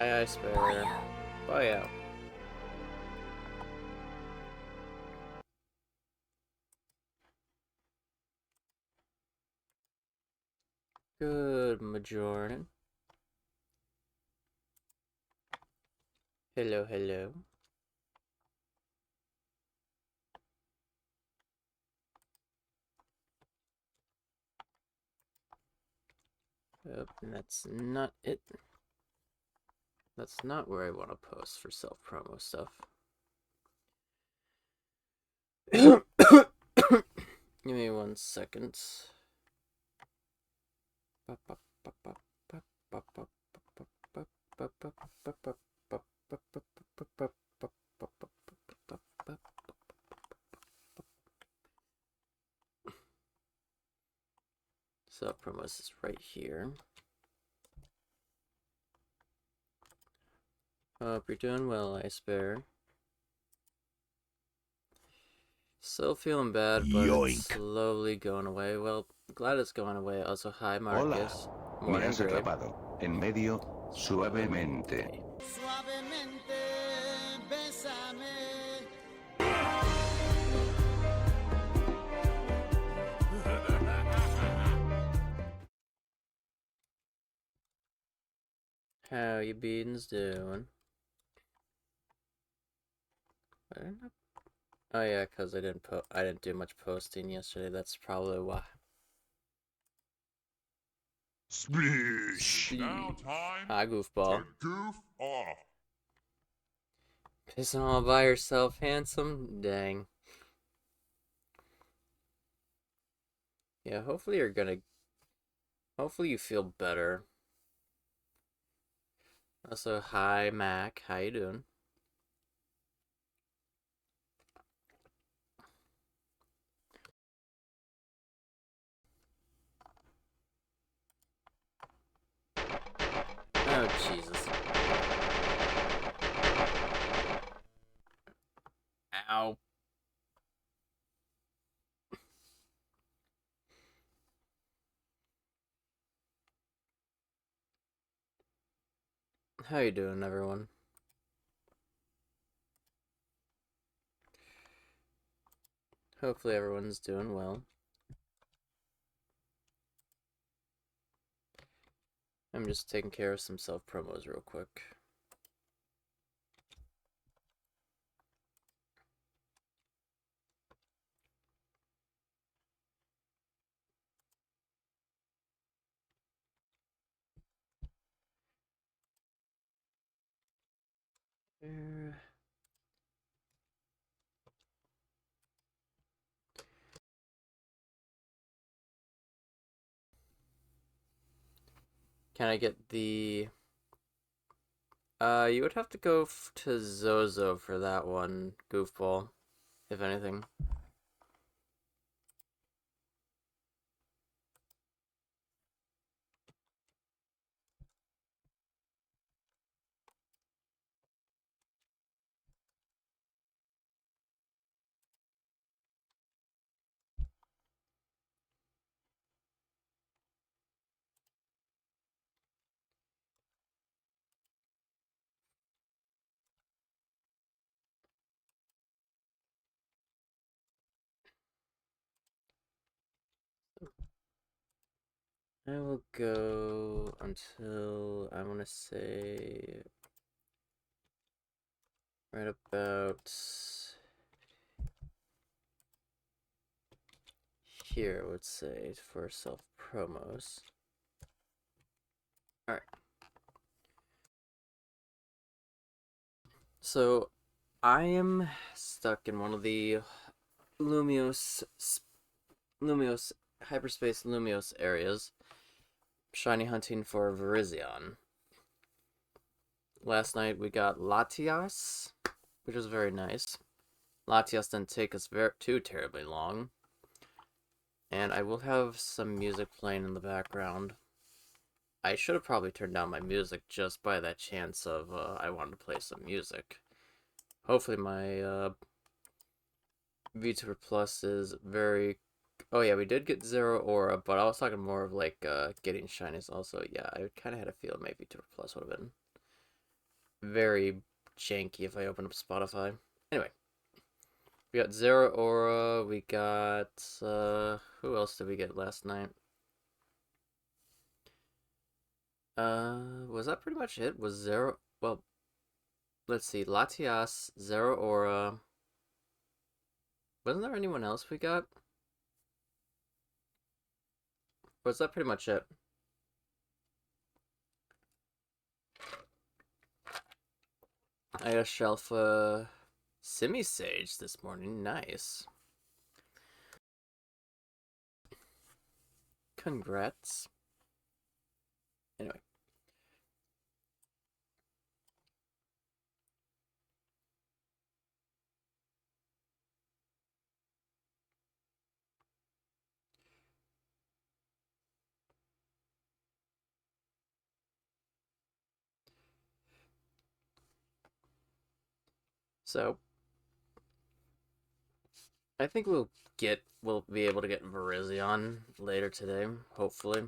Aye, aye, spare. Bye out. Good Majorn. Hello, hello. Yep, and that's not it. That's not where I want to post for self-promo stuff. Give me 1 second. Self-promo is right here. Hope you're doing well, Ice Bear. Still feeling bad, but it's slowly going away. Well, glad it's going away. Also, hi, Marcus. Hola. Me has atrapado. En medio, suavemente. Suavemente, bésame. How you beans doing? Oh yeah, cause I didn't do much posting yesterday. That's probably why. Splish. Now time Hi, goofball. to goof off. Pissing all by yourself, handsome? Dang. Yeah, hopefully you feel better. Also, hi, Mac. How you doing? Oh, Jesus. Ow. How you doing, everyone? Hopefully everyone's doing well. I'm just taking care of some self-promos real quick. There. Can I get the... you would have to go to Zozo for that one, goofball, if anything. I will go until, I want to say, right about here, I would say, for self-promos. Alright. So, I am stuck in one of the Lumios hyperspace Lumios areas, shiny hunting for virizion. Last night we got Latias, which was very nice. Latias didn't take us too terribly long. And I will have some music playing in the background. I should have probably turned down my music just by that chance of I wanted to play some music. Hopefully my VTuber Plus is very... Oh yeah, we did get 0 aura, but I was talking more of like getting shinies also. Yeah, I kind of had a feeling maybe VTuber Plus would have been very janky if I open up Spotify. Anyway, we got Zero Aura, we got, who else did we get last night? Was that pretty much it? Was Zero, well, let's see, Latias, Zero Aura. Wasn't there anyone else we got? Or was that pretty much it? I got a shelf, Simisage this morning. Nice. Congrats. Anyway. So, I think we'll be able to get Virizion later today, hopefully.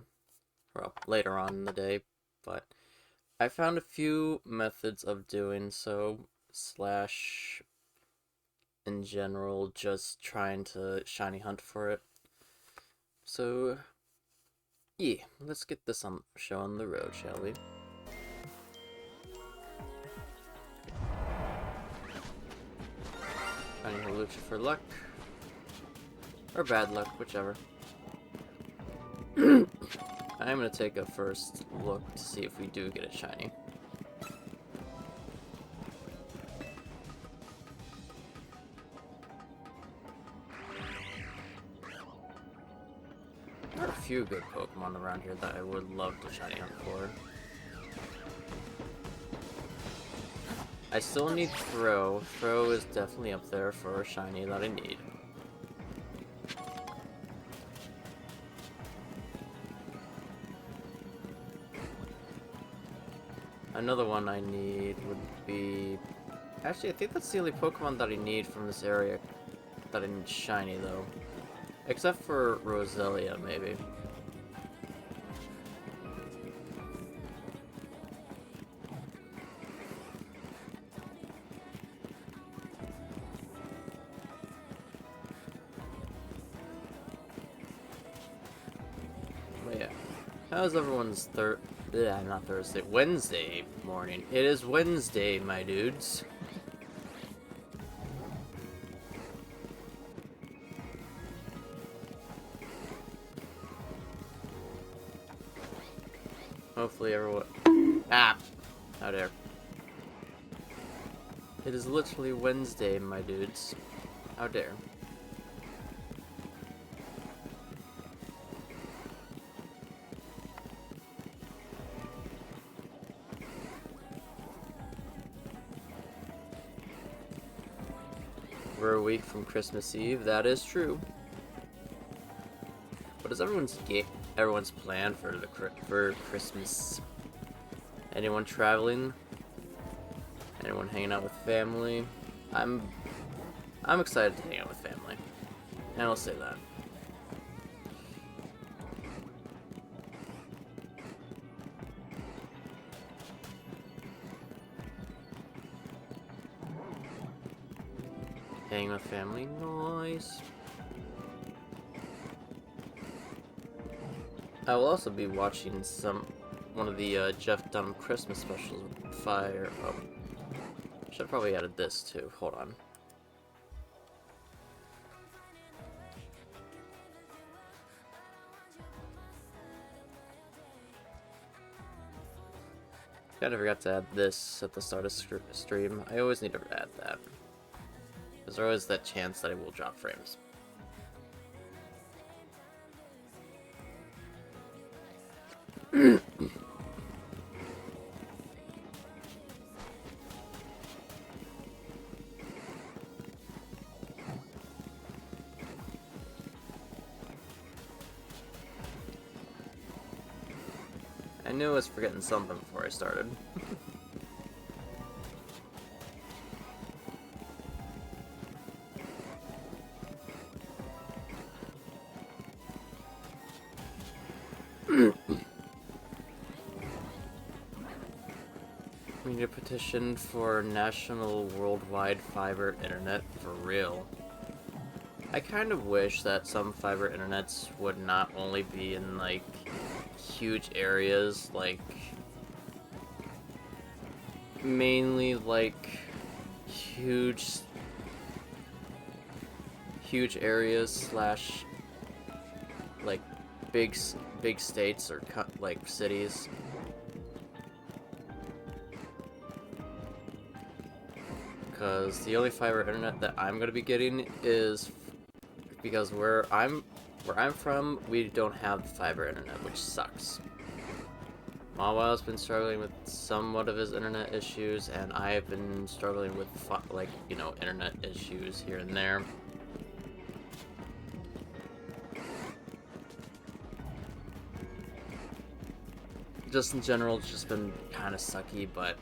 Or later on in the day, but I found a few methods of doing so, slash, in general, just trying to shiny hunt for it. So, yeah, let's get this show on the road, shall we? Shiny Halucha for luck. Or bad luck, whichever. I'm gonna take a first look to see if we do get a shiny. There are a few good Pokemon around here that I would love to shiny hunt for. I still need Throw. Throw is definitely up there for a shiny that I need. Another one I need would be... Actually, I think that's the only Pokemon that I need from this area that I need shiny, though. Except for Roselia, maybe. But yeah. How's everyone's not Thursday, Wednesday morning? It is Wednesday, my dudes. Hopefully everyone... Ah! How dare. It is literally Wednesday, my dudes. How dare. We're a week from Christmas Eve, that is true. What is everyone's plan for Christmas? Anyone traveling? Anyone hanging out with family? I'm excited to hang out with family. And I'll say that. Hanging with family, nice. I will also be watching one of the Jeff Dunham Christmas specials with Fire. Oh, should have probably added this too. Hold on. Kinda forgot to add this at the start of stream. I always need to add that. There's always that chance that I will drop frames. I knew I was forgetting something before I started. need a petition for national worldwide fiber internet for real. I kind of wish that some fiber internets would not only be in, like, huge areas, like, mainly, like, huge areas slash, like, big states or, like, cities. Because the only fiber internet that I'm gonna be getting is because where I'm from, we don't have fiber internet, which sucks. Mawil's been struggling with somewhat of his internet issues, and I have been struggling with like, you know, internet issues here and there. Just in general, it's just been kind of sucky, but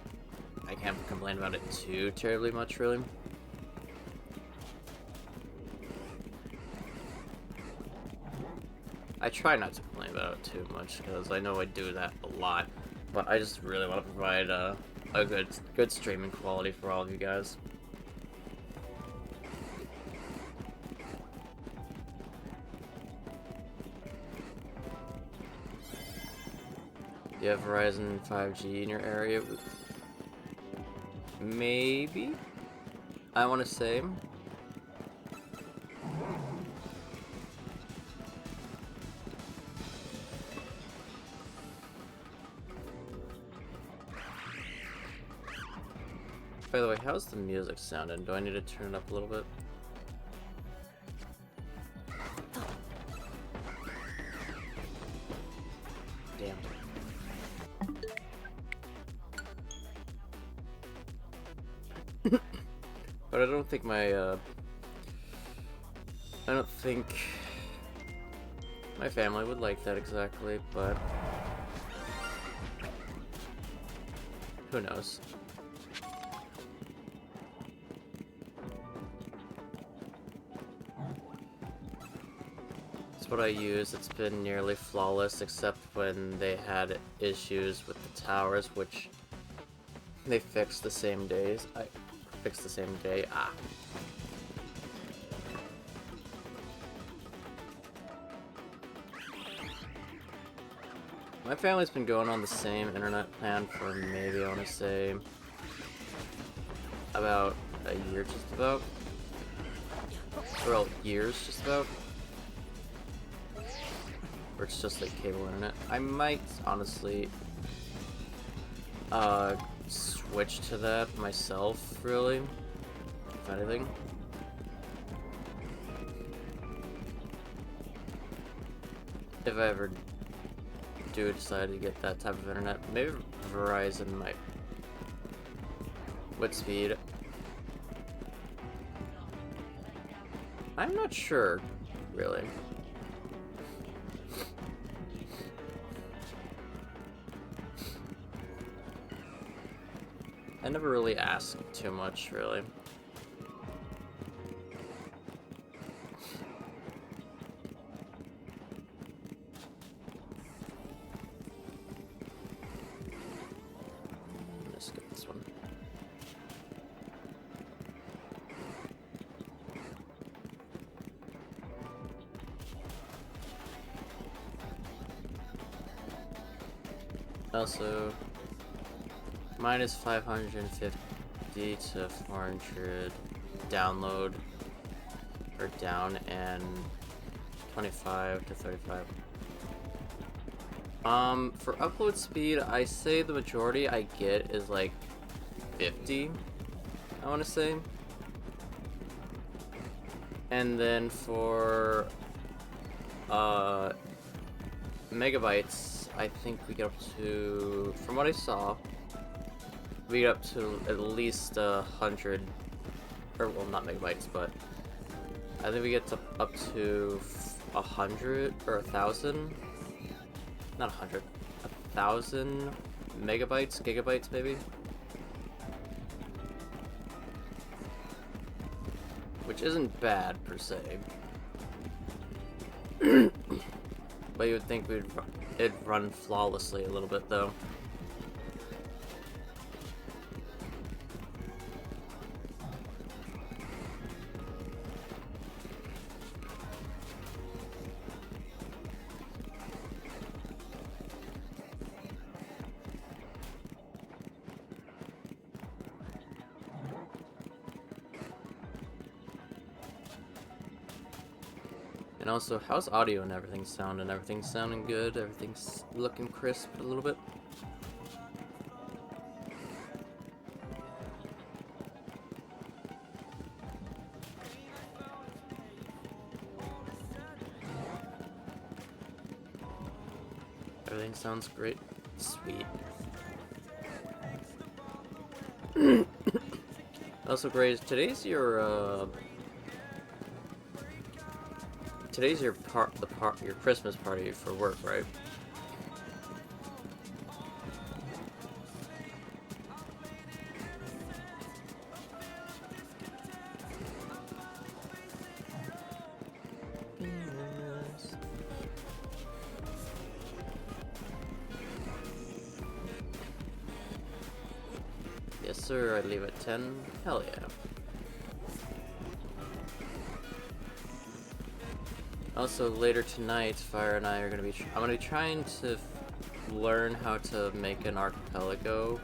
I can't complain about it too terribly much, really. I try not to complain about it too much, because I know I do that a lot, but I just really want to provide a good streaming quality for all of you guys. Do you have Verizon 5G in your area? Maybe? I want to say. By the way, how's the music sounding? Do I need to turn it up a little bit? Damn. But I don't think my my family would like that exactly, but who knows? It's what I use. It's been nearly flawless, except when they had issues with the towers, which they fixed the same days. I fixed the same day. Ah. My family's been going on the same internet plan for maybe, I want to say, about a year, just about. Well, years, just about. Or it's just like cable internet. I might, honestly, switch to that myself, really, if anything. If I ever do decide to get that type of internet, maybe Verizon might, with speed. I'm not sure, really. I never really asked too much, really. Let's get this one. Also, mine is 550 to 400 download or down, and 25 to 35. For upload speed, I say the majority I get is like 50, I want to say. And then for megabytes, I think we get up to, from what I saw, we get up to at least 100, or well, not megabytes, but I think we get to up to 100 or 1,000, not 100, 1,000 megabytes, gigabytes maybe, which isn't bad per se. But you would think it'd run flawlessly a little bit though. And also, how's audio and everything sounding? Everything's sounding good? Everything's looking crisp a little bit? Everything sounds great. Sweet. Also, Grace, today's your your Christmas party for work, right? Yes, sir. I leave at 10. Hell yeah. Also, later tonight, Fire and I are gonna be. I'm gonna be trying to learn how to make an archipelago.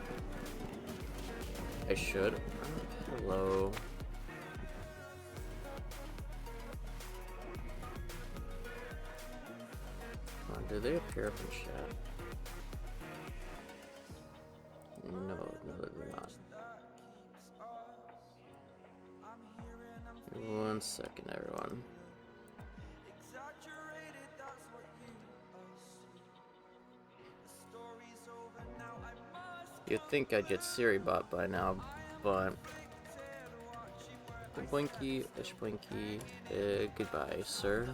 I should. Hello. Come on, do they appear up in chat? No, they're not. One second, everyone. You'd think I'd get Siri bot by now, but Blinky, ish Blinky, goodbye, sir.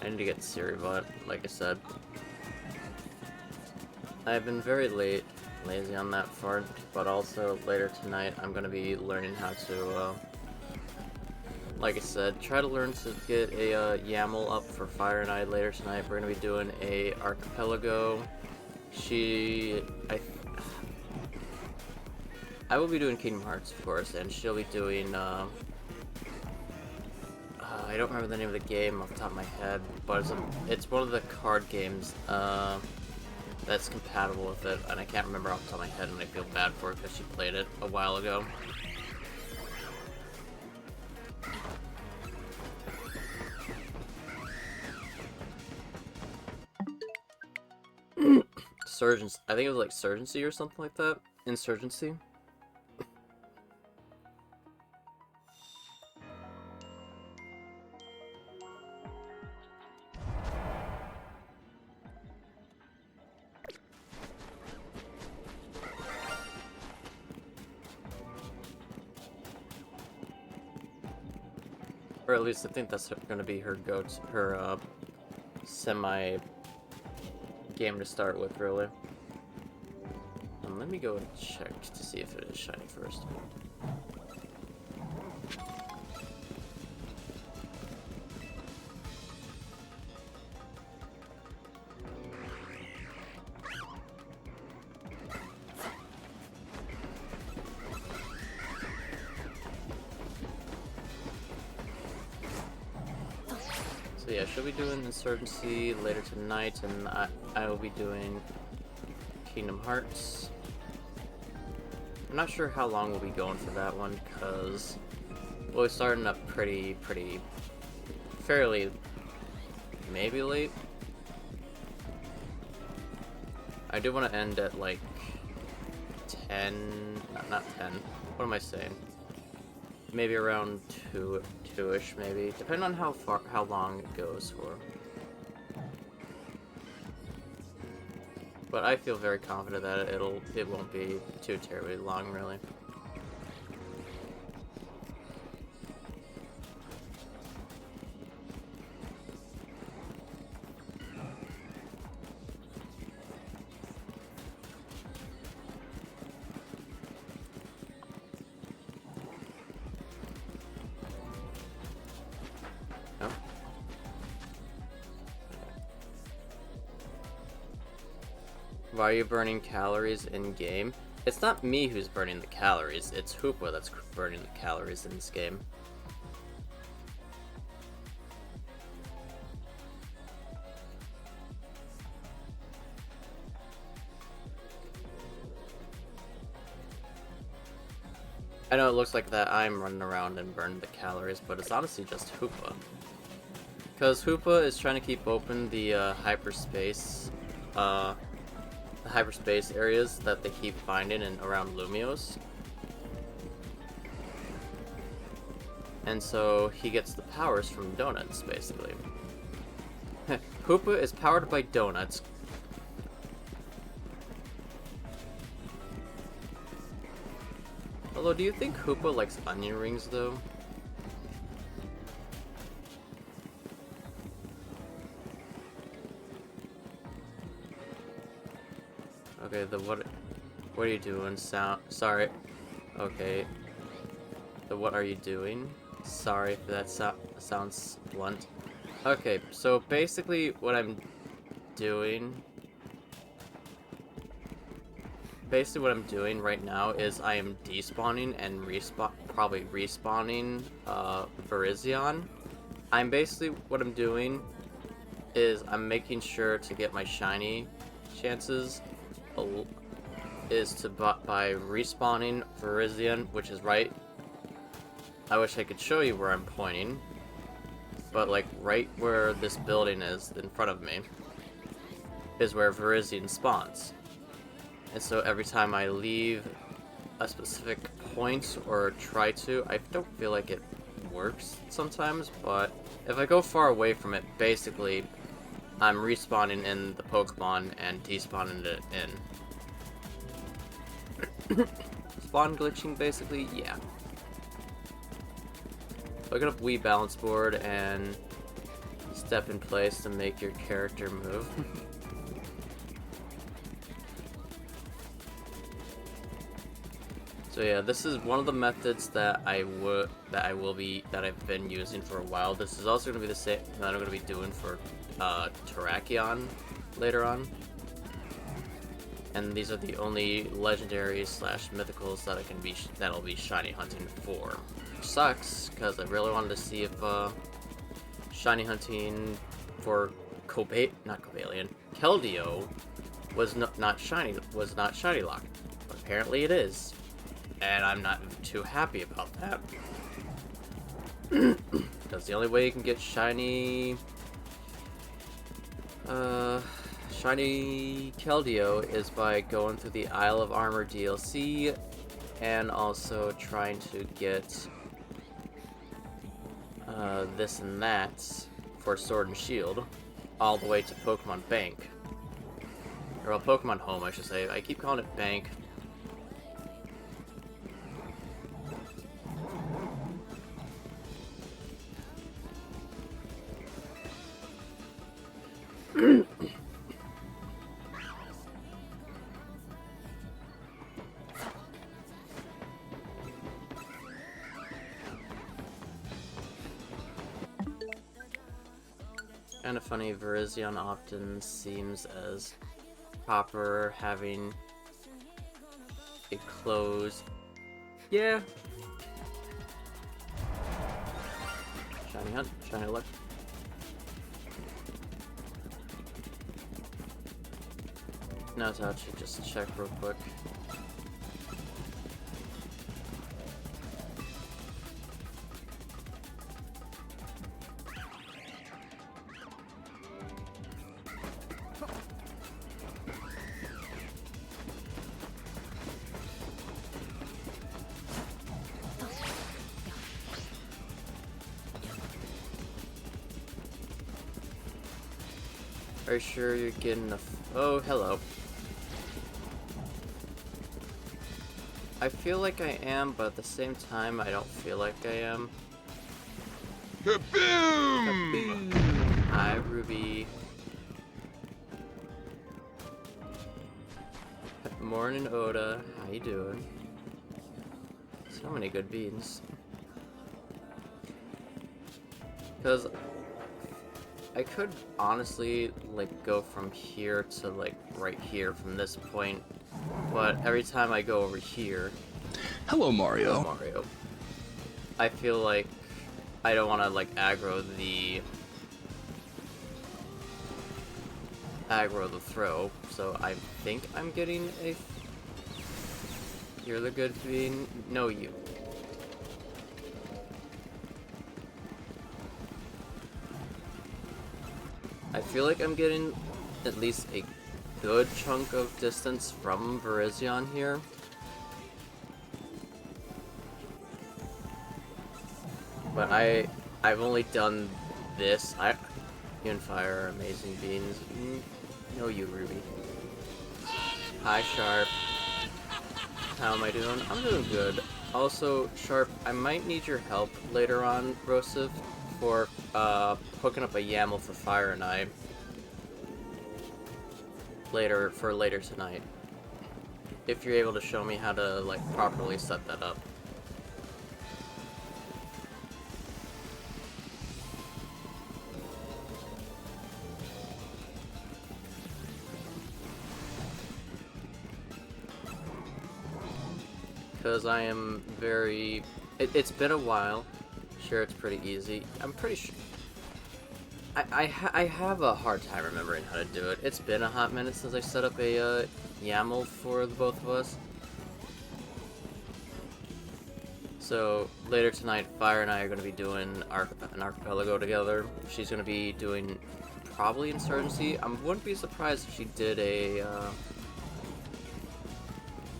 I need to get Siri bot, like I said. I've been very lazy on that front, but also later tonight I'm gonna be learning how to, like I said, try to learn to get a YAML up for Fire and I later tonight. We're gonna be doing a archipelago. I will be doing Kingdom Hearts, of course, and she'll be doing, I don't remember the name of the game off the top of my head, but it's one of the card games, that's compatible with it, and I can't remember off the top of my head, and I feel bad for her because she played it a while ago. Surgeons, I think it was like Surgency or something like that. Insurgency. Or at least I think that's going to be her semi game to start with, really. Let me go and check to see if it is shiny first. So yeah, she'll be doing Insurgency later tonight, and I will be doing Kingdom Hearts. I'm not sure how long we'll be going for that one, because we're starting up fairly, maybe late. I do want to end at like 10, not 10, what am I saying? Maybe around 2-ish, maybe, depending on how long it goes for. But I feel very confident that it won't be too terribly long, really. Oh. Why are you burning calories in-game? It's not me who's burning the calories, it's Hoopa that's burning the calories in this game. I know it looks like that I'm running around and burning the calories, but it's honestly just Hoopa. Because Hoopa is trying to keep open the hyperspace areas that they keep finding in around Lumios. And so he gets the powers from donuts, basically. Hoopa is powered by donuts. Although, do you think Hoopa likes onion rings, though? Okay, what are you doing? Sorry. Okay. What are you doing? Sorry if that sounds blunt. Okay, so basically what I'm doing... Basically what I'm doing right now is I am despawning and probably respawning Virizion. What I'm doing is I'm making sure to get my shiny chances by respawning Virizion, which is right. I wish I could show you where I'm pointing, but like right where this building is in front of me is where Virizion spawns. And so every time I leave a specific point or try to, I don't feel like it works sometimes, but if I go far away from it, basically I'm respawning in the Pokemon and despawning it in. Spawn glitching, basically? Yeah. Look up Wii Balance Board and step in place to make your character move. So yeah, this is one of the methods that I've been using for a while. This is also going to be the same that I'm going to be doing for Terrakion later on. And these are the only legendaries / mythicals that that'll be shiny hunting for. Which sucks, because I really wanted to see if shiny hunting for Keldeo was not shiny locked. But apparently it is. And I'm not too happy about that. Because the only way you can get shiny Keldeo is by going through the Isle of Armor DLC and also trying to get this and that for Sword and Shield all the way to Pokemon Bank. Or well, Pokemon Home, I should say. I keep calling it Bank. Kind of funny, Virizion often seems as proper, having a closed... Yeah. Shiny hunt, shiny luck. Now to actually just check real quick. Are you sure you're getting enough? Oh, hello. I feel like I am, but at the same time, I don't feel like I am. Kaboom! Hi, Ruby. Morning, Oda. How you doing? So many good beans. Because I could honestly like go from here to like right here from this point, but every time I go over here, Hello, Mario. I feel like I don't want to like aggro the throw, so I think I'm getting a... You're the good bean? No, you. I feel like I'm getting at least a good chunk of distance from Virizion here. But I've only done this. You and Fire are amazing beans. No, you, Ruby. Hi, Sharp. How am I doing? I'm doing good. Also, Sharp, I might need your help later on, Brosif, for hooking up a YAML for Fire and I. Later tonight. If you're able to show me how to, like, properly set that up. Because I am very... It's been a while. Sure, it's pretty easy. I'm pretty sure... I have a hard time remembering how to do it. It's been a hot minute since I set up a YAML for the both of us. So, later tonight, Fire and I are going to be doing an archipelago together. She's going to be doing probably Insurgency. I wouldn't be surprised if she did a...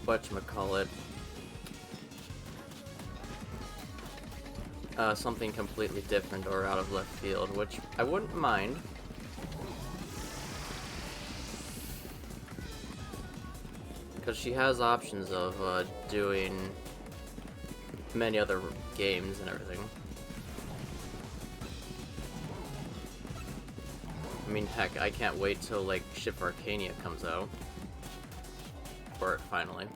whatchamacallit... something completely different or out of left field, which I wouldn't mind. Because she has options of doing many other games and everything. I mean, heck, I can't wait till, like, Ship Arcania comes out. Or finally.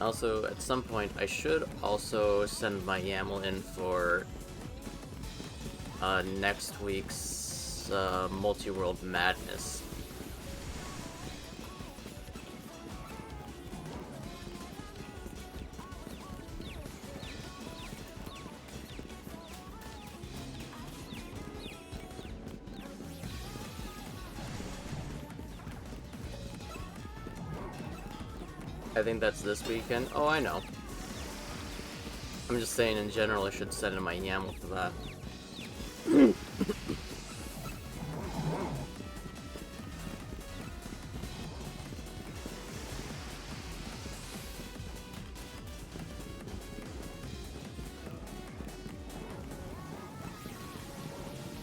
Also, at some point, I should also send my YAML in for next week's Multi-World Madness. I think that's this weekend. Oh, I know. I'm just saying in general I should send in my YAML for that.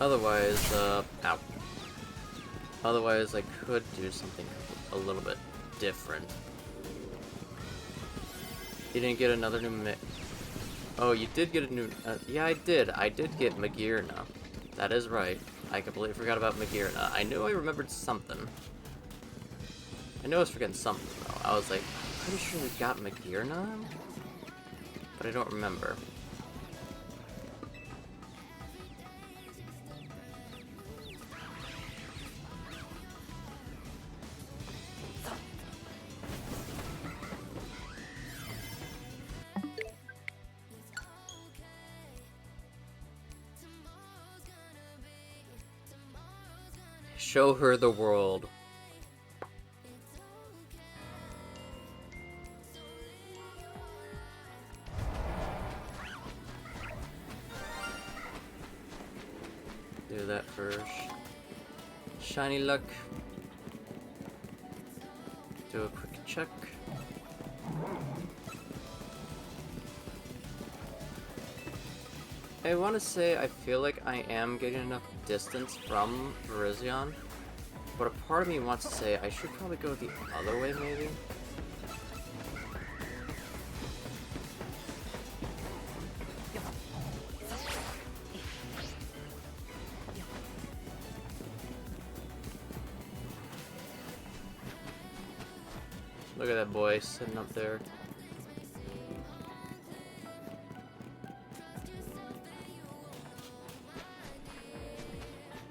Otherwise, ow. Otherwise, I could do something a little bit different. You didn't get another new Oh, you did get a new... yeah, I did. I did get Magirna. That is right. I completely forgot about Magirna. I knew I remembered something. I knew I was forgetting something, though. I was like, I'm pretty sure we got Magirna? But I don't remember. Show her the world. Do that for shiny luck. Do a quick check. I want to say I feel like I am getting enough distance from Virizion, but a part of me wants to say I should probably go the other way, maybe? Look at that boy sitting up there.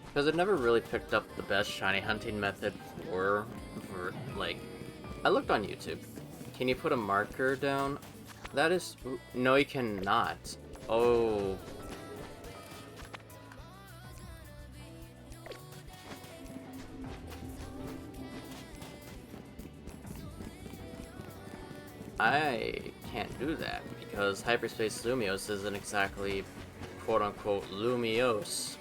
Because I've never really picked up the best shiny hunting method for, like... I looked on YouTube. Can you put a marker down? That is... No, you cannot. Oh... I can't do that, because Hyperspace Lumios isn't exactly quote-unquote Lumiose.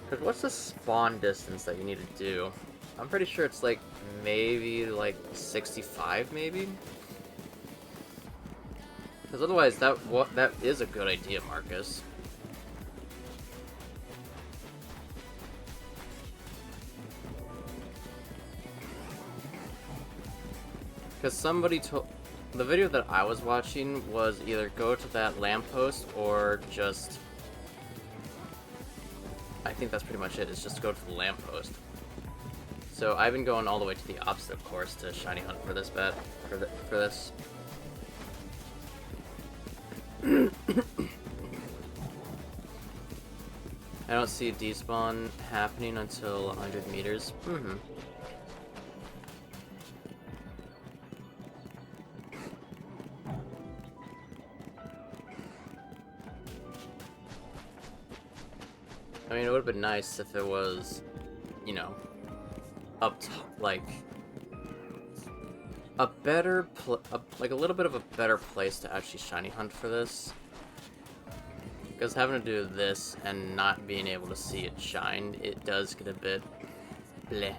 Because what's the spawn distance that you need to do? I'm pretty sure it's like, maybe like 65 maybe? Because otherwise that is a good idea, Marcus. Because somebody told... The video that I was watching was either go to that lamppost or just... I think that's pretty much it, is just go to the lamppost. So I've been going all the way to the opposite, of course, to shiny hunt for this bet. For this. I don't see a despawn happening until 100 meters. I mean, it would have been nice if it was, you know, like a better, like a little bit of a better place to actually shiny hunt for this. Because having to do this and not being able to see it shine, it does get a bit bleh.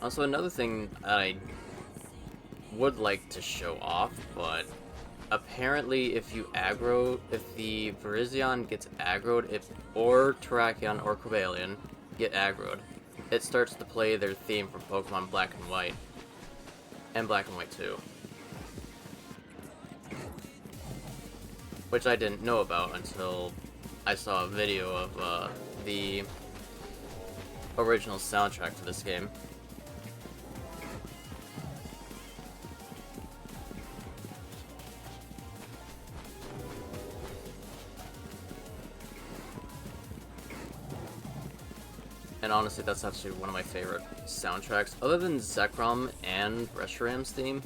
Also, another thing that I would like to show off, but apparently if the Virizion gets aggroed, or Terrakion or Cobalion get aggroed, it starts to play their theme from Pokemon Black and White. And Black and White 2. Which I didn't know about until I saw a video of the original soundtrack for this game. And honestly, that's actually one of my favorite soundtracks, other than Zekrom and Reshiram's theme.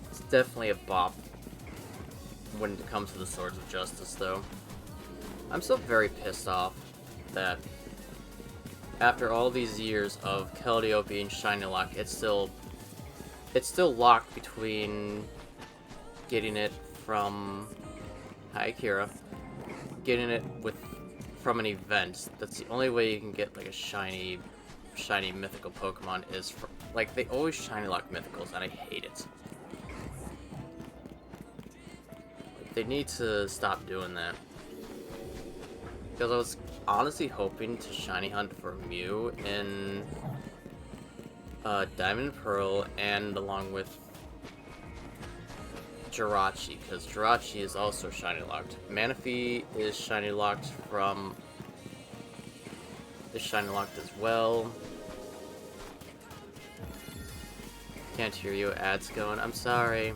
It's definitely a bop when it comes to the Swords of Justice, though. I'm still very pissed off that after all these years of Keldeo being Shiny Lock, it's still locked between getting it from... Hi, Kira. Getting it from an event. That's the only way you can get like a shiny mythical Pokemon is like they always shiny lock mythicals and I hate it. They need to stop doing that. Because I was honestly hoping to shiny hunt for Mew in Diamond and Pearl and along with Jirachi, because Jirachi is also shiny locked. Manaphy is shiny locked as well. Can't hear you, ads going. I'm sorry.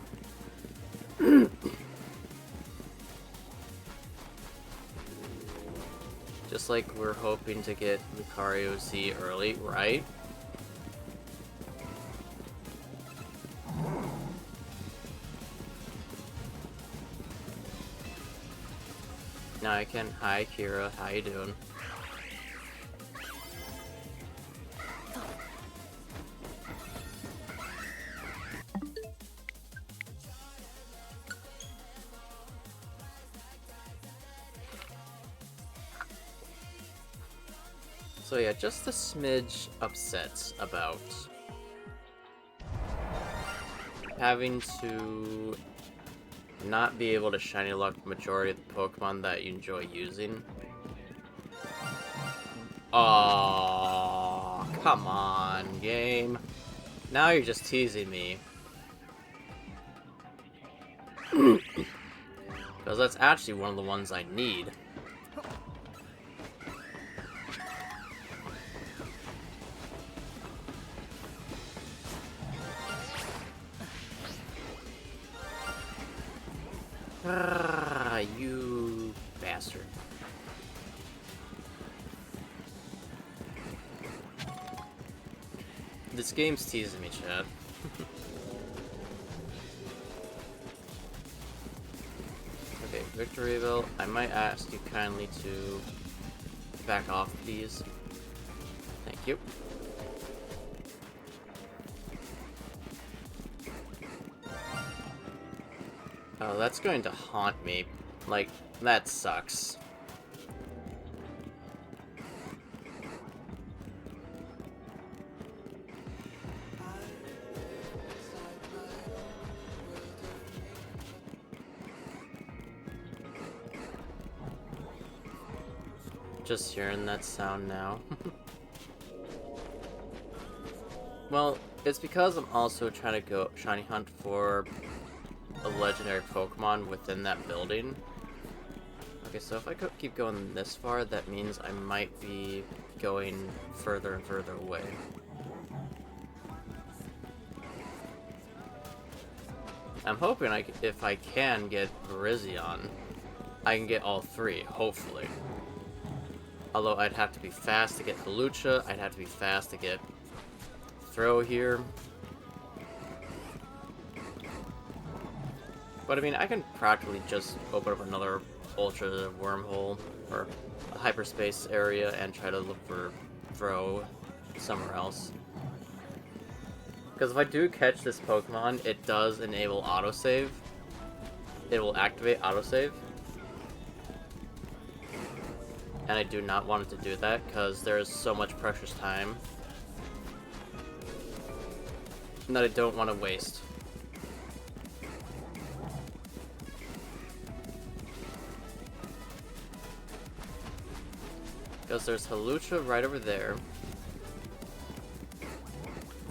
Just like we're hoping to get Lucario Z early, right? Now I can. Hi, Kira. How you doing? So yeah, just a smidge upset about having to not be able to shiny lock the majority of the Pokemon that you enjoy using. Oh, come on, game. Now you're just teasing me. Because that's actually one of the ones I need. You bastard. This game's teasing me, Chad. Okay, Victoryville, I might ask you kindly to back off, please? Thank you. Oh, that's going to haunt me. Like, that sucks. Just hearing that sound now. Well, it's because I'm also trying to go shiny hunt for a legendary Pokemon within that building. Okay, so if I keep going this far, that means I might be going further and further away. I'm hoping if I can get Virizion, I can get all three, hopefully. Although I'd have to be fast to get Halucha, I'd have to be fast to get Throw here. But I mean, I can practically just open up another Ultra wormhole, or a hyperspace area, and try to look for Throw somewhere else. Because if I do catch this Pokemon, it does enable autosave. It will activate autosave. And I do not want it to do that, because there is so much precious time that I don't want to waste. Because there's Halucha right over there.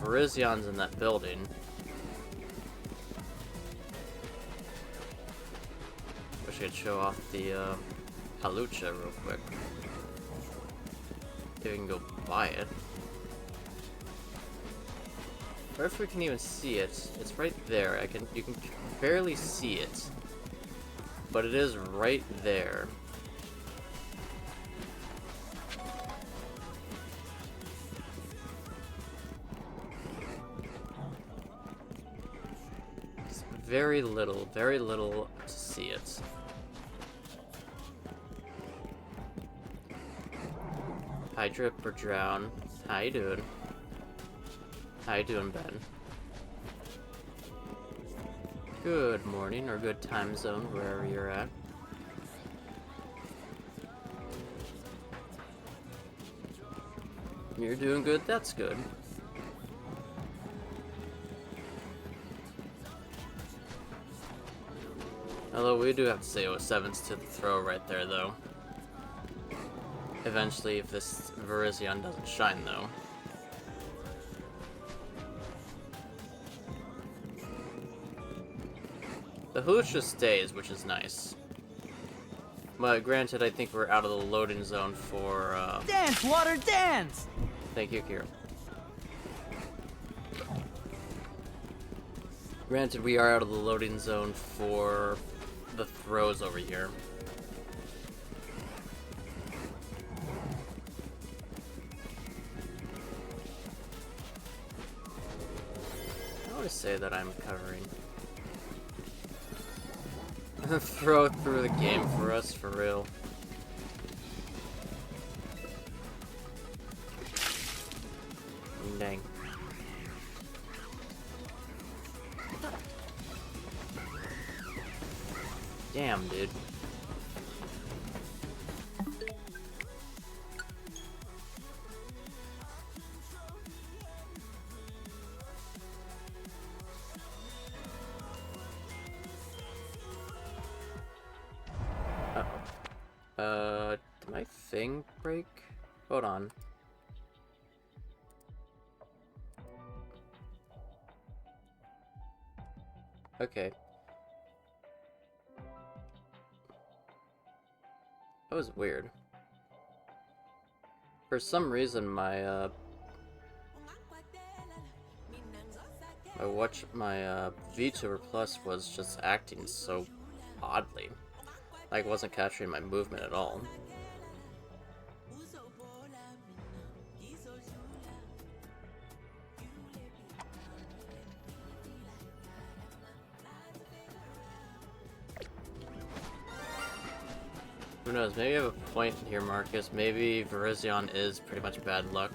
Virizion's in that building. Wish I could show off the Halucha real quick. If we can go buy it. Or if we can even see it, it's right there. You can barely see it, but it is right there. It's very little to see it. Hi, Drip or Drown. How you doing? How you doing, Ben? Good morning, or good time zone, wherever you're at. You're doing good? That's good. Although we do have to say 07s to the throw right there, though. Eventually, if this Virizion doesn't shine, though. The Halucha stays, which is nice. But granted, I think we're out of the loading zone for, Dance, water, dance! Thank you, Kira. Granted, we are out of the loading zone for the throws over here. I always say that I'm covering. Throw through the game for us, for real. Dang. Damn, dude. Did my thing break? Hold on. Okay. That was weird. For some reason, my VTuber Plus was just acting so oddly. Like, it wasn't capturing my movement at all. Who knows, maybe I have a point here, Marcus. Maybe Virizion is pretty much bad luck.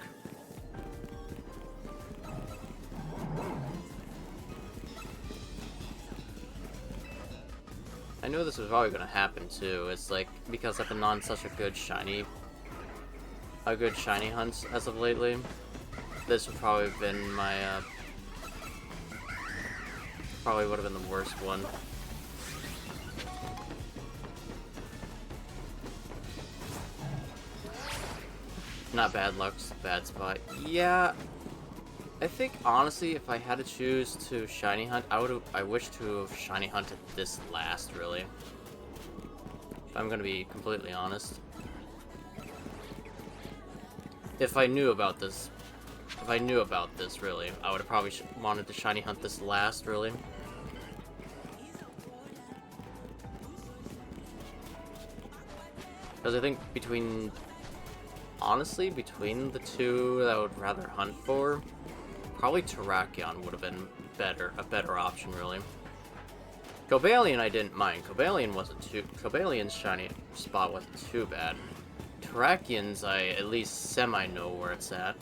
I knew this was probably gonna happen too. It's like, because I've been on such a good shiny hunt as of lately. This would probably have been my, probably would have been the worst one. Not bad luck, just a bad spot. Yeah, I think honestly, if I had to choose to shiny hunt, I wish to have shiny hunted this last, really. If I'm gonna be completely honest. If I knew about this, really, I would have probably wanted to shiny hunt this last, really. Because I think honestly, between the two that I would rather hunt for, probably Terrakion would have been a better option, really. Cobalion I didn't mind. Cobalion's shiny spot wasn't too bad. Terrakion's I at least semi-know where it's at.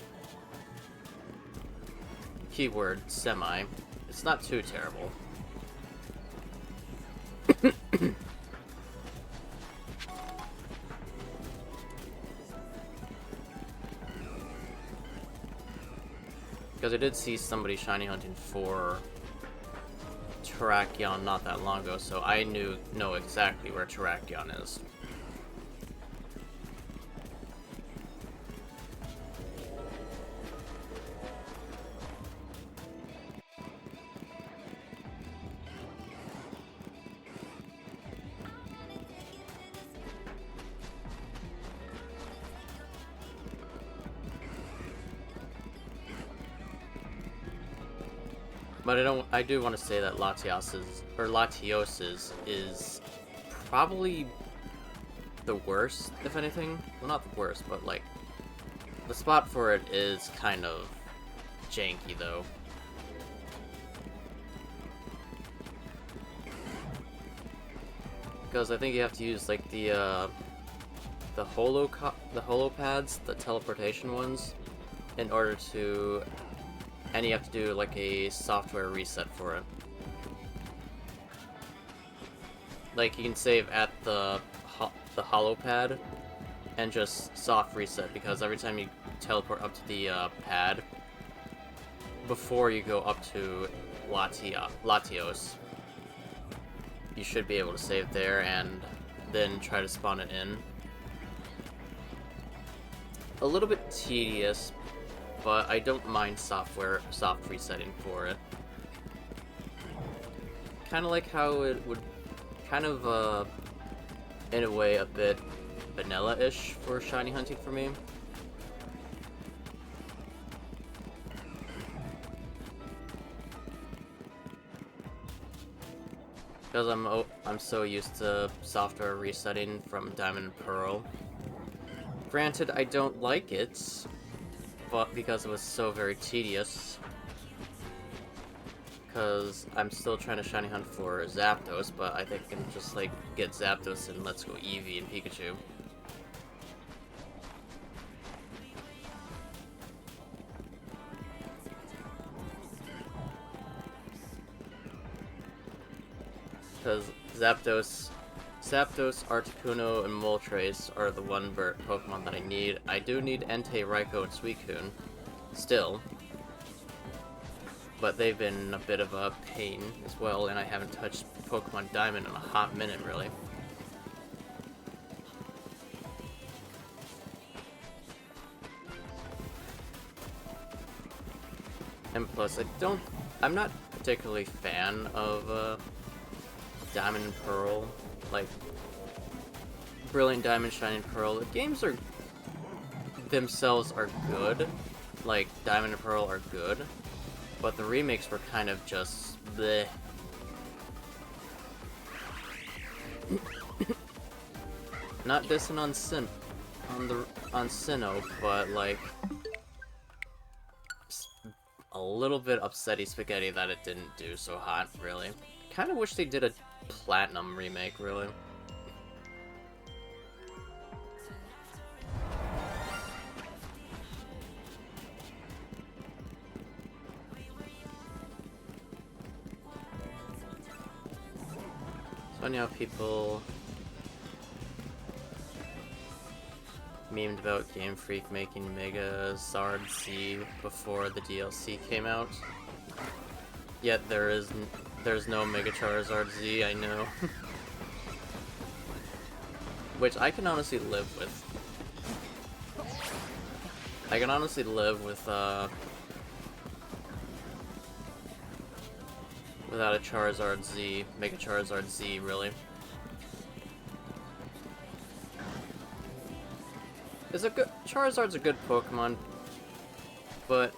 Keyword, semi. It's not too terrible. Because I did see somebody shiny hunting for Terrakion not that long ago, so I know exactly where Terrakion is. But I do want to say that Latios's is probably the worst, if anything. Well, not the worst, but like, the spot for it is kind of janky, though. Because I think you have to use like the holo pads, the teleportation ones, in order to. And you have to do like a software reset for it. Like you can save at the holo pad and just soft reset, because every time you teleport up to the pad before you go up to Latios, you should be able to save there and then try to spawn it in. A little bit tedious, but I don't mind soft resetting for it. Kind of like how it would, kind of, in a way, a bit vanilla-ish for shiny hunting for me. Because I'm so used to software resetting from Diamond and Pearl. Granted, I don't like it, but because it was so very tedious. Because I'm still trying to shiny hunt for Zapdos, but I think I can just like get Zapdos and Let's Go Eevee and Pikachu. Because Zapdos, Articuno, and Moltres are the one Pokemon that I need. I do need Entei, Raikou, and Suicune, still. But they've been a bit of a pain as well, and I haven't touched Pokemon Diamond in a hot minute, really. And plus, I'm not particularly a fan of, Diamond and Pearl, like Brilliant Diamond, Shining Pearl. The games themselves are good, like Diamond and Pearl are good, but the remakes were kind of just bleh. Not dissing on Sinnoh, but like a little bit upsetty spaghetti that it didn't do so hot, really. Kind of wish they did a Platinum remake, really. Funny how people memed about Game Freak making Mega Zard Z before the DLC came out. Yet there's no Mega Charizard Z, I know. Which I can honestly live with. I can honestly live with without a Charizard Z, Mega Charizard Z, really. Charizard's a good Pokemon, but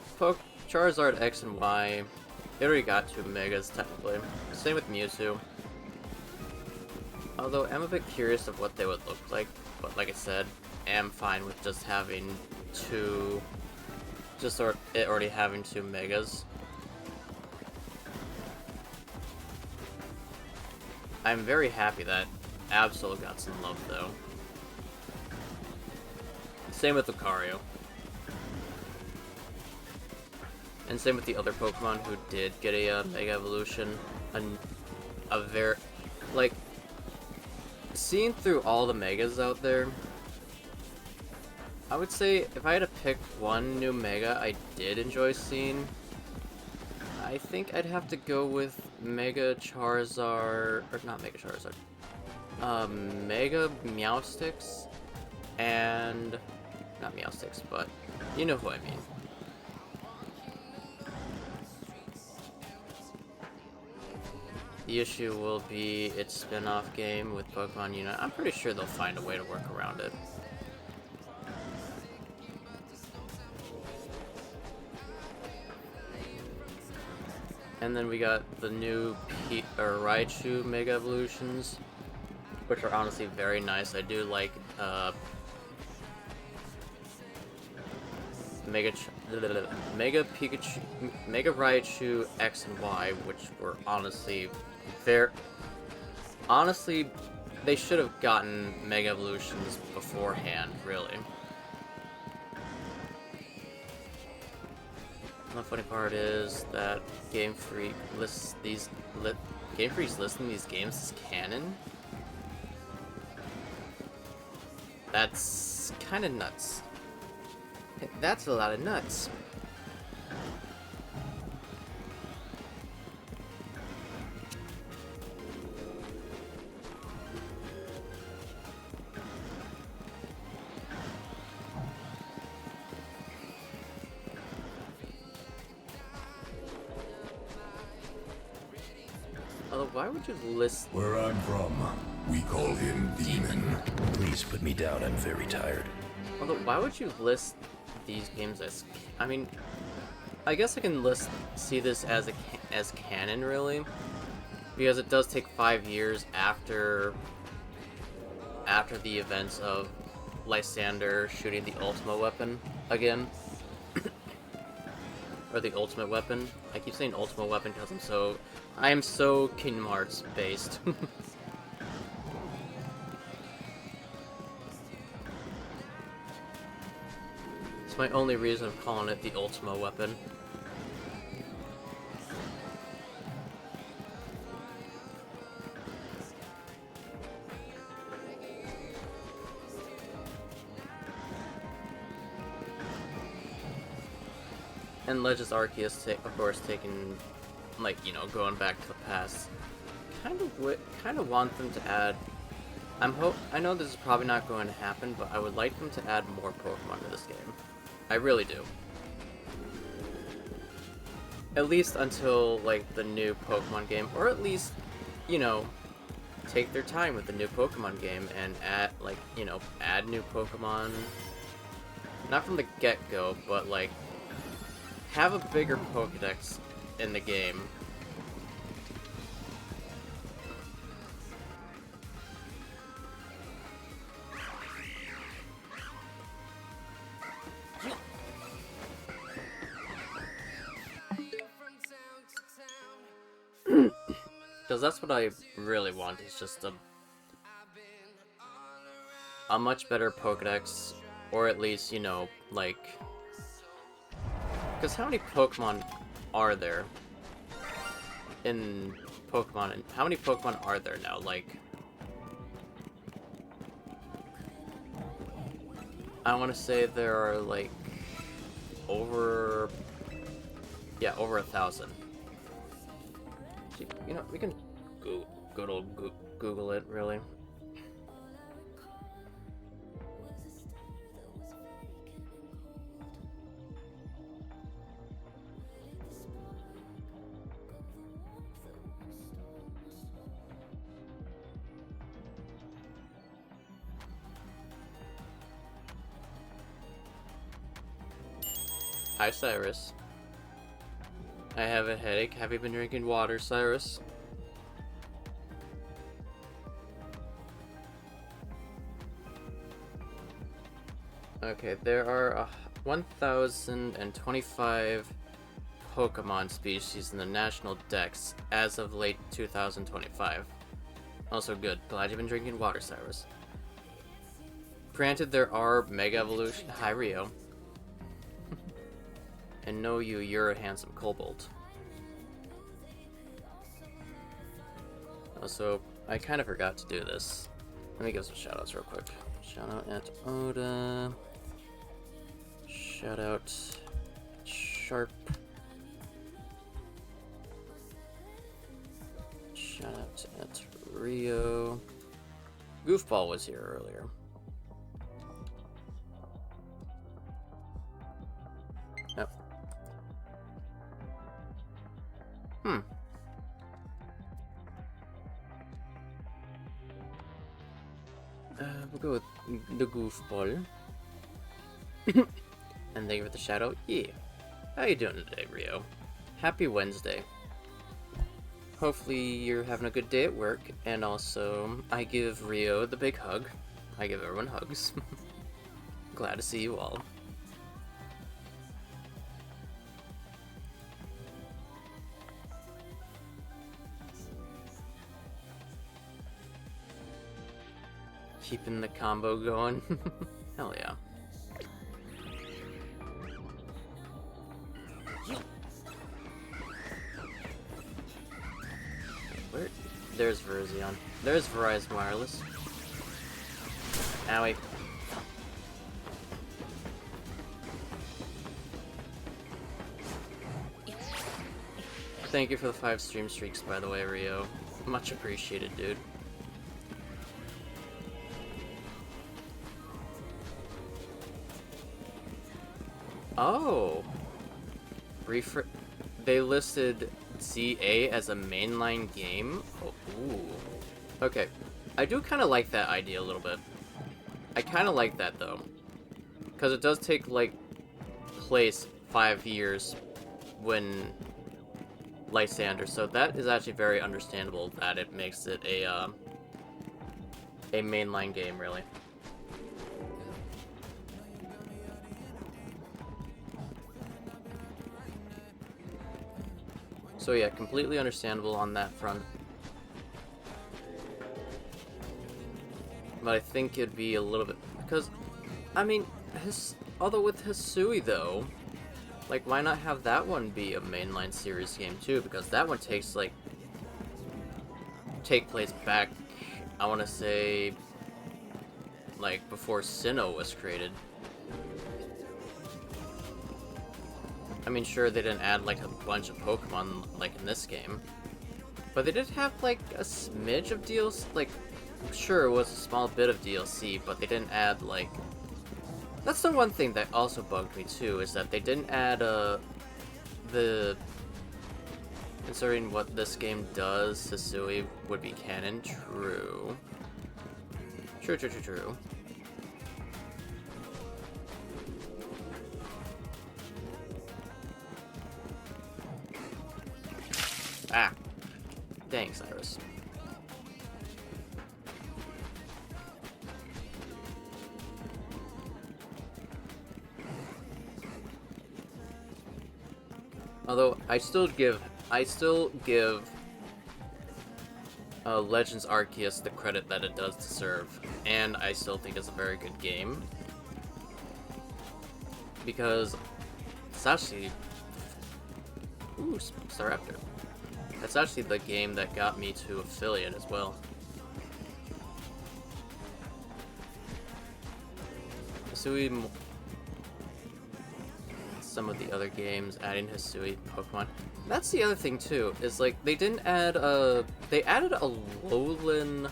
Charizard X and Y, they already got 2 Megas, technically. Same with Mewtwo. Although, I'm a bit curious of what they would look like, but like I said, am fine with just having 2... it already having 2 Megas. I'm very happy that Absol got some love, though. Same with Lucario. And same with the other Pokemon who did get a Mega Evolution. A very... like... seeing through all the Megas out there, I would say if I had to pick one new Mega I did enjoy seeing, I think I'd have to go with Mega Charizard... or not Mega Charizard. Mega Meowsticks and... not Meowsticks, but you know who I mean. The issue will be its spin-off game with Pokemon Unite. I'm pretty sure they'll find a way to work around it. And then we got the new Raichu Mega Evolutions, which are honestly very nice. I do like Mega Pikachu, Mega Raichu X and Y, which were honestly they should have gotten Mega Evolutions beforehand, really. The funny part is that Game Freak lists these Game Freak's listing these games as canon. That's kind of nuts. That's a lot of nuts. Although, why would you list... Where I'm from, we call him Demon. Please put me down, I'm very tired. Although, why would you list these games as... I mean, I guess I can see this as canon, really, because it does take 5 years after the events of Lysander shooting the Ultima weapon again. Or the ultimate weapon. I keep saying ultimate weapon because I am so Kingdom Hearts based. It's my only reason of calling it the Ultima weapon. And Legends Arceus, of course, taking, like, you know, going back to the past. Kind of want them to add. I know this is probably not going to happen, but I would like them to add more Pokemon to this game. I really do. At least until, like, the new Pokemon game, or at least, you know, take their time with the new Pokemon game and add, like, you know, add new Pokemon. Not from the get-go, but, like, have a bigger Pokedex in the game. Because that's what I really want, is just a much better Pokedex, or at least, you know, like... Because how many Pokemon are there in Pokemon, and how many Pokemon are there now? Like, I want to say there are like over 1,000. You know, we can Google it, really. Hi, Cyrus. I have a headache. Have you been drinking water, Cyrus? Okay, there are 1,025 Pokemon species in the national dex as of late 2025. Also good. Glad you've been drinking water, Cyrus. Granted, there are Mega Evolution. Hi, Rio. And know you're a handsome kobold. Also, I kind of forgot to do this. Let me give some shoutouts real quick. Shout out at Oda. Shout out Sharp. Shout out at Rio. Goofball was here earlier. Yep. We'll go with the Goofball. And thank you for the shout out. Yeah. How you doing today, Rio? Happy Wednesday. Hopefully you're having a good day at work, and also I give Rio the big hug. I give everyone hugs. Glad to see you all. Keeping the combo going. Hell yeah. Where? There's Virizion. There's Verizon Wireless. Owie. Thank you for the 5 stream streaks, by the way, Rio. Much appreciated, dude. Oh! They listed ZA as a mainline game? Oh, ooh. Okay. I do kind of like that idea a little bit. I kind of like that, though. Because it does take, like, place 5 years when Lysander, so that is actually very understandable that it makes it a mainline game, really. So yeah, completely understandable on that front. But I think it'd be a little bit... Because, I mean, although with Hisui, though, like, why not have that one be a mainline series game, too? Because that one takes, like... take place back, I want to say... like, before Sinnoh was created. I mean, sure, they didn't add, like, a bunch of Pokemon, like, in this game. But they did have, like, a smidge of DLC. Like, sure, it was a small bit of DLC, but they didn't add, like... That's the one thing that also bugged me, too, is that they didn't add, considering what this game does, Hisui would be canon. True. True. Ah. Dang, Cyrus. Although, I still give Legends Arceus the credit that it does deserve, and I still think it's a very good game. Because it's actually... Ooh, Staraptor. That's actually the game that got me to affiliate as well. Hisui, some of the other games adding Hisui Pokemon. That's the other thing too, is like they didn't add they added a Alolan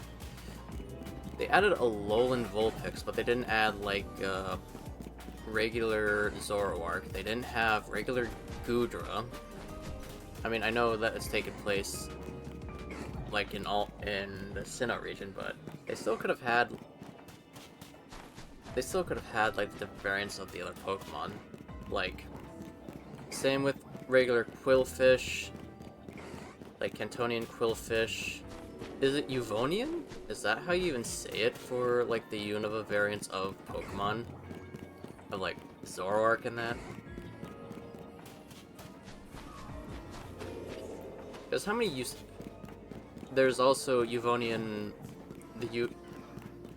Vulpix, but they didn't add like regular Zoroark. They didn't have regular Goodra. I mean, I know that it's taken place like in the Sinnoh region, but they still could have had like the variants of the other Pokemon. Like same with regular Quillfish, like Cantonian Quillfish. Is it Euvonian? Is that how you even say it for like the Unova variants of Pokemon? Of like Zoroark and that? Because how many there's also Euvonian, the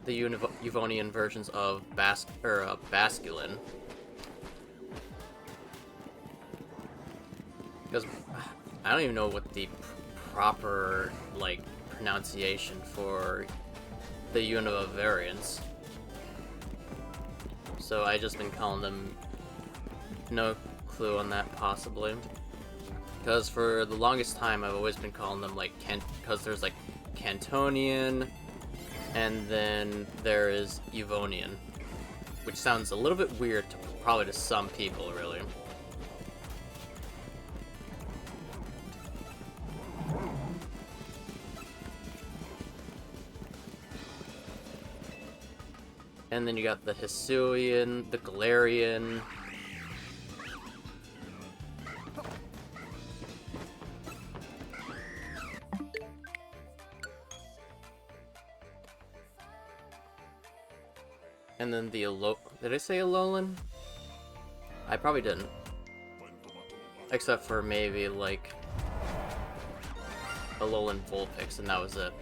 Euvonian versions of Basculin. Because I don't even know what the proper like pronunciation for the Unova variants. So I just been calling them, no clue on that possibly. Because for the longest time I've always been calling them like because there's like Cantonian, and then there is Euvonian, which sounds a little bit weird probably to some people, really. And then you got the Hisuian, the Galarian. And then the did I say Alolan? I probably didn't. Except for maybe like Alolan Vulpix, and that was it.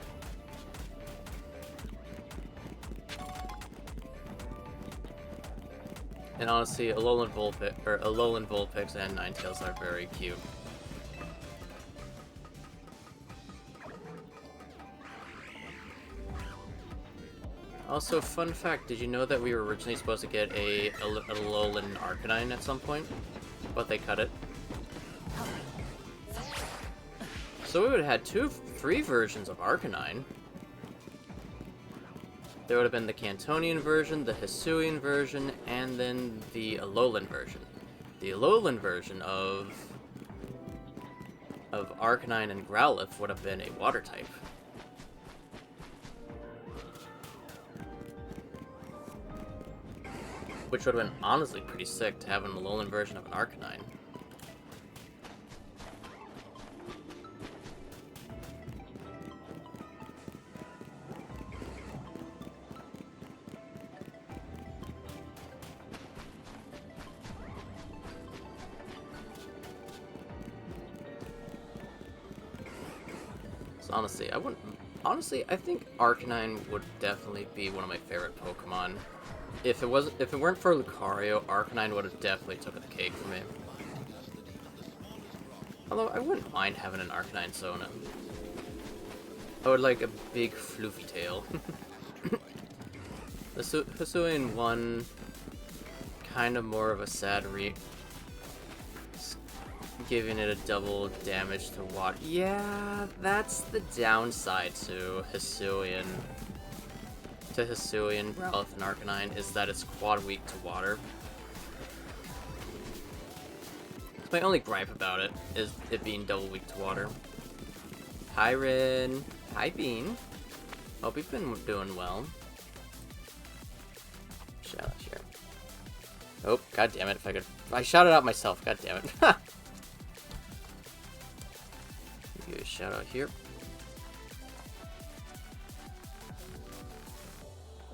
And honestly, Alolan Vulpix and Ninetales are very cute. Also, fun fact, did you know that we were originally supposed to get a Alolan Arcanine at some point? But they cut it. So we would have had three versions of Arcanine. There would have been the Cantonian version, the Hisuian version, and then the Alolan version. The Alolan version of Arcanine and Growlithe would have been a water type. Which would have been honestly pretty sick to have an Alolan version of an Arcanine. So honestly, I think Arcanine would definitely be one of my favorite Pokemon. If it weren't for Lucario, Arcanine would have definitely took the cake for me. Although I wouldn't mind having an Arcanine Sona. I would like a big floofy tail. The Hisuian one, kind of more of a sad giving it a double damage to water. Yeah, that's the downside to Hisuian. Growlithe, and Arcanine is that it's quad weak to water. My only gripe about it is it being double weak to water. Hi Rin. Hi Bean. Hope you've been doing well. Shout out here. Oh, god damn it, if I shouted out myself, god damn it. Give a shout out here.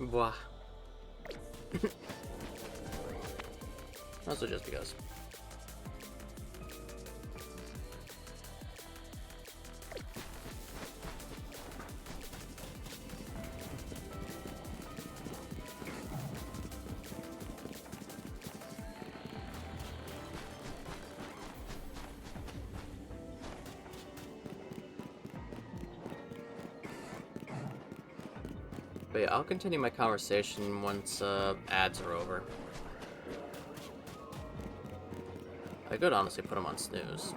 Blah. Also just because. But yeah, I'll continue my conversation once ads are over. I could honestly put them on snooze.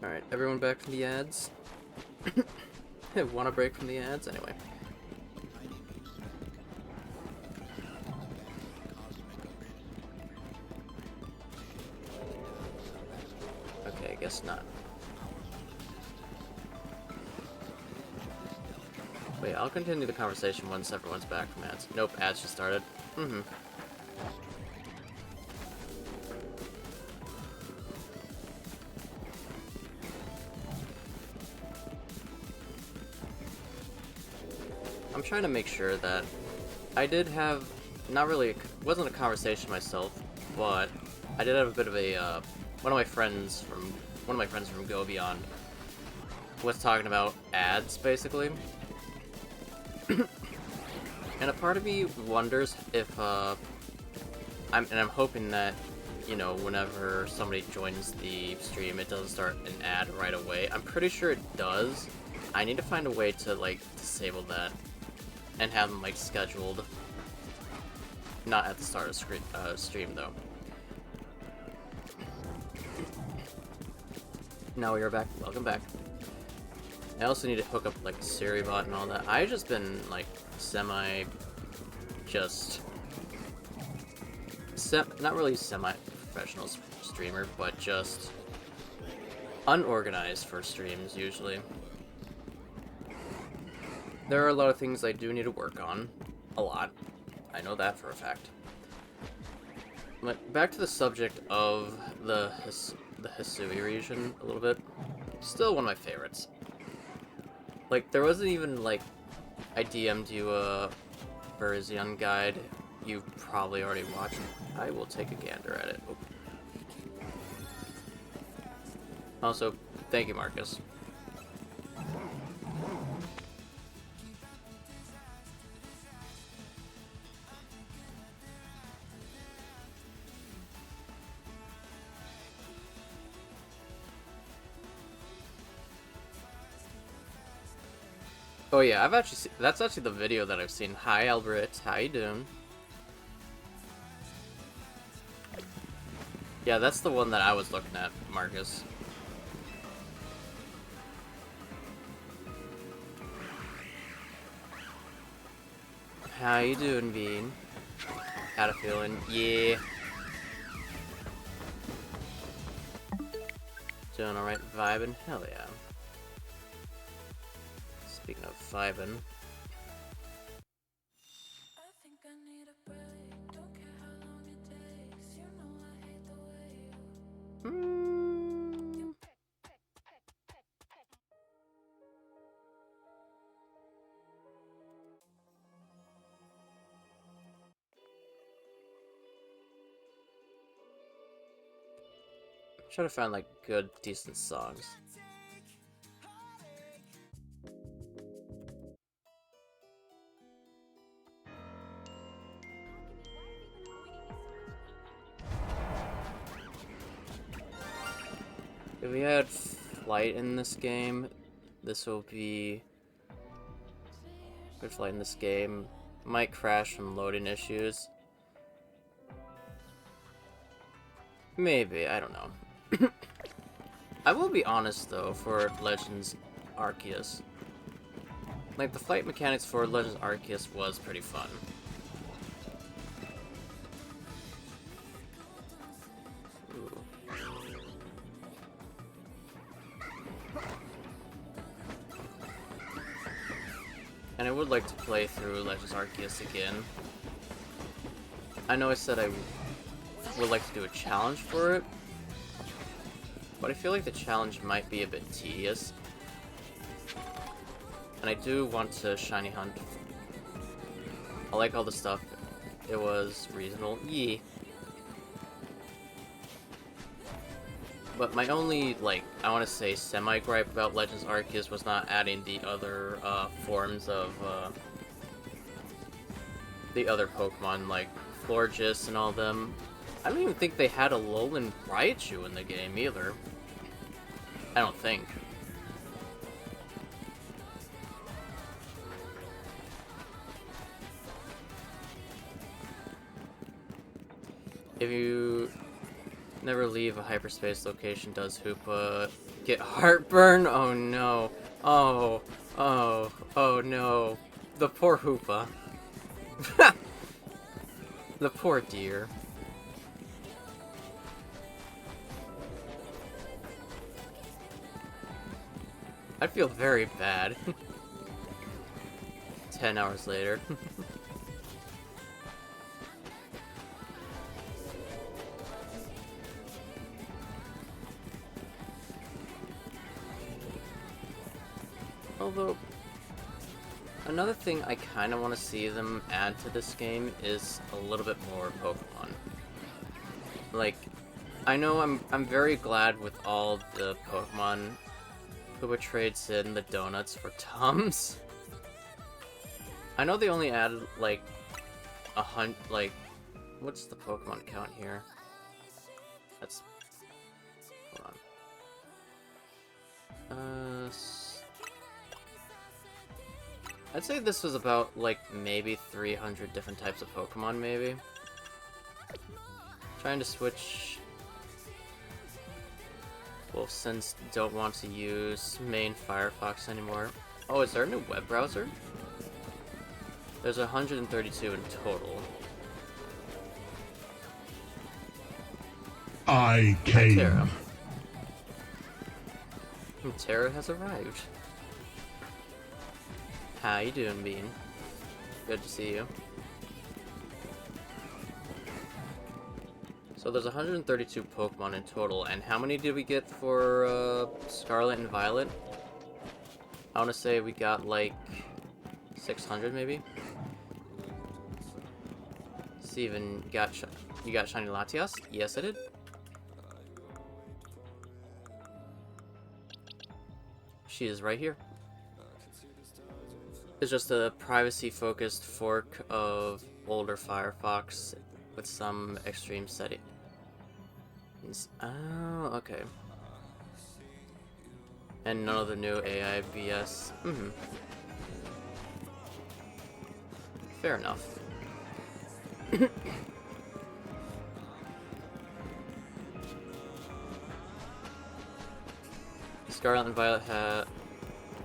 Alright, everyone back from the ads? Want a break from the ads? Anyway. Okay, I guess not. But yeah, I'll continue the conversation once everyone's back from ads. Nope, ads just started. Mm-hmm. I'm trying to make sure that I did have, not really, wasn't a conversation myself, but I did have a bit of a, one of my friends from Go Beyond was talking about ads, basically. And a part of me wonders if, I'm hoping that, you know, whenever somebody joins the stream, it doesn't start an ad right away. I'm pretty sure it does. I need to find a way to, like, disable that. And have them, like, scheduled. Not at the start of stream, though. Now we are back. Welcome back. I also need to hook up, like, Siri bot and all that. I've just been, like, not really semi-professional streamer, but just unorganized for streams, usually. There are a lot of things I do need to work on. A lot. I know that for a fact. But back to the subject of the Hisui region a little bit. Still one of my favorites. Like, there wasn't even, like, I DM'd you a virizion guide. You've probably already watched. I will take a gander at it. Oop. Also, thank you, Marcus. Oh yeah, I've actually seen, that's actually the video that I've seen. Hi Albert, how you doing? Yeah, that's the one that I was looking at, Marcus. How you doing, Bean? Had a feeling, yeah. Doing alright, vibing? Hell yeah. Speaking of vibing. Try to find like good, decent songs. If we had flight in this game, this will be good flight in this game. Might crash from loading issues. Maybe, I don't know. I will be honest though, for Legends Arceus. Like, the flight mechanics for Legends Arceus was pretty fun. Ooh. And I would like to play through Legends Arceus again. I know I said I would like to do a challenge for it, but I feel like the challenge might be a bit tedious. And I do want to shiny hunt. I like all the stuff. It was reasonable. Yee. But my only, like, I want to say semi-gripe about Legends Arceus was not adding the other forms of the other Pokemon, like Florges and all them. I don't even think they had a Alolan Raichu in the game either. I don't think. If you never leave a hyperspace location, does Hoopa get heartburn? Oh no. Oh, oh no. The poor Hoopa. The poor deer. I feel very bad. 10 hours later. Although, another thing I kind of want to see them add to this game is a little bit more Pokemon. Like, I know I'm very glad with all the Pokemon Hoopa trades in the donuts for Tums. I know they only added like what's the Pokemon count here? That's, hold on. I'd say this was about like maybe 300 different types of Pokemon, maybe. Trying to switch. Well, since don't want to use main Firefox anymore. Oh, is there a new web browser? There's 132 in total. I Hi, came. Terra. Terra has arrived. How you doing, Bean? Good to see you. So there's 132 Pokemon in total, and how many did we get for Scarlet and Violet? I want to say we got like 600 maybe. Steven, you got Shiny Latias? Yes, I did. She is right here. It's just a privacy-focused fork of older Firefox with some extreme settings. Oh, okay. And none of the new AI BS. Fair enough. Scarlet and Violet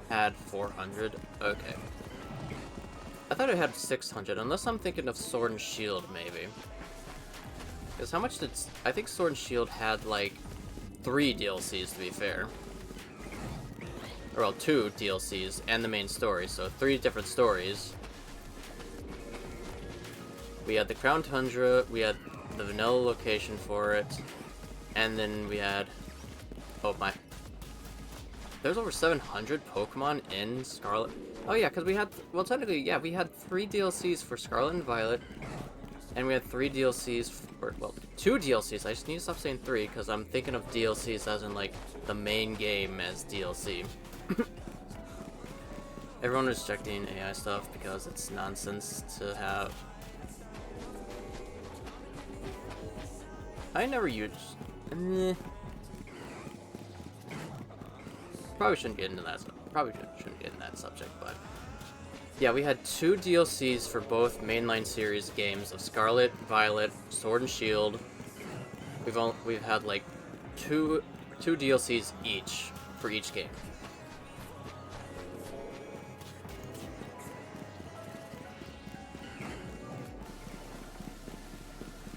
had 400. Okay. I thought it had 600, unless I'm thinking of Sword and Shield, maybe. Because how much did... I think Sword and Shield had, like, 3 DLCs, to be fair. Or, well, 2 DLCs and the main story, so 3 different stories. We had the Crown Tundra, we had the vanilla location for it, and then we had... Oh, my... There's over 700 Pokemon in Scarlet... Oh yeah, because we had... Well, technically, yeah, we had 3 DLCs for Scarlet and Violet, and we had 3 DLCs for... Well, 2 DLCs. I just need to stop saying 3, because I'm thinking of DLCs as in, like, the main game as DLC. Everyone is rejecting AI stuff because it's nonsense to have... I never used... Probably shouldn't get into that. Probably shouldn't get in that subject, but yeah, we had 2 DLCs for both mainline series games of Scarlet, Violet, Sword and Shield. We've had like two DLCs each for each game.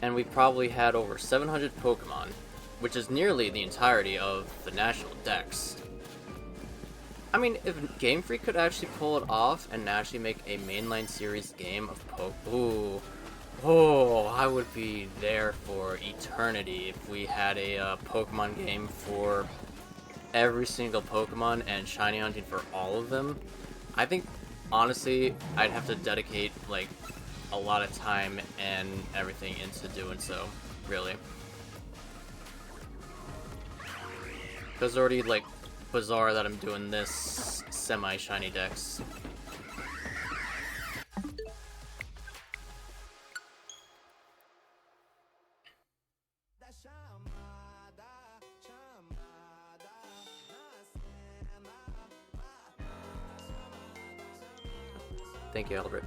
And we probably had over 700 Pokemon, which is nearly the entirety of the national dex. I mean, if Game Freak could actually pull it off and actually make a mainline series game of Ooh. Oh, I would be there for eternity if we had a Pokemon game for every single Pokemon and shiny hunting for all of them. I think, honestly, I'd have to dedicate, like, a lot of time and everything into doing so, really. Because it's already, like, bizarre that I'm doing this semi-shiny dex. Thank you, Albert.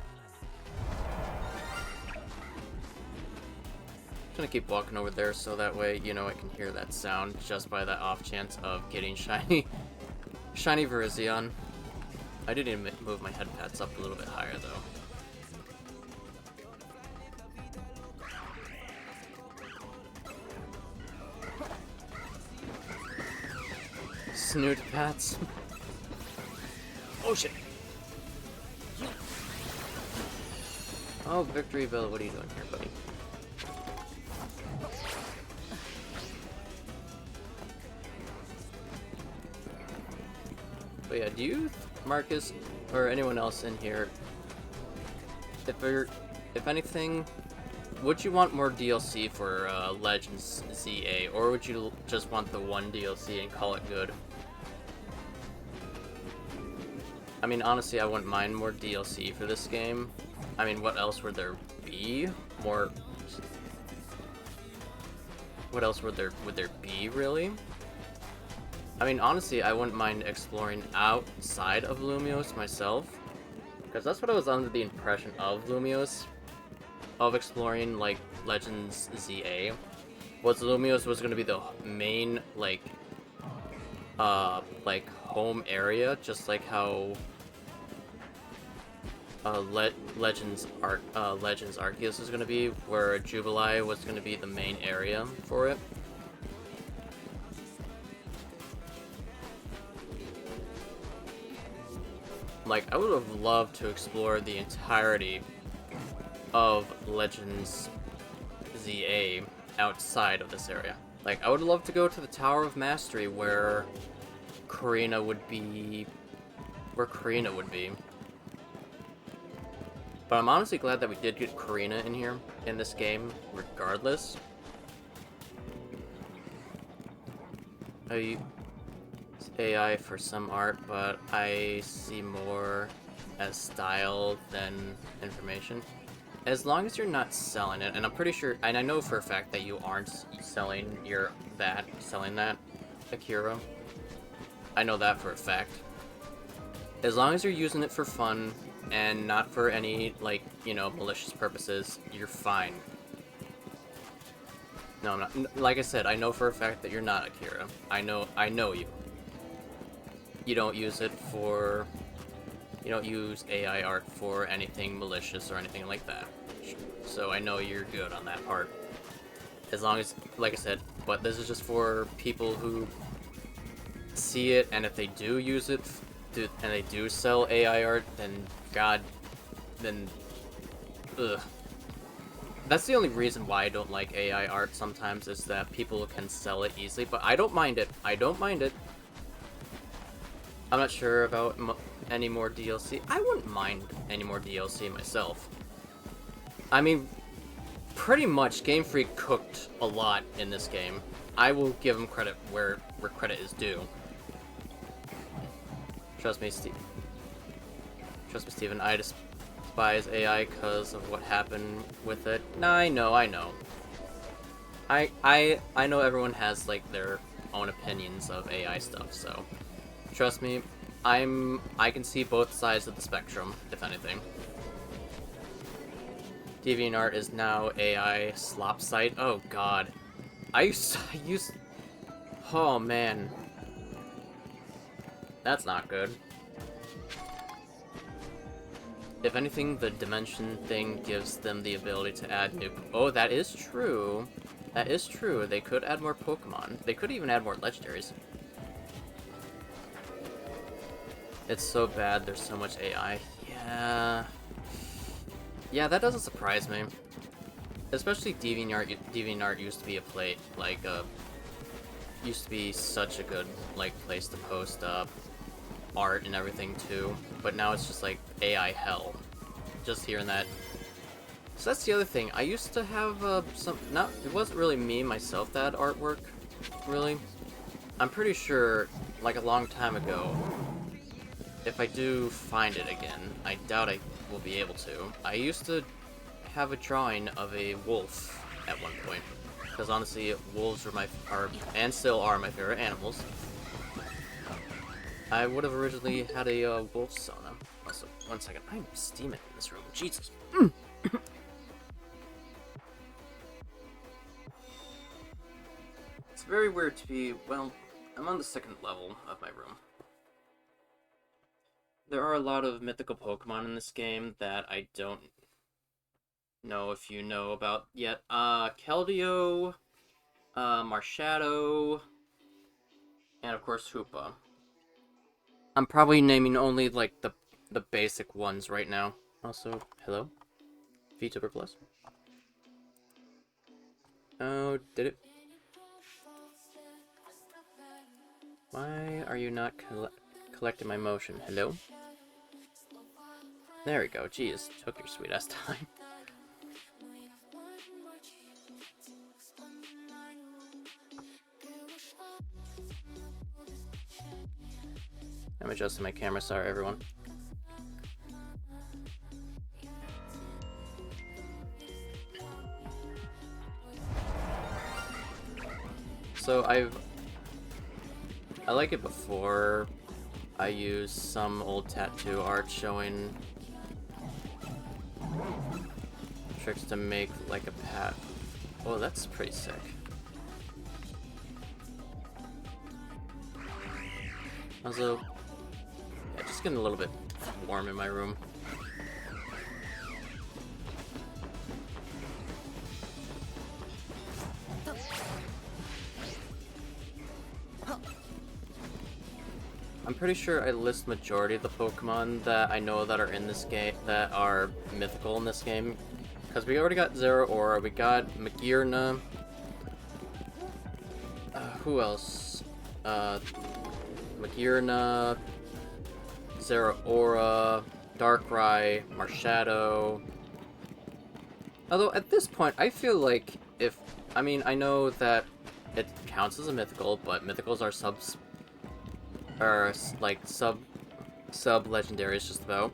gonna keep walking over there so that way, you know, I can hear that sound just by the off chance of getting shiny virizion. I did need to move my head pads up a little bit higher though. Snoot pats. Oh shit. Oh, Victory Bell, what are you doing here, buddy? But yeah, do you, Marcus, or anyone else in here, if anything, would you want more DLC for Legends ZA, or would you just want the one DLC and call it good? I mean, honestly, I wouldn't mind more DLC for this game. I mean, what else would there be? More... What else would there be, really? I mean, honestly, I wouldn't mind exploring outside of Lumios myself. Because that's what I was under the impression of Lumios. Of exploring, like, Legends ZA. Was Lumios was going to be the main, like, home area, just like how Legends Arceus is going to be, where Jubilee was going to be the main area for it. Like, I would have loved to explore the entirety of Legends ZA outside of this area. Like, I would love to go to the Tower of Mastery where Karina would be. But I'm honestly glad that we did get Karina in here, in this game, regardless. I use AI for some art, but I see more as style than information. As long as you're not selling it, and I'm pretty sure, and I know for a fact that you aren't selling that, Akira. I know that for a fact. As long as you're using it for fun, and not for any, like, you know, malicious purposes, you're fine. No, I'm not. Like I said, I know for a fact that you're not Akira. I know you. You don't use it for... You don't use AI art for anything malicious or anything like that. So I know you're good on that part. As long as, like I said, but this is just for people who see it, and if they do use it, and they do sell AI art, then ugh. That's the only reason why I don't like AI art sometimes, is that people can sell it easily, but I don't mind it. I don't mind it. I'm not sure about any more DLC. I wouldn't mind any more DLC myself. I mean, pretty much Game Freak cooked a lot in this game. I will give them credit where credit is due. Trust me, Steven, I despise AI because of what happened with it. Nah, I know. I know everyone has, like, their own opinions of AI stuff, so... Trust me, I can see both sides of the spectrum, if anything. DeviantArt is now AI slop site. Oh god. I used... Oh man. That's not good. If anything, the dimension thing gives them the ability to add new... Oh, that is true. That is true. They could add more Pokemon. They could even add more legendaries. It's so bad there's so much AI. Yeah. Yeah, that doesn't surprise me. Especially DeviantArt used to be a used to be such a good, like, place to post art and everything too. But now it's just like AI hell. Just hearing that. So that's the other thing. I used to have it wasn't really me myself that had artwork, really. I'm pretty sure, like, a long time ago, if I do find it again, I doubt I will be able to. I used to have a drawing of a wolf at one point, because honestly, wolves are and still are my favorite animals. I would have originally had a wolf sauna. Also, one second, I'm steaming in this room. Jesus. very weird to be, well, I'm on the second level of my room. There are a lot of mythical Pokemon in this game that I don't know if you know about yet. Keldeo, Marshadow, and of course Hoopa. I'm probably naming only, like, the basic ones right now. Also, hello? VTuber Plus. Oh, did it? Why are you not collecting my motion? Hello? There we go. Jeez, took your sweet ass time. I'm adjusting my camera, sorry everyone. So I like it before I use some old tattoo art showing tricks to make like a pat. Oh, that's pretty sick. Also, yeah, just getting a little bit warm in my room. I'm pretty sure I list majority of the Pokemon that I know that are in this game, that are mythical in this game. Because we already got Zeraora, we got Magearna. Who else? Magearna, Zeraora, Darkrai, Marshadow. Although at this point, I feel like if... I mean, I know that it counts as a mythical, but mythicals are like sub-legendaries just about.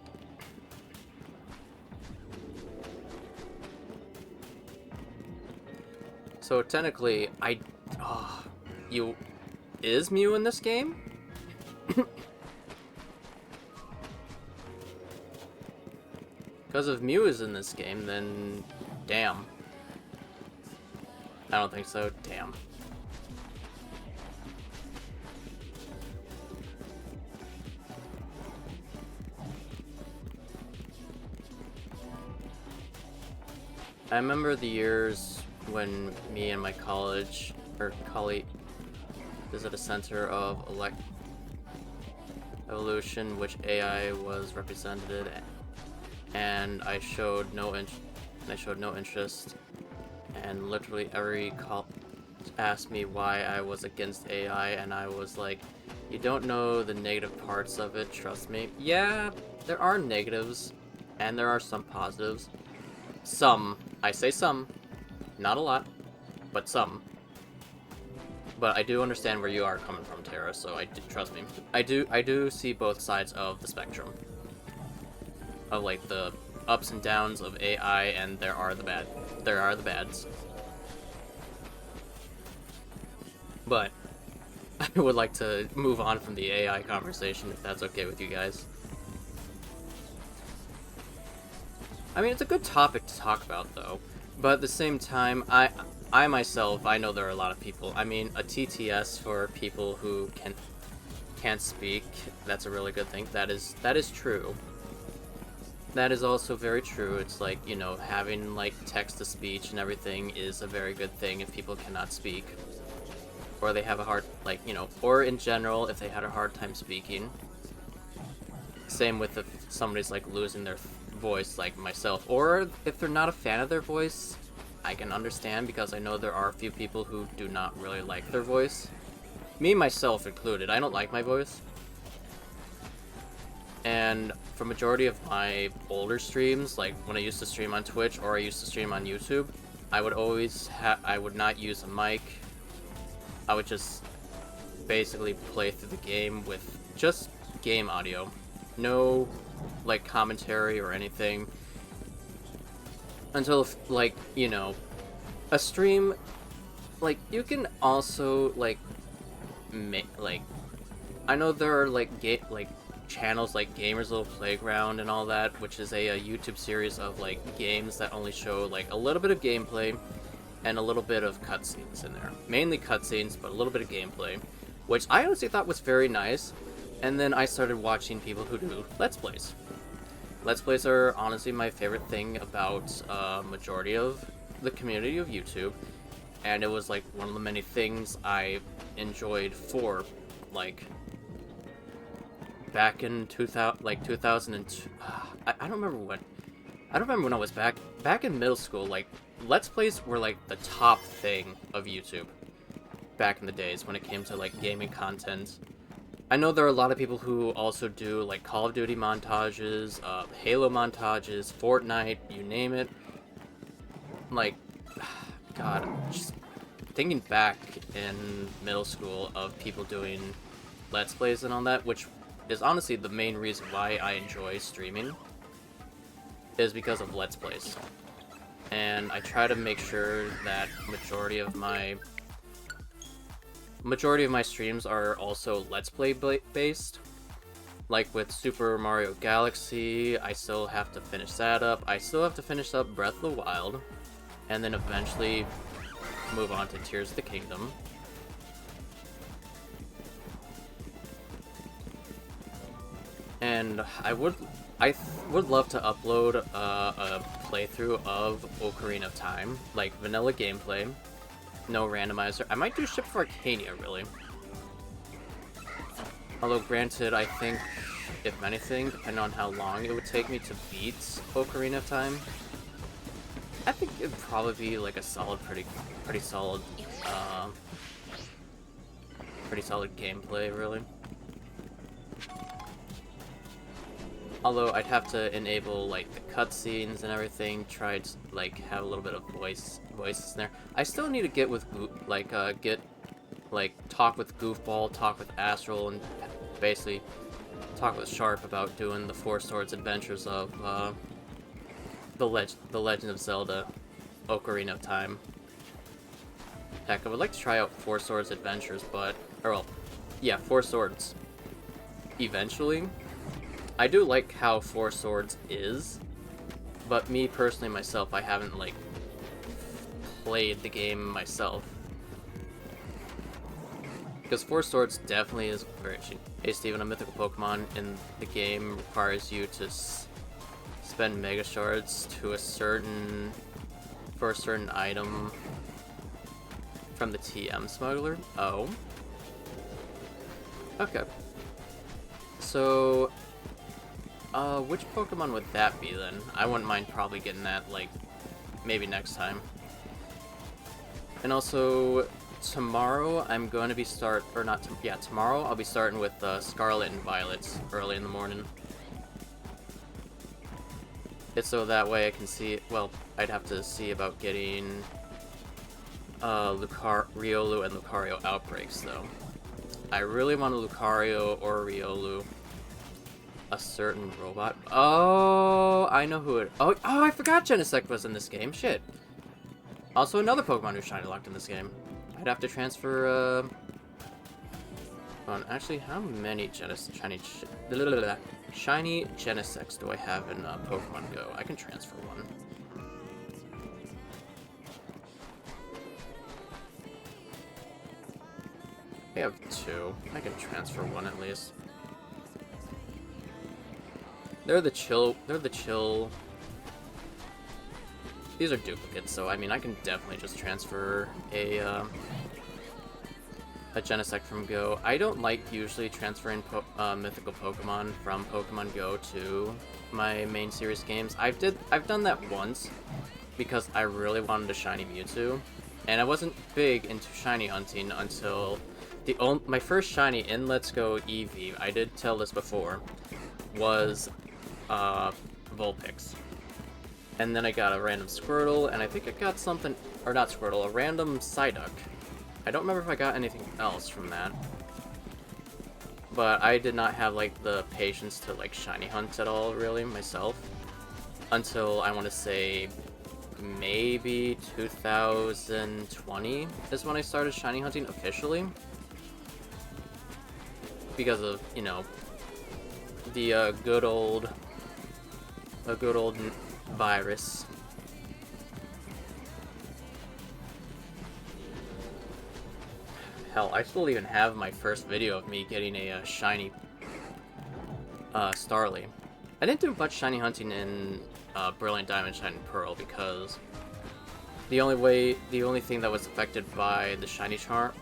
So technically, is Mew in this game? Because if Mew is in this game, then damn. I don't think so, damn. I remember the years when me and my colleague visited a center of evolution, which AI was represented, and I showed no interest, and literally every call asked me why I was against AI, and I was like, you don't know the negative parts of it, trust me. Yeah, there are negatives, and there are some positives. Some. I say some. Not a lot, but some. But I do understand where you are coming from, Tara, so trust me. I do see both sides of the spectrum. Of, like, the ups and downs of AI, and there are the bads. But I would like to move on from the AI conversation, if that's okay with you guys. I mean, it's a good topic to talk about, though. But at the same time, I myself, I know there are a lot of people. I mean, a TTS for people who can't speak, that's a really good thing. That is true. That is also very true. It's like, you know, having, like, text-to-speech and everything is a very good thing if people cannot speak. Or they have a hard, like, you know, or in general, if they had a hard time speaking. Same with if somebody's, like, losing their voice, like myself. Or if they're not a fan of their voice, I can understand, because I know there are a few people who do not really like their voice. Me, myself included. I don't like my voice. And for majority of my older streams, like when I used to stream on Twitch or I used to stream on YouTube, I would not use a mic. I would just basically play through the game with just game audio. No, like, commentary or anything. Until, like, you know, a stream, like, you can also, like, I know there are, like, channels like Gamers Little Playground and all that, which is a YouTube series of, like, games that only show, like, a little bit of gameplay. and a little bit of cutscenes in there. Mainly cutscenes, but a little bit of gameplay, which I honestly thought was very nice. And then I started watching people who do Let's Plays. Let's Plays are honestly my favorite thing about majority of the community of YouTube, and it was like one of the many things I enjoyed for like back in 2002. I don't remember when. I don't remember when I was back in middle school. Like, Let's Plays were like the top thing of YouTube back in the days when it came to like gaming content. I know there are a lot of people who also do like Call of Duty montages, Halo montages, Fortnite, you name it. Like, God, just thinking back in middle school of people doing Let's Plays and all that, which is honestly the main reason why I enjoy streaming, is because of Let's Plays. And I try to make sure that majority of my streams are also Let's Play based. Like with Super Mario Galaxy, I still have to finish that up. I still have to finish up Breath of the Wild, and then eventually move on to Tears of the Kingdom. And I would love to upload a playthrough of Ocarina of Time, like vanilla gameplay, no randomizer. I might do Ship for Arcania, really. Although granted, I think, if anything, depending on how long it would take me to beat Ocarina of Time, I think it'd probably be like a solid, pretty solid gameplay, really. Although I'd have to enable like the cutscenes and everything, try to like have a little bit of voices in there. I still need to get with talk with Goofball, talk with Astral, and basically talk with Sharp about doing the Four Swords Adventures of the Legend of Zelda, Ocarina of Time. Heck, I would like to try out Four Swords Adventures, Four Swords. Eventually. I do like how Four Swords is, but me personally myself, I haven't like played the game myself. Because Four Swords definitely is very cheap. Hey Steven, a mythical Pokemon in the game requires you to spend Mega Shards for a certain item from the TM Smuggler. Oh. Okay. So, which Pokemon would that be then? I wouldn't mind probably getting that, like, maybe next time. And also, tomorrow I'm going to be tomorrow I'll be starting with Scarlet and Violet early in the morning. It's so that way I can see, well, I'd have to see about getting Riolu and Lucario outbreaks, though. I really want a Lucario or a Riolu. A certain robot. Oh, I know who it. Oh, I forgot Genesect was in this game. Shit. Also, another Pokemon who's shiny locked in this game. I'd have to transfer. Actually, how many shiny Genesects do I have in Pokemon Go? I can transfer one. I have two. I can transfer one at least. They're the chill. These are duplicates, so I mean, I can definitely just transfer a Genesect from Go. I don't like usually transferring mythical Pokemon from Pokemon Go to my main series games. I've done that once because I really wanted a shiny Mewtwo, and I wasn't big into shiny hunting until my first shiny in Let's Go Eevee. I did tell this before. Was Vulpix. And then I got a random Squirtle, and I think I got something, or not Squirtle, a random Psyduck. I don't remember if I got anything else from that. But I did not have, like, the patience to, like, shiny hunt at all, really, myself. Until, I want to say, maybe 2020 is when I started shiny hunting officially. Because of, you know, the good old virus. Hell, I still even have my first video of me getting a shiny Starly. I didn't do much shiny hunting in Brilliant Diamond, Shining Pearl because the only thing that was affected by the shiny charm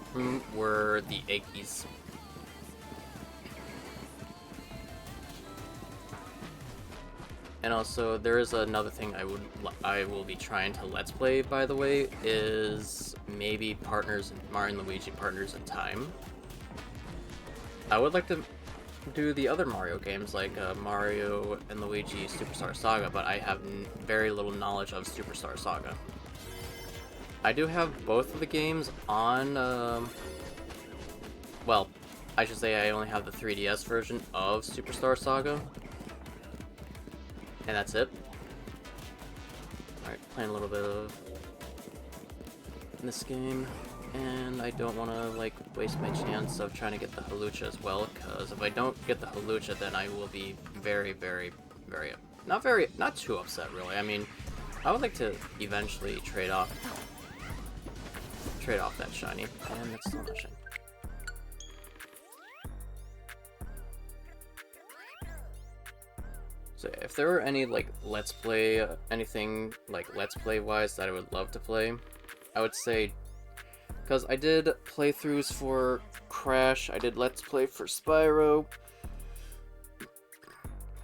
were the Eggies. And also, there is another thing I will be trying to Let's Play, by the way, is maybe Mario and Luigi Partners in Time. I would like to do the other Mario games, like Mario and Luigi Superstar Saga, but I have very little knowledge of Superstar Saga. I do have both of the games on, well, I should say I only have the 3DS version of Superstar Saga. And that's it. Alright, playing a little bit of this game. And I don't want to, like, waste my chance of trying to get the Hawlucha as well, because if I don't get the Hawlucha, then I will be very, very, not too upset, really. I mean, I would like to eventually trade off that shiny, and it's still not shiny. So if there were any, like, Let's Play, anything, like, Let's Play wise that I would love to play, I would say, because I did playthroughs for Crash, I did Let's Play for Spyro.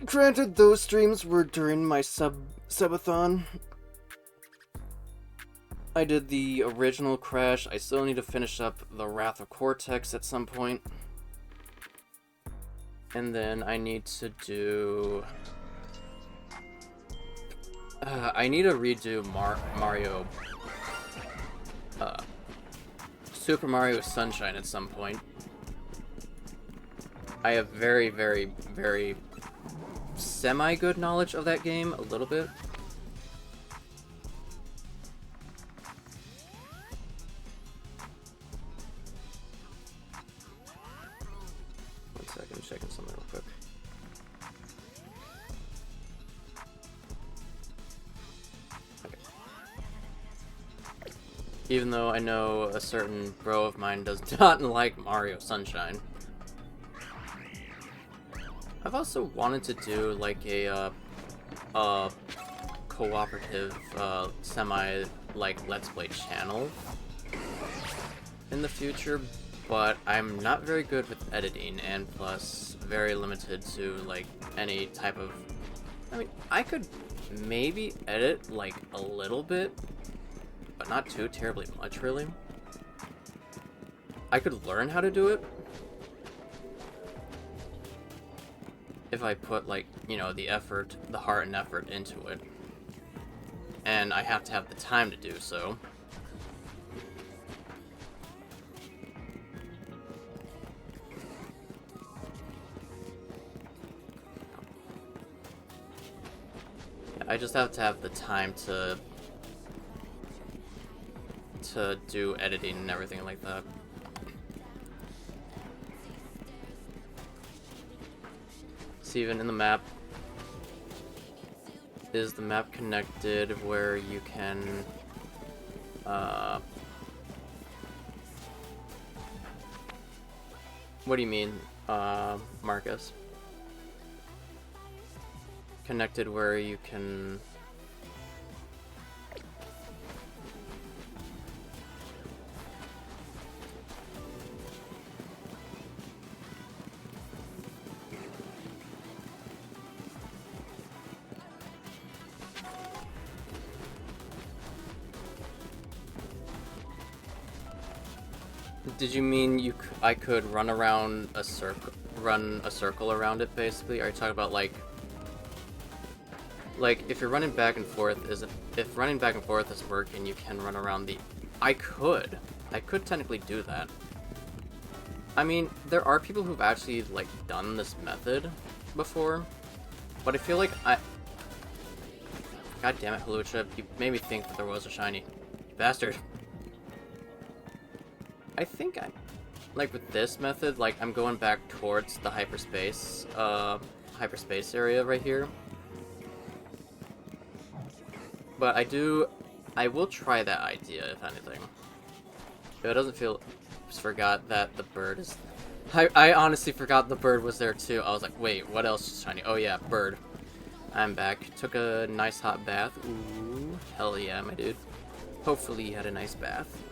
Granted, those streams were during my subathon. I did the original Crash. I still need to finish up the Wrath of Cortex at some point. And then I need to do... I need to redo Mario... Super Mario Sunshine at some point. I have very, very, very semi-good knowledge of that game, a little bit. One second, I'm checking something real quick. Even though I know a certain bro of mine does not like Mario Sunshine. I've also wanted to do like a cooperative semi like Let's Play channel in the future, but I'm not very good with editing, and plus very limited to like any type of... I mean, I could maybe edit like a little bit, but not too terribly much, really. I could learn how to do it if I put, like, you know, the effort, the heart and effort into it. And I have to have the time to do so. I just have to have the time to do editing and everything like that. See, even in the map, is the map connected where you can what do you mean, Marcus? Connected where you can... Did you mean I could run around a circle around it, basically? Are you talking about like if you're running back and forth, if running back and forth is working, you can run around the... I could technically do that. I mean, there are people who've actually like done this method before, but I feel like God damn it, Hawlucha, you made me think that there was a shiny. You bastard. I think like with this method, like I'm going back towards the hyperspace area right here. But I will try that idea, if anything. If it doesn't feel forgot that the bird is... I honestly forgot the bird was there too. I was like, wait, what else is shiny? Oh yeah, bird. I'm back. Took a nice hot bath. Ooh, hell yeah, my dude. Hopefully you had a nice bath.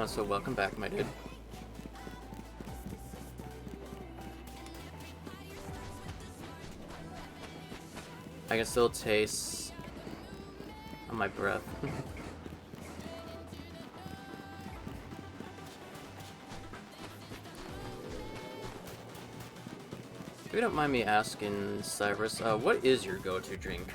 So welcome back, my dude. I can still taste on my breath. If you don't mind me asking, Cyrus, what is your go-to drink?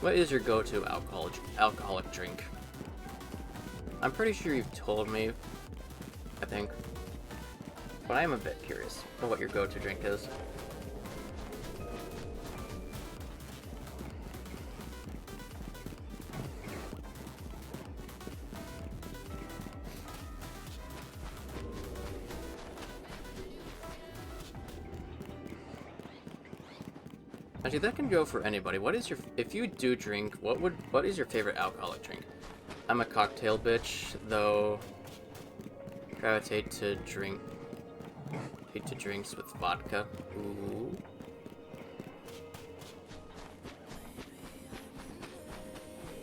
What is your go-to alcoholic drink? I'm pretty sure you've told me, I think. But I am a bit curious of what your go-to drink is. Actually, that can go for anybody. What is your... If you do drink, what is your favorite alcoholic drink? I'm a cocktail bitch, though... Gravitate to drink... Hate to drinks with vodka. Ooh.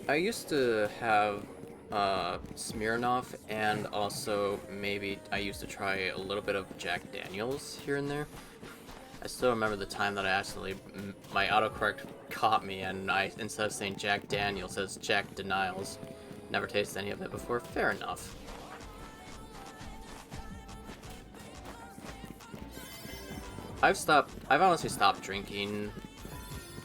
I used to have Smirnoff, and also maybe I used to try a little bit of Jack Daniels here and there. I still remember the time that I accidentally, my autocorrect caught me, and I, instead of saying Jack Daniels, says Jack Denials. Never tasted any of it before. Fair enough. I've honestly stopped drinking,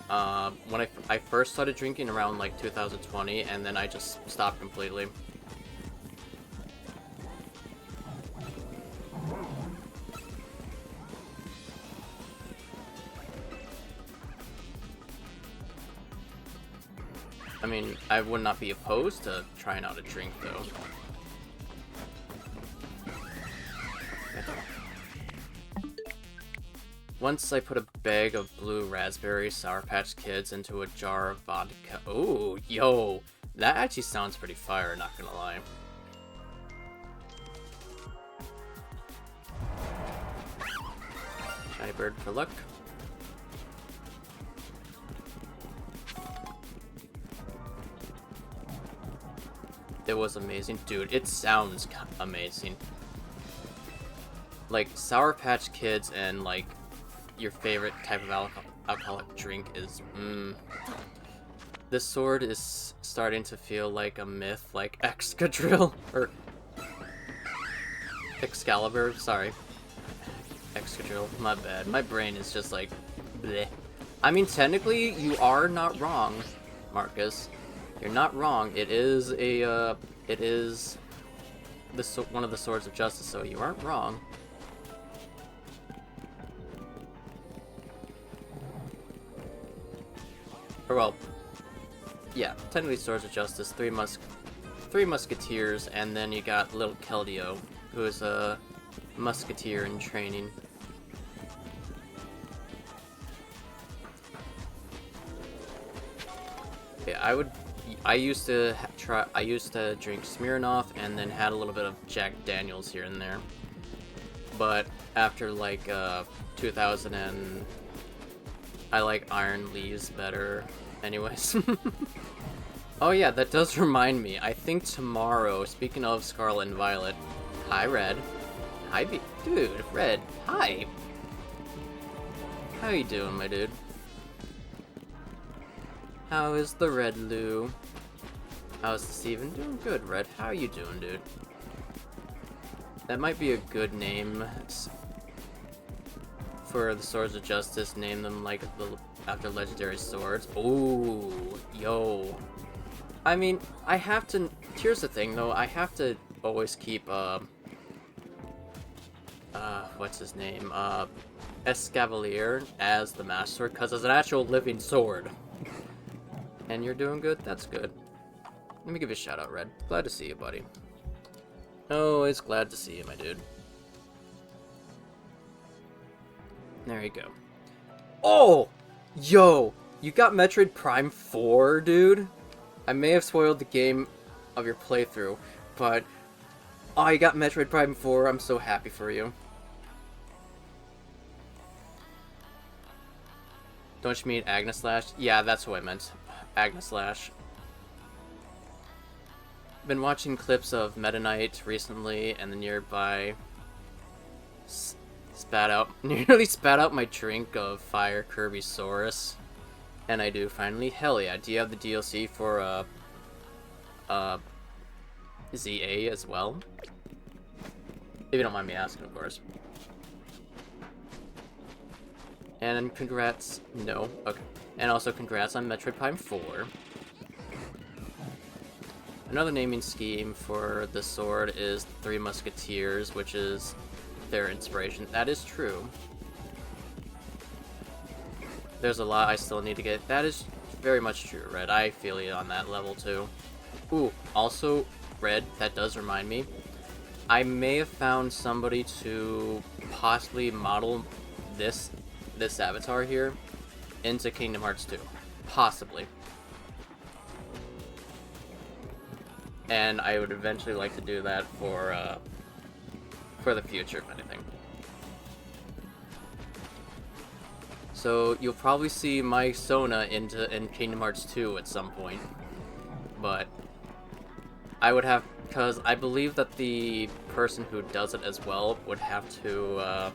when I first started drinking around, like, 2020, and then I just stopped completely. I mean, I would not be opposed to trying out a drink, though. Once I put a bag of blue raspberry Sour Patch Kids into a jar of vodka. Ooh, yo! That actually sounds pretty fire, not gonna lie. Shiny bird for luck. It was amazing. Dude, it sounds amazing. Like, Sour Patch Kids and, like, your favorite type of alcoholic drink is, This sword is starting to feel like a myth, like Excadrill, or Excalibur, sorry. Excadrill, my bad. My brain is just like, bleh. I mean, technically, you are not wrong, Marcus. You're not wrong. It is a, it is one of the Swords of Justice, so you aren't wrong. Or, well, yeah, technically Swords of Justice, three Musketeers, and then you got little Keldeo, who is a Musketeer in training. Yeah, I used to drink Smirnoff and then had a little bit of Jack Daniels here and there. But after like 2000 and I like Iron Leaves better anyways. Oh yeah, that does remind me. I think tomorrow, speaking of Scarlet and Violet, hi Red. Hi dude, Red, hi. How you doing, my dude? How is the Red Lou? How's Steven? Doing good, Red. How you doing, dude? That might be a good name for the Swords of Justice. Name them like after legendary swords. Ooh, yo. I mean, I have to. Here's the thing, though. I have to always keep what's his name? Escavalier as the Master Sword, because it's an actual living sword. And you're doing good? That's good. Let me give you a shout out, Red. Glad to see you, buddy. Always glad to see you, my dude. There you go. Oh! Yo! You got Metroid Prime 4, dude? I may have spoiled the game of your playthrough, but... Oh, you got Metroid Prime 4, I'm so happy for you. Don't you mean Agnes Slash? Yeah, that's what I meant. Agnes Slash. Been watching clips of Meta Knight recently, and the nearby nearly spat out my drink of Fire Kirby Saurus. And I do finally. Hell yeah! Do you have the DLC for ZA as well? If you don't mind me asking, of course. And congrats. No. Okay. And also congrats on Metroid Prime 4. Another naming scheme for the sword is Three Musketeers, which is their inspiration. That is true. There's a lot I still need to get. That is very much true, Red. I feel you on that level, too. Ooh, also, Red, that does remind me. I may have found somebody to possibly model this avatar here into Kingdom Hearts 2. Possibly. And I would eventually like to do that for the future, if anything. So you'll probably see my Sona in Kingdom Hearts 2 at some point. But I would have, because I believe that the person who does it as well would have to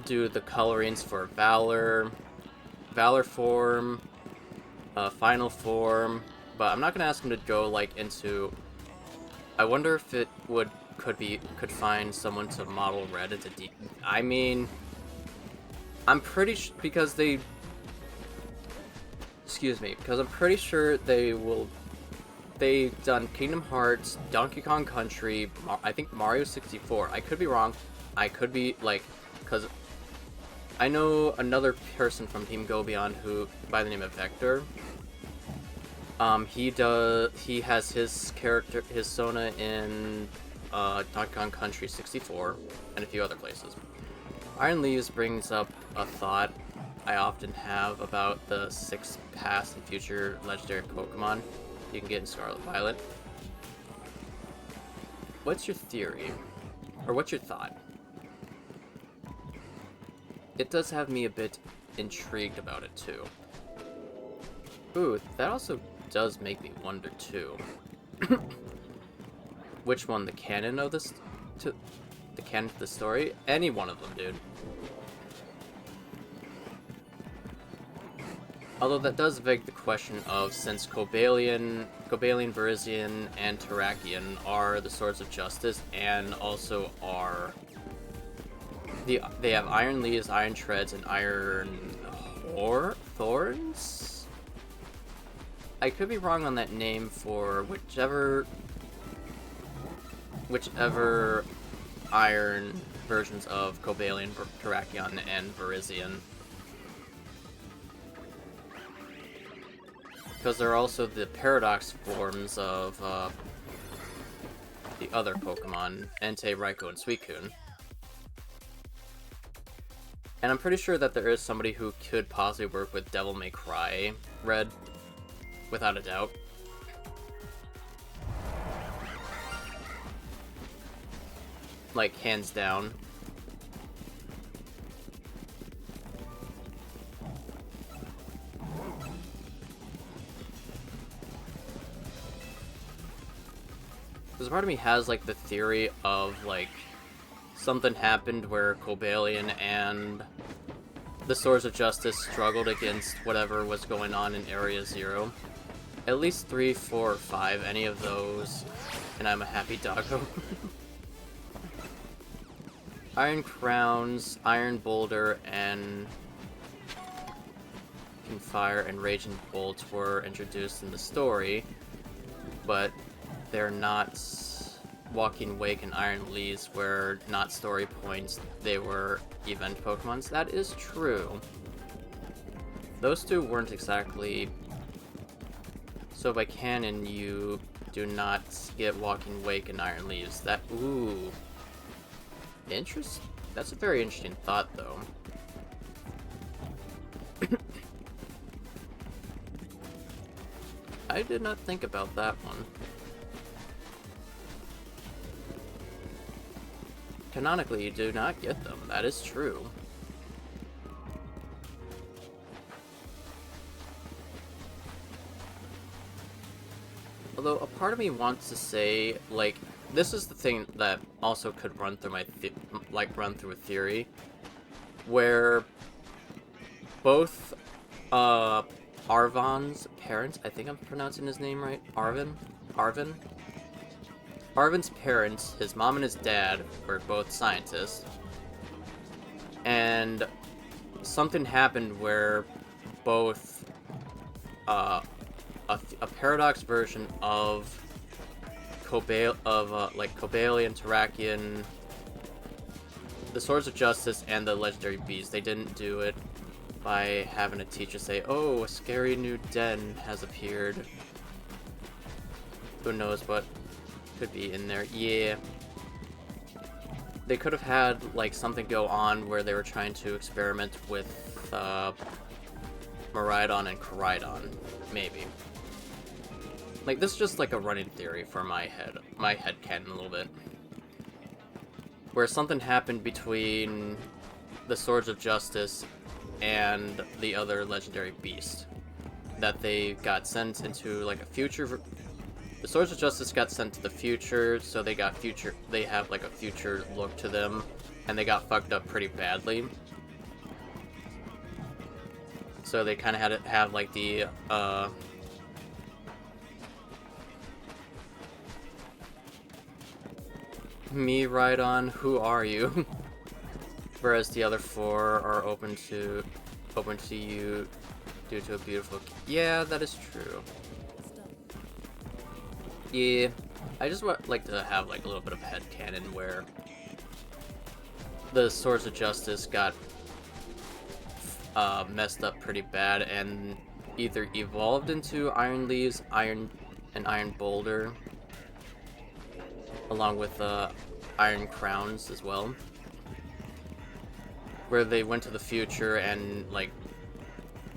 do the colorings for Valor form, Final form. But I'm not gonna ask him to go like into. I wonder if it could find someone to model Red into D. I mean, I'm pretty because they. Excuse me, because I'm pretty sure they will. They've done Kingdom Hearts, Donkey Kong Country, I think Mario 64. I could be wrong. I could be like, because I know another person from Team Go Beyond who, by the name of Vector. He has his character, his Sona in Donkey Kong Country 64 and a few other places. Iron Leaves brings up a thought I often have about the 6 past and future legendary Pokemon you can get in Scarlet Violet. What's your theory? Or what's your thought? It does have me a bit intrigued about it too. Ooh, that also does make me wonder too. Which one, the canon of this the canon of the story? Any one of them, dude. Although that does beg the question of, since Cobalion, Virizion, and Terrakion are the Swords of Justice, and also are they have Iron Leaves, Iron Treads, and Iron Thorns? I could be wrong on that name for whichever iron versions of Cobalion, Terrakion, and Virizion. Because they're also the paradox forms of the other Pokemon, Entei, Raikou, and Suicune. And I'm pretty sure that there is somebody who could possibly work with Devil May Cry Red, without a doubt. Like, hands down. Because part of me has, like, the theory of, like, something happened where Cobalion and the Swords of Justice struggled against whatever was going on in Area Zero. At least 3, 4, or 5, any of those, and I'm a happy doggo. Iron Crowns, Iron Boulder, and Fire and Raging Bolt were introduced in the story, but they're not. Walking Wake and Iron Leaves were not story points, they were event Pokemons. That is true. Those two weren't exactly. So by canon, you do not get Walking Wake and Iron Leaves. That. Ooh. That's a very interesting thought, though. I did not think about that one. Canonically, you do not get them. That is true. Although, a part of me wants to say, like, this is the thing that also could run through my, run through a theory, where both, Arvon's parents, I think I'm pronouncing his name right, Arvon's parents, his mom and his dad, were both scientists, and something happened where both, a paradox version of Cobalion, Terrakion, the Swords of Justice, and the Legendary Beast. They didn't do it by having a teacher say, "Oh, a scary new den has appeared." Who knows what could be in there? Yeah. They could have had, like, something go on where they were trying to experiment with, Miraidon and Koraidon. Maybe. Like, this is just like a running theory for my head canon a little bit. Where something happened between the Swords of Justice and the other legendary beast. That they got sent into, like, a future... The Swords of Justice got sent to the future, so they have, like, a future look to them, and they got fucked up pretty badly. So they kind of had to have, like, the, Me, Rhydon, who are you? Whereas the other four are open to you due to a beautiful... Yeah, that is true. Yeah, I just like to have, like, a little bit of headcanon where the Swords of Justice got messed up pretty bad and either evolved into Iron Leaves, and Iron Boulder, along with Iron Crowns as well, where they went to the future and, like,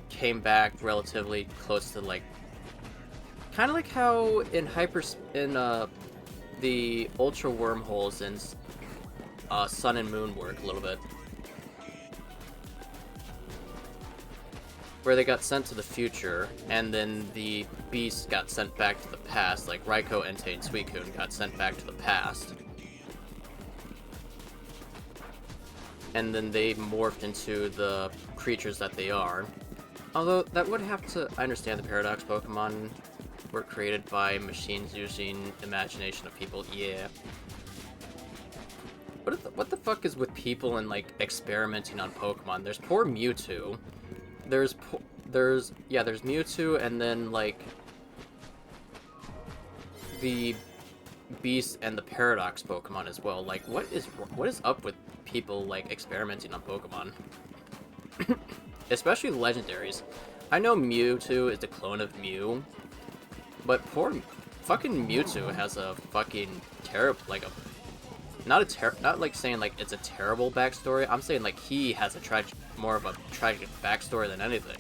came back relatively close to, like, kind of like how in the Ultra Wormholes in Sun and Moon work a little bit, where they got sent to the future, and then the beasts got sent back to the past, like Raikou, Entei, and Suicune got sent back to the past. And then they morphed into the creatures that they are. Although, that would have to... I understand the Paradox Pokemon were created by machines using imagination of people, yeah. What the fuck is with people and, like, experimenting on Pokemon? There's poor Mewtwo. There's Mewtwo, and then, like, the Beast and the Paradox Pokemon as well. Like, what is up with people, like, experimenting on Pokemon? Especially the legendaries. I know Mewtwo is the clone of Mew, but poor fucking Mewtwo has a fucking terrible, like, not like saying, like, it's a terrible backstory. I'm saying, like, he has more of a tragic backstory than anything.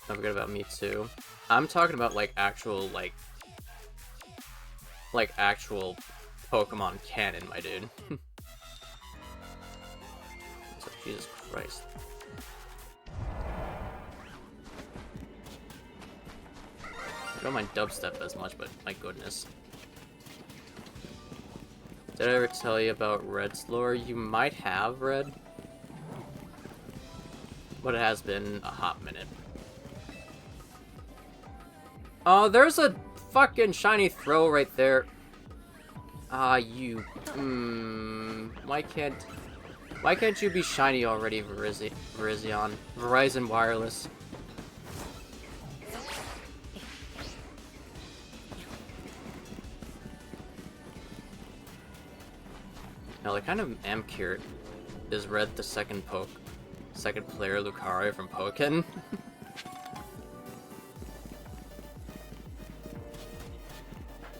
Don't forget about Mewtwo. I'm talking about, like, actual Pokemon canon, my dude. So, Jesus Christ. I don't mind dubstep as much, but my goodness. Did I ever tell you about Red's lore? You might have, Red. But it has been a hot minute. Oh, there's a fucking shiny throw right there. Ah, you... Why can't you be shiny already, Virizion? Verizon Wireless. Now, I kind of am curious. Is Red the second player Lucario from Pokken?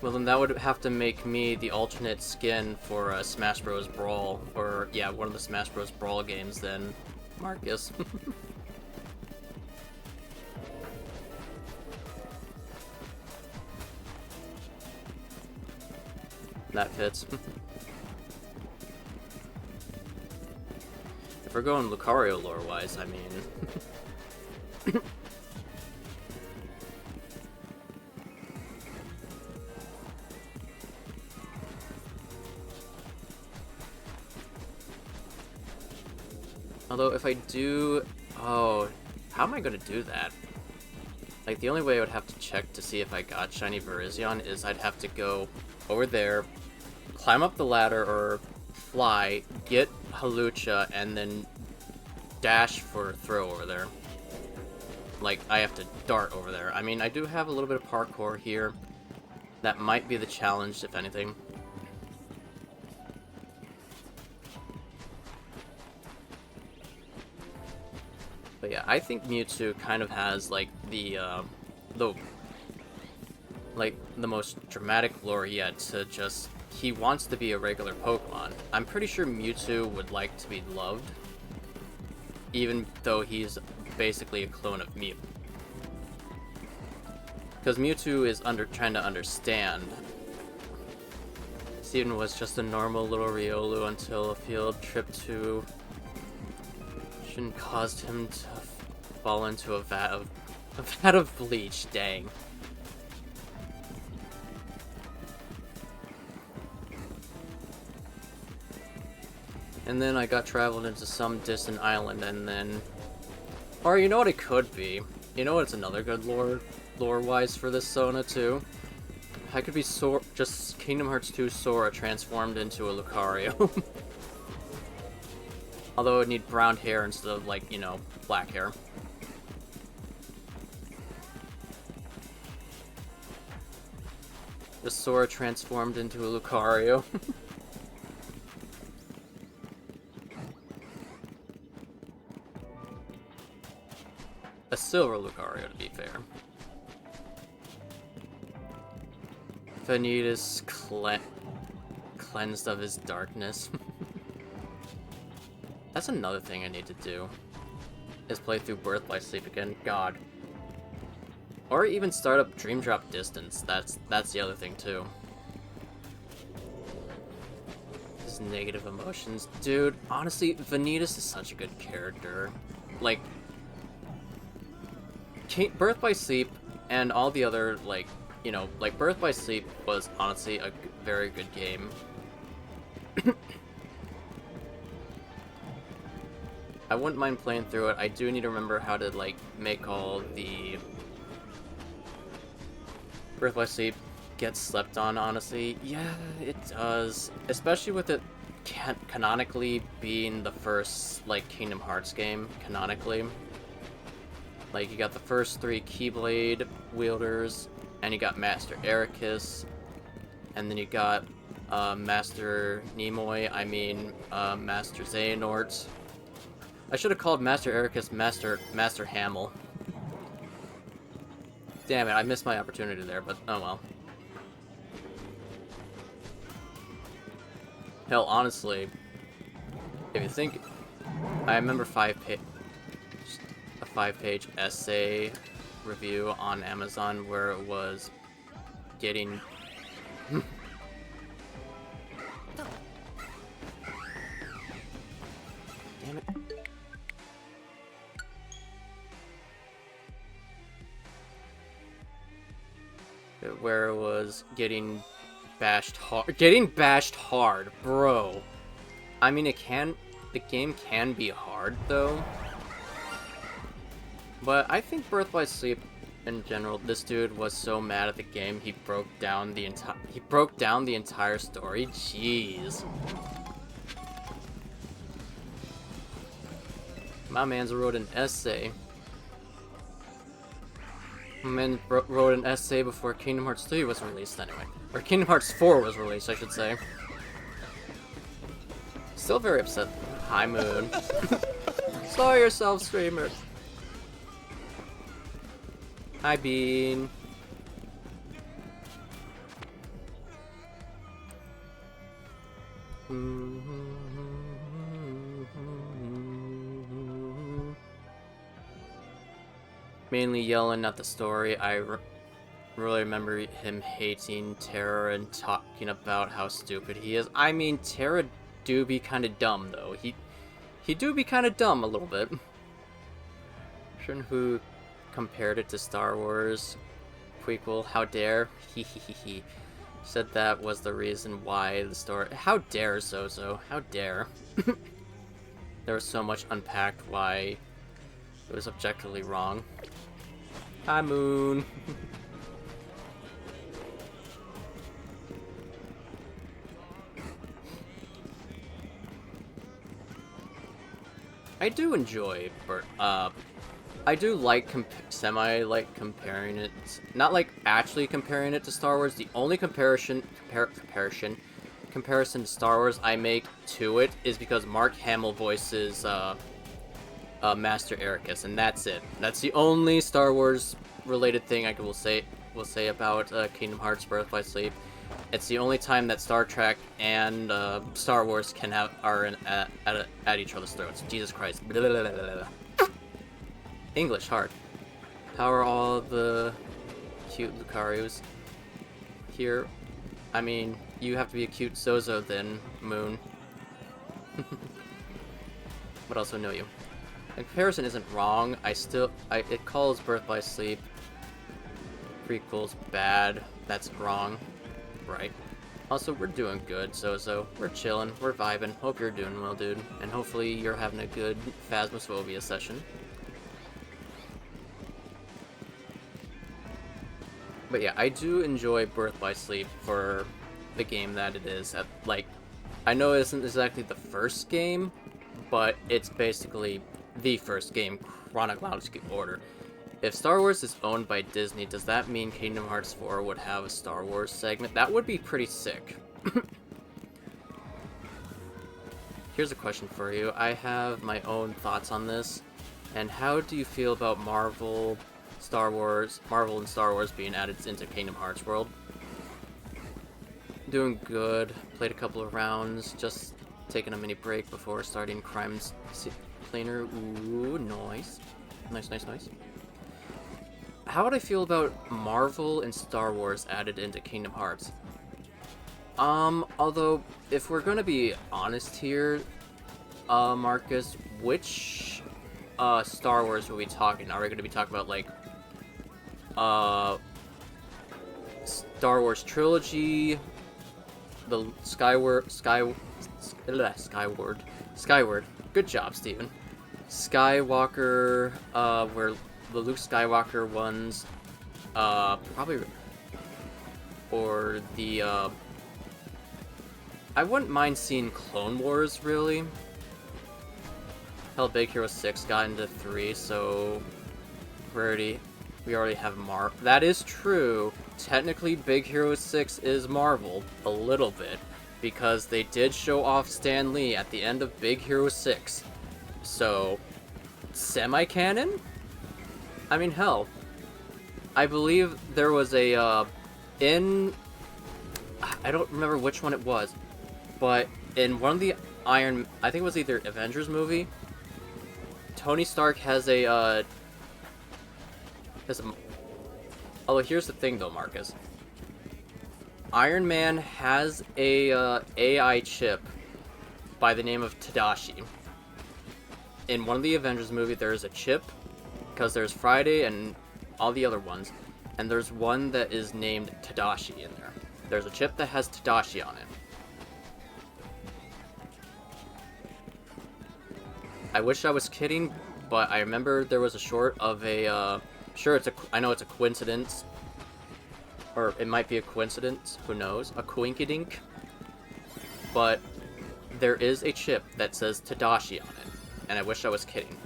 Well, then that would have to make me the alternate skin for Smash Bros. Brawl, or, yeah, one of the Smash Bros. Brawl games then, Marcus. That fits. If we're going Lucario lore-wise, I mean... Although, if I do... Oh, how am I gonna do that? Like, the only way I would have to check to see if I got Shiny Virizion is I'd have to go over there, climb up the ladder, or fly, get Halucha, and then dash for throw over there. Like, I have to dart over there. I mean, I do have a little bit of parkour here. That might be the challenge, if anything. But yeah, I think Mewtwo kind of has, like, the most dramatic lore yet to just... He wants to be a regular Pokemon. I'm pretty sure Mewtwo would like to be loved, even though he's basically a clone of Mew. Because Mewtwo is trying to understand. Steven was just a normal little Riolu until a field trip to... caused him to fall into a vat of bleach. Dang. And then I got traveled into some distant island, and then... Or you know what it could be? You know what's another good lore-wise for this Sona, too? I could be just Kingdom Hearts 2 Sora transformed into a Lucario. Although it would need brown hair instead of, like, you know, black hair. The Sora transformed into a Lucario. A silver Lucario, to be fair. Vanitas cleansed of his darkness. That's another thing I need to do, is play through Birth by Sleep again. God. Or even start up Dream Drop Distance. That's the other thing too. His negative emotions. Dude, honestly, Vanitas is such a good character. Like, Birth by Sleep and all the other, like, you know, like, Birth by Sleep was honestly a very good game. I wouldn't mind playing through it. I do need to remember how to, like, make all the Birth by Sleep get slept on, honestly. Yeah, it does. Especially with it canonically being the first, like, Kingdom Hearts game, canonically. Like, you got the first 3 Keyblade wielders, and you got Master Ericus, and then you got Master Nimoy, Master Xehanort. I should have called Master Ericus Master Hamill. Damn it, I missed my opportunity there, but oh well. Hell, honestly, if you think... I remember a 5-page essay review on Amazon where it was getting... Damn it. Where it was getting bashed hard, bro. I mean, the game can be hard though. But I think Birth by Sleep in general, this dude was so mad at the game he broke down the entire story. Jeez. My man's wrote an essay. My man wrote an essay before Kingdom Hearts 3 was released anyway. Or Kingdom Hearts 4 was released, I should say. Still very upset. Hi, Moon. Slow yourself, streamer. Hi, Bean. Mainly yelling at the story. really remember him hating Terra and talking about how stupid he is. I mean, Terra do be kind of dumb, though. He do be kind of dumb a little bit. Shouldn't who compared it to Star Wars prequel? How dare? He said that was the reason why the story. How dare Zozo? How dare? There was so much unpacked why it was objectively wrong. Hi, Moon. I do enjoy I do like semi-like comparing it, not like actually comparing it to Star Wars. The only comparison to Star Wars I make to it is because Mark Hamill voices Master Ericus, and that's it. That's the only Star Wars related thing I will say about Kingdom Hearts Birth by Sleep. It's the only time that Star Trek and Star Wars are at each other's throats. Jesus Christ. Blah, blah, blah, blah, blah. English hard. How are all the cute Lucarios here? I mean, you have to be a cute Zozo then, Moon. But also know you. The comparison isn't wrong. It calls Birth by Sleep prequels bad. That's wrong. Right. Also, we're doing good, Zozo. We're chilling. We're vibing. Hope you're doing well, dude. And hopefully you're having a good Phasmophobia session. But yeah, I do enjoy Birth by Sleep for the game that it is. I know it isn't exactly the first game, but it's basically the first game chronological order. If Star Wars is owned by Disney, does that mean Kingdom Hearts 4 would have a Star Wars segment? That would be pretty sick. Here's a question for you. I have my own thoughts on this. And how do you feel about Marvel and Star Wars being added into Kingdom Hearts world? Doing good. Played a couple of rounds. Just taking a mini break before starting Crime Cleaner. Ooh, nice. Nice. How would I feel about Marvel and Star Wars added into Kingdom Hearts? Although, if we're gonna be honest here, Marcus, which, Star Wars are we talking? Are we gonna be talking about, like, Star Wars Trilogy, the Skyward, good job, Steven. Skywalker, where the Luke Skywalker ones, probably, or the, I wouldn't mind seeing Clone Wars, really. Hell, Big Hero 6 got into 3, so we already have That is true. Technically, Big Hero 6 is Marvel, a little bit, because they did show off Stan Lee at the end of Big Hero 6. So, semi-canon? I mean, hell. I believe there was a, I don't remember which one it was, but in one of the I think it was either Avengers movie, Tony Stark has a, although here's the thing though, Marcus. Iron Man has a AI chip by the name of Tadashi. In one of the Avengers movie, there's a chip, because there's Friday and all the other ones, and there's one that is named Tadashi in there. There's a chip that has Tadashi on it. I wish I was kidding, but I remember there was a short of a, sure, I know it's a coincidence, or it might be a coincidence, who knows, a coinkydink, but there is a chip that says Tadashi on it, and I wish I was kidding.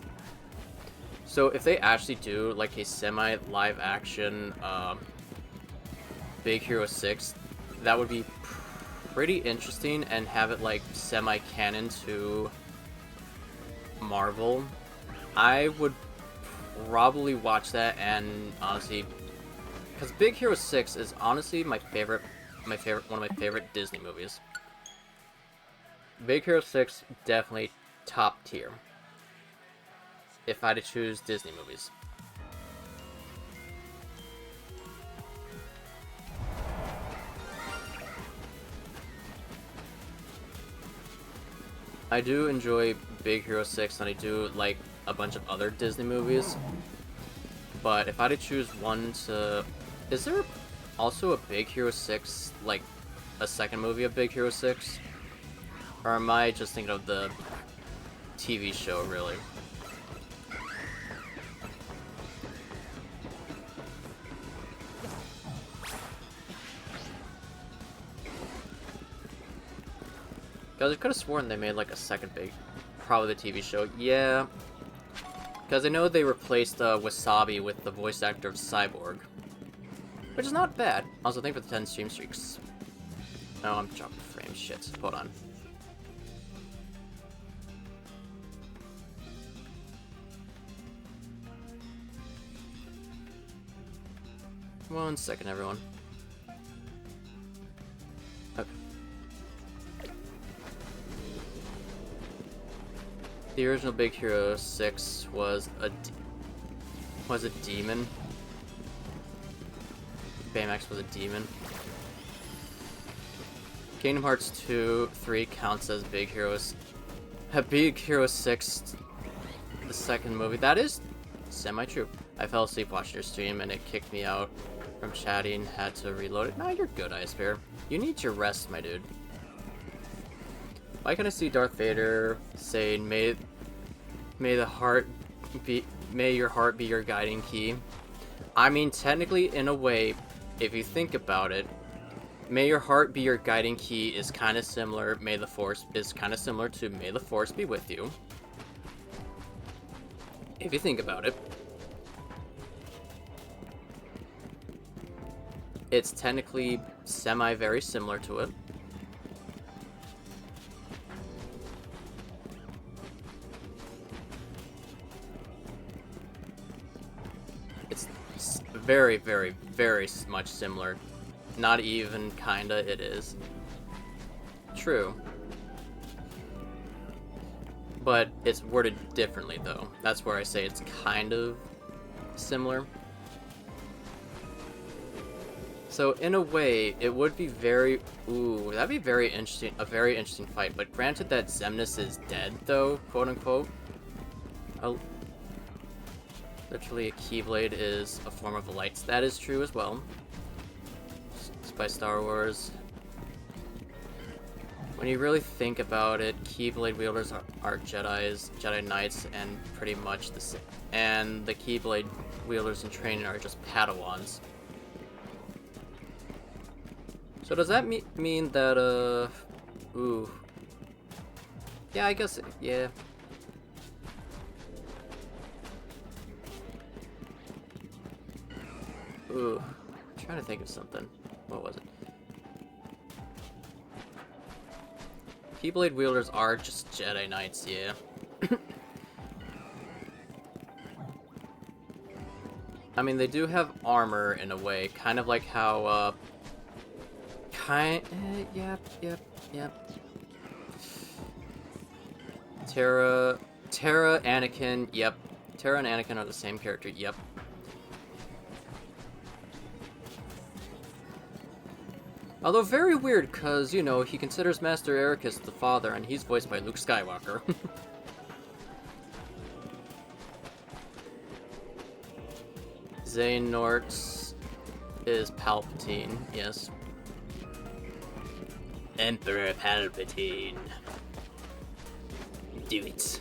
So if they actually do, like, a semi-live action, Big Hero 6, that would be pretty interesting, and have it, like, semi-canon to Marvel. I would probably watch that, and honestly, because Big Hero 6 is honestly one of my favorite Disney movies. Big Hero 6, definitely top tier, if I had to choose Disney movies. I do enjoy Big Hero 6, and I do like a bunch of other Disney movies. But if I had to choose one to... Is there also a Big Hero 6, like, a second movie of Big Hero 6? Or am I just thinking of the TV show, really? Guys, I could have sworn they made, like, a second big... Probably the TV show. Yeah. Because I know they replaced Wasabi with the voice actor of Cyborg. Which is not bad. Also, thank you for the 10 stream streaks. Oh, I'm dropping frames. Shit. Hold on. One second, everyone. Okay. The original Big Hero 6 was a demon. Baymax was a demon. Kingdom Hearts 2, 3 counts as Big Heroes. Big Hero 6, the second movie. That is semi-true. I fell asleep watching your stream and it kicked me out from chatting. Had to reload it. Nah, you're good, Ice Bear. You need your rest, my dude. Why can I see Darth Vader saying, May your heart be your guiding key"? I mean, technically, in a way, if you think about it, "May your heart be your guiding key" is kind of similar. May the Force is kind of similar to "May the Force be with you." If you think about it, it's technically very similar to it. It's very, very, very much similar. Not even kinda, it is. True. But it's worded differently, though. That's where I say it's kind of similar. So, in a way, it would be very... Ooh, that'd be very interesting. A very interesting fight. But granted that Xemnas is dead, though, quote-unquote. Literally, a Keyblade is a form of light. That is true as well. It's by Star Wars. When you really think about it, Keyblade wielders are Jedi Knights, and pretty much the same. And the Keyblade wielders in training are just Padawans. So does that mean that, ooh. Yeah, I guess, yeah. Ooh. I'm trying to think of something. What was it? Keyblade wielders are just Jedi Knights, yeah. I mean, they do have armor in a way, kind of like how, yep. Terra, Anakin, yep. Terra and Anakin are the same character, yep. Although very weird, cause, you know, he considers Master Ericus the father, and he's voiced by Luke Skywalker. Xehanort is Palpatine, yes. Emperor Palpatine. Do it.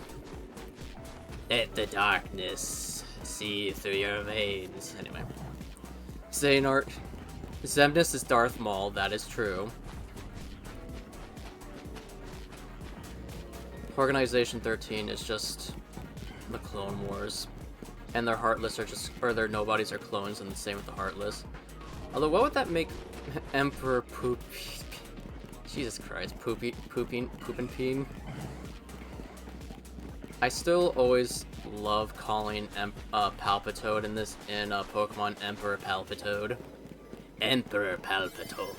Let the darkness see through your veins. Anyway. Xehanort. Xemnas is Darth Maul, that is true. Organization 13 is just the Clone Wars. And their Heartless are just, or their Nobodies are clones, and the same with the Heartless. Although, what would that make Emperor Poop... Jesus Christ, Poopin'? I still always love calling Palpitoad in Pokemon Emperor Palpitoad. Emperor Palpitoad.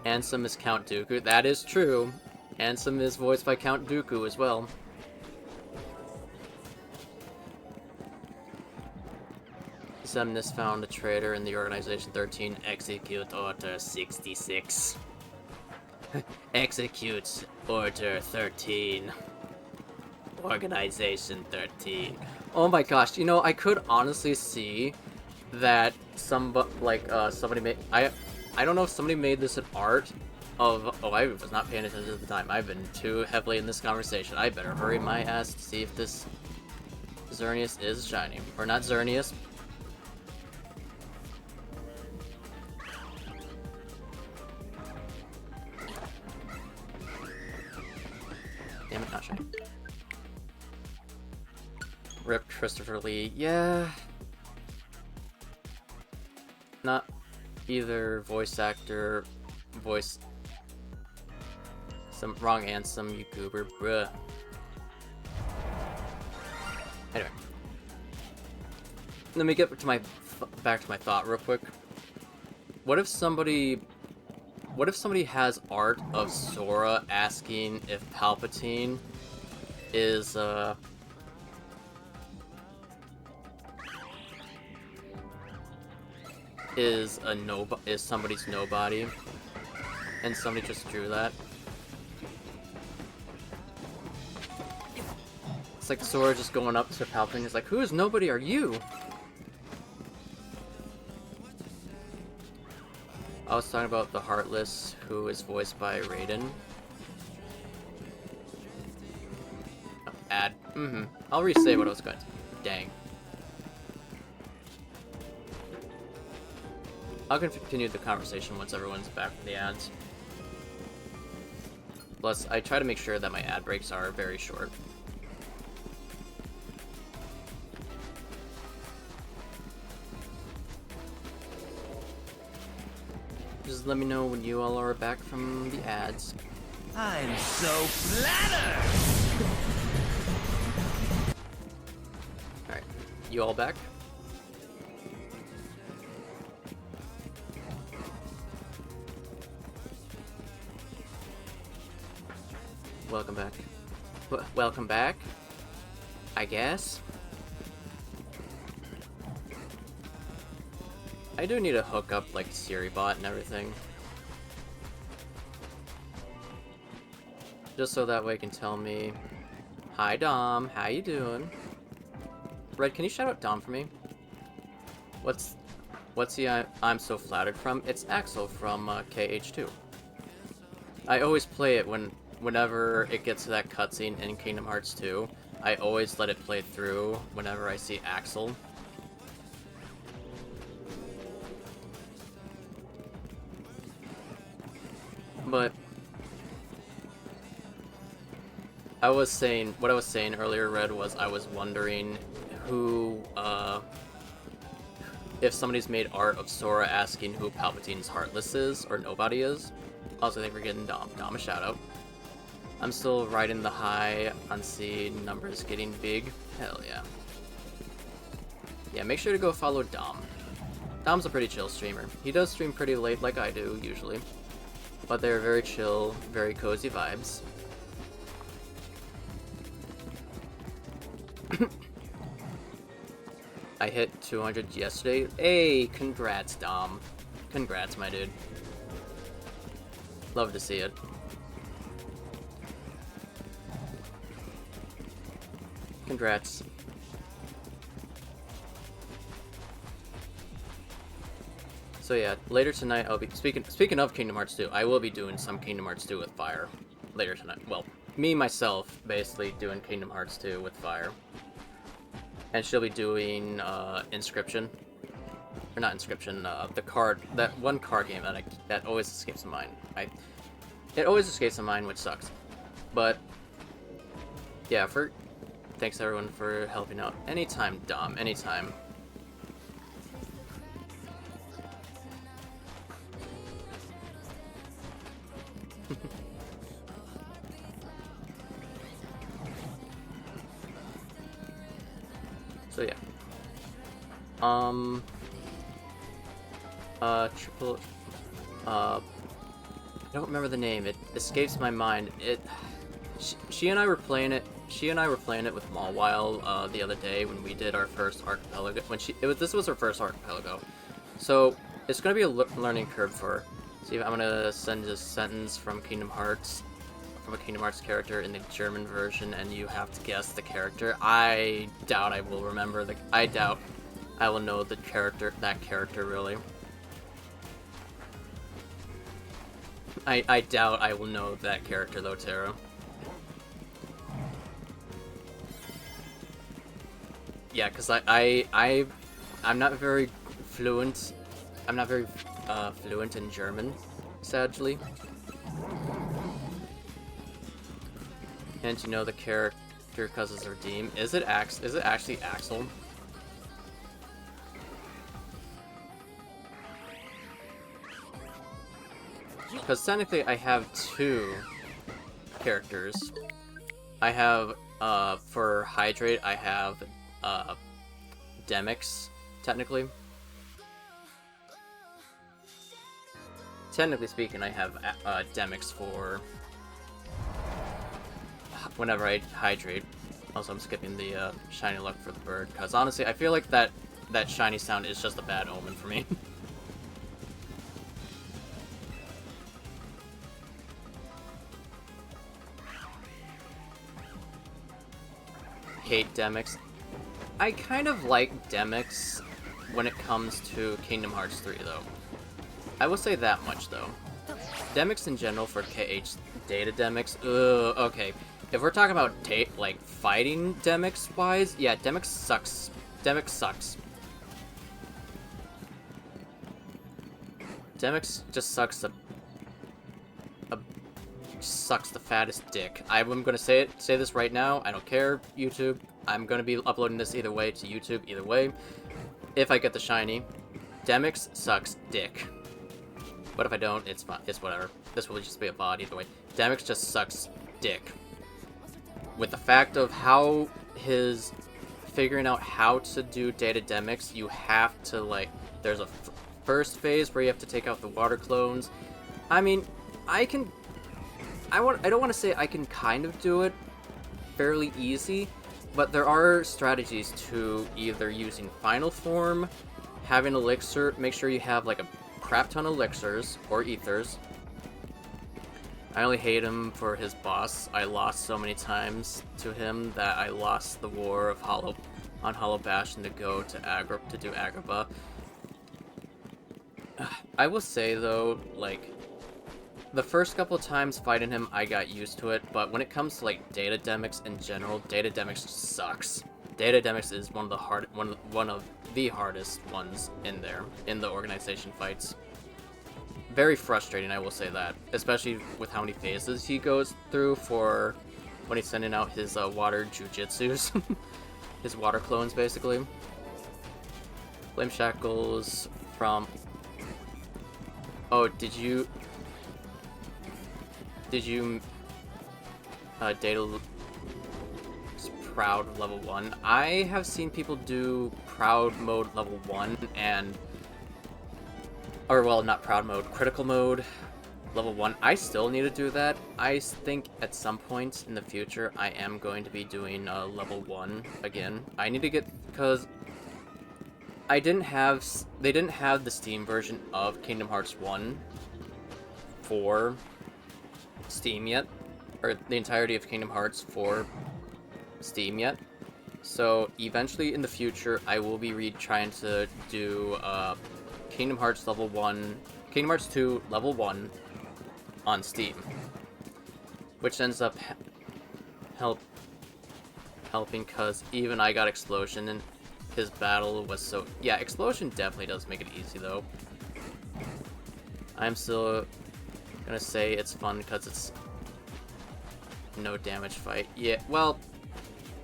Ansem is Count Dooku. That is true. Ansem is voiced by Count Dooku as well. Xemnas found a traitor in the Organization 13. Execute Order 66. Execute Order 13. Organization 13. Oh my gosh, you know, I could honestly see that somebody made... I don't know if somebody made this an art of... Oh, I was not paying attention at the time. I've been too heavily in this conversation. I better hurry my ass to see if this Xerneas is shiny. Or not Xerneas. Damn it, not shiny. Rip Christopher Lee. Yeah. Not either voice actor, some wrong answer, you goober, bruh. Anyway, let me get back to my thought real quick. What if somebody has art of Sora asking if Palpatine is somebody's nobody, and somebody just drew that? It's like Sora just going up to Palpatine. He's like, "Whose nobody are you?" I was talking about the Heartless, who is voiced by Raiden. Oh, ad. I'll re-say what I was going to. Dang. I'll continue the conversation once everyone's back from the ads. Plus, I try to make sure that my ad breaks are very short. Just let me know when you all are back from the ads. I'm so flattered! Alright, you all back? Welcome back. Welcome back, I guess. I do need to hook up, like, Siri bot and everything. Just so that way it can tell me, "Hi Dom, how you doing?" Red, can you shout out Dom for me? What's the I'm so flattered from? It's Axel from KH2. I always play it whenever it gets to that cutscene in Kingdom Hearts 2. I always let it play through whenever I see Axel. But what I was saying earlier, Red, was I was wondering who, if somebody's made art of Sora asking who Palpatine's Heartless is, or nobody is. Also, I think we're getting Dom a shout out. I'm still riding the high on seeing numbers getting big. Hell yeah. Yeah, make sure to go follow Dom. Dom's a pretty chill streamer. He does stream pretty late like I do, usually. But they're very chill, very cozy vibes. I hit 200 yesterday. Hey, congrats, Dom. Congrats, my dude. Love to see it. Congrats. So yeah, later tonight I'll be speaking of Kingdom Hearts 2, I will be doing some Kingdom Hearts 2 with Fire later tonight. Well, me myself basically doing Kingdom Hearts 2 with Fire. And she'll be doing Inscription. Or not Inscription, that one card game that always escapes my mind. It always escapes my mind, which sucks. But yeah, thanks everyone for helping out. Anytime, Dom, anytime. So yeah. I don't remember the name. It escapes my mind. She and I were playing it. She and I were playing it with Mawile the other day when we did our first archipelago. This was her first archipelago, so it's gonna be a learning curve for her. See, I'm gonna send a sentence from Kingdom Hearts, from a Kingdom Hearts character in the German version, and you have to guess the character. I doubt I will remember the. I doubt I will know the character. That character really. I doubt I will know that character though, Tara. Yeah, cause I'm not very fluent. I'm not very fluent in German, sadly. And you know the character because it's redeemed. Is it actually Axel? Because technically I have two characters. I have, for Hydrate, I have, Demix, technically. Technically speaking, I have, Demix for whenever I Hydrate. Also, I'm skipping the, shiny luck for the bird, because honestly, I feel like that shiny sound is just a bad omen for me. Hate Demix. I kind of like Demix when it comes to Kingdom Hearts 3, though. I will say that much, though. Demix in general for KH Data Demix, okay. If we're talking about, like, fighting Demix-wise, yeah, Demix sucks. Demix sucks. Demix just sucks sucks the fattest dick. I'm gonna say this right now. I don't care, YouTube. I'm gonna be uploading this either way to YouTube, either way. If I get the shiny, Demix sucks dick. But if I don't, it's fine. It's whatever. This will just be a VOD either way. Demix just sucks dick. With the fact of how his figuring out how to do data Demix, you have to, like, there's a first phase where you have to take out the water clones. I mean, I don't want to say I can kind of do it fairly easy, but there are strategies to either using final form, having elixir, make sure you have like a crap ton of elixirs or ethers. I only hate him for his boss. I lost so many times to him that I lost the war of Hollow Bastion to go to do Agrabah. I will say though, like, the first couple times fighting him, I got used to it, but when it comes to, like, Data Demix in general, Data Demix sucks. Data Demix is one of the hardest ones in the organization fights. Very frustrating, I will say that, especially with how many phases he goes through for when he's sending out his water jujitsus, his water clones, basically. Flame Shackles from... Oh, did you Data Proud level 1? I have seen people do Proud mode level 1 and... Or, well, not Proud mode, Critical mode level 1. I still need to do that. I think at some point in the future I am going to be doing level 1 again. I need to get... because they didn't have the Steam version of Kingdom Hearts 1 for Steam yet, or the entirety of Kingdom Hearts for Steam yet. So eventually in the future, I will be trying to do Kingdom Hearts level 1, Kingdom Hearts 2 level 1 on Steam, which ends up helping because even I got Explosion and his battle was so... Yeah, Explosion definitely does make it easy though. I'm still gonna say it's fun because it's no damage fight. Yeah, well,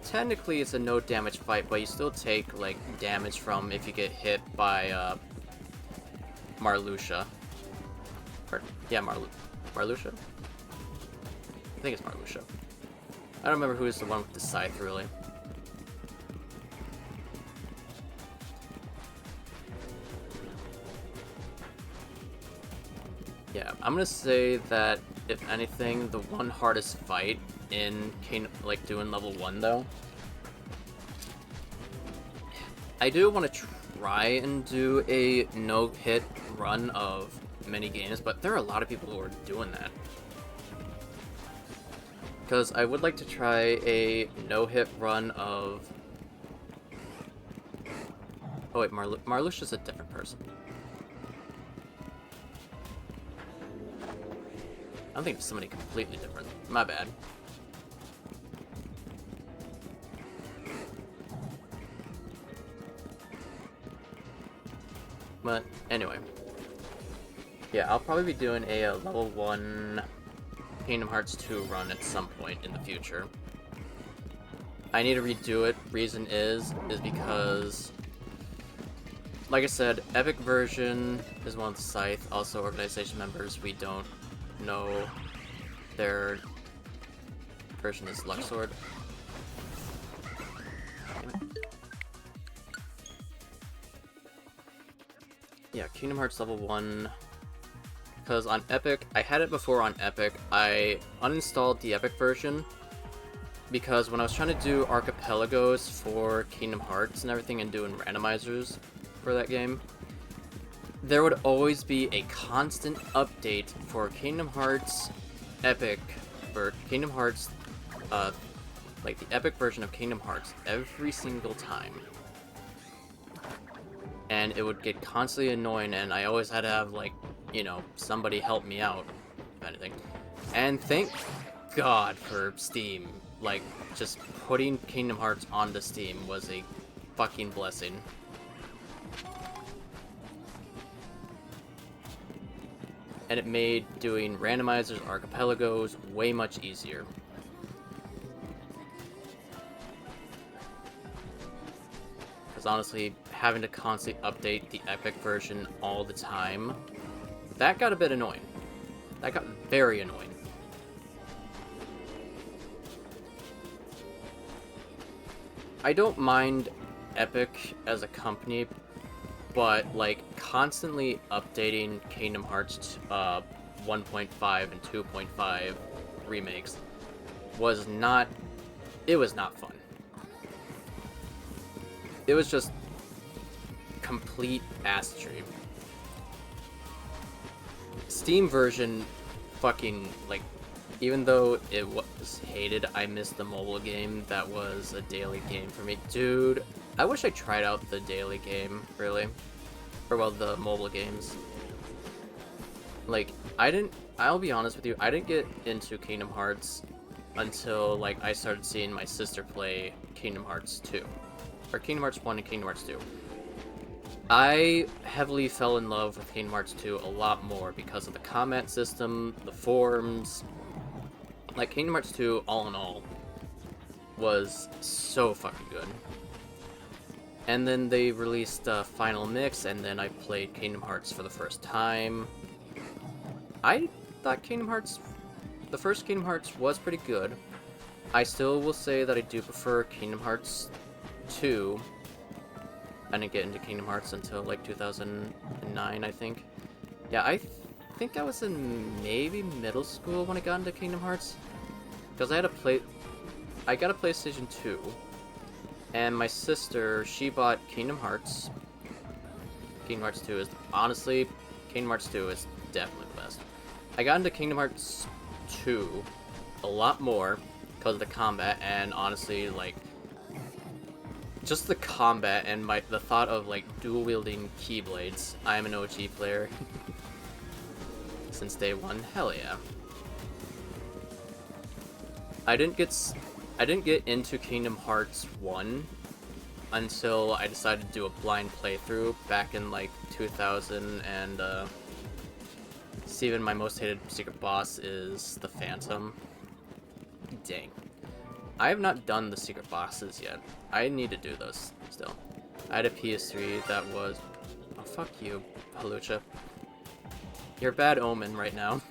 technically it's a no damage fight, but you still take like damage from if you get hit by Marluxia. Or, yeah, Marluxia? I think it's Marluxia. I don't remember who is the one with the scythe really. Yeah, I'm gonna say that, if anything, the one hardest fight in doing level 1, though, I do want to try and do a no-hit run of many games, but there are a lot of people who are doing that. Because I would like to try a no-hit run of... Oh wait, Marlush is a different person. I'm thinking of somebody completely different. My bad. But anyway. Yeah, I'll probably be doing a level 1 Kingdom Hearts 2 run at some point in the future. I need to redo it. Reason is because, like I said, Epic version is one of the Scythe. Also, organization members, we don't know their version is Luxord. Yeah, Kingdom Hearts level 1. Because on Epic, I had it before on Epic, I uninstalled the Epic version. Because when I was trying to do archipelagos for Kingdom Hearts and everything and doing randomizers for that game, there would always be a constant update for Kingdom Hearts Epic, or Kingdom Hearts, like the Epic version of Kingdom Hearts every single time. And it would get constantly annoying, and I always had to have, like, you know, somebody help me out, if anything. And thank God for Steam. Like, just putting Kingdom Hearts onto Steam was a fucking blessing. And it made doing randomizers, archipelagos, way much easier. Because honestly, having to constantly update the Epic version all the time, that got a bit annoying. That got very annoying. I don't mind Epic as a company, but like constantly updating Kingdom Hearts 1.5 and 2.5 remakes was not fun. It was just complete ass dream. Steam version fucking, like, even though it was hated, I missed the mobile game that was a daily game for me. Dude, I wish I tried out the daily game, really. Or, well, the mobile games. Like, I'll be honest with you, I didn't get into Kingdom Hearts until, like, I started seeing my sister play Kingdom Hearts 2. Or Kingdom Hearts 1 and Kingdom Hearts 2. I heavily fell in love with Kingdom Hearts 2 a lot more because of the combat system, the forms. Like, Kingdom Hearts 2, all in all, was so fucking good. And then they released Final Mix, and then I played Kingdom Hearts for the first time. I thought the first Kingdom Hearts was pretty good. I still will say that I do prefer Kingdom Hearts 2. I didn't get into Kingdom Hearts until like 2009, I think. Yeah, I think I was in maybe middle school when I got into Kingdom Hearts. Because I got a PlayStation 2. And my sister, she bought Kingdom Hearts. Kingdom Hearts 2 is, honestly, Kingdom Hearts 2 is definitely the best. I got into Kingdom Hearts 2 a lot more because of the combat, and honestly, like, just the combat and the thought of, like, dual-wielding Keyblades. I am an OG player. Since day one. Hell yeah. I didn't get into Kingdom Hearts 1 until I decided to do a blind playthrough back in, like, 2000, and, Steven, my most hated secret boss is the Phantom. Dang. I have not done the secret bosses yet. I need to do those still. I had a PS3 that was... Oh, fuck you, Halucha. You're a bad omen right now.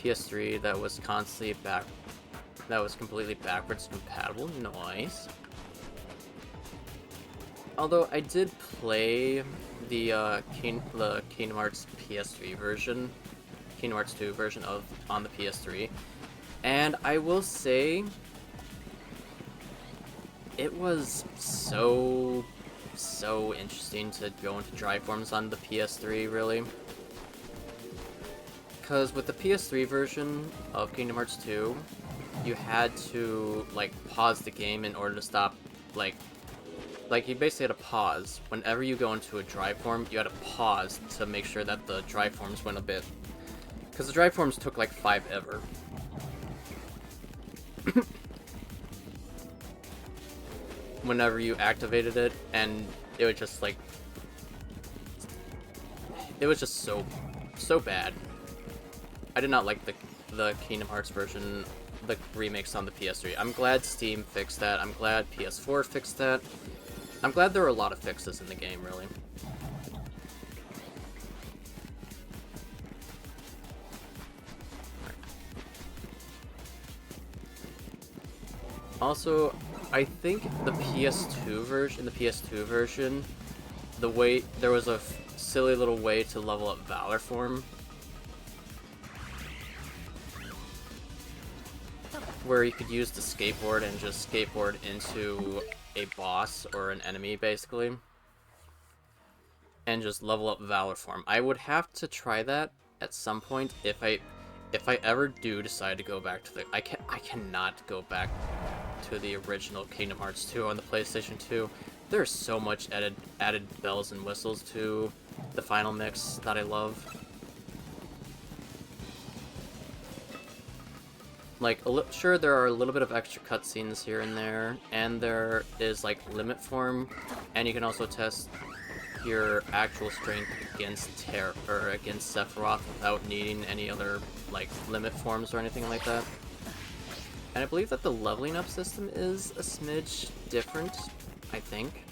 PS3 that was constantly that was completely backwards compatible. Nice. Although I did play the Kingdom Hearts PS3 version, Kingdom Hearts 2 version on the PS3, and I will say it was so so interesting to go into dry forms on the PS3, really. Because with the PS3 version of Kingdom Hearts 2, you had to, like, pause the game in order to stop, like, you basically had to pause. Whenever you go into a dry form, you had to pause to make sure that the dry forms went a bit. Because the dry forms took, like, 5 ever. Whenever you activated it, and it was just, like... It was just so bad. I did not like the Kingdom Hearts version, the remakes on the PS3. I'm glad Steam fixed that. I'm glad PS4 fixed that. I'm glad there were a lot of fixes in the game, really. Also, I think the PS2 version, the way there was a silly little way to level up Valor form, where you could use the skateboard and just skateboard into a boss or an enemy, basically, and just level up Valor form. I would have to try that at some point if I ever do decide to go back to the... I cannot go back to the original Kingdom Hearts 2 on the PlayStation 2. There's so much added bells and whistles to the final mix that I love. Like, sure, there are a little bit of extra cutscenes here and there, and there is, like, limit form, and you can also test your actual strength against against Sephiroth without needing any other, like, limit forms or anything like that. And I believe that the leveling up system is a smidge different, I think.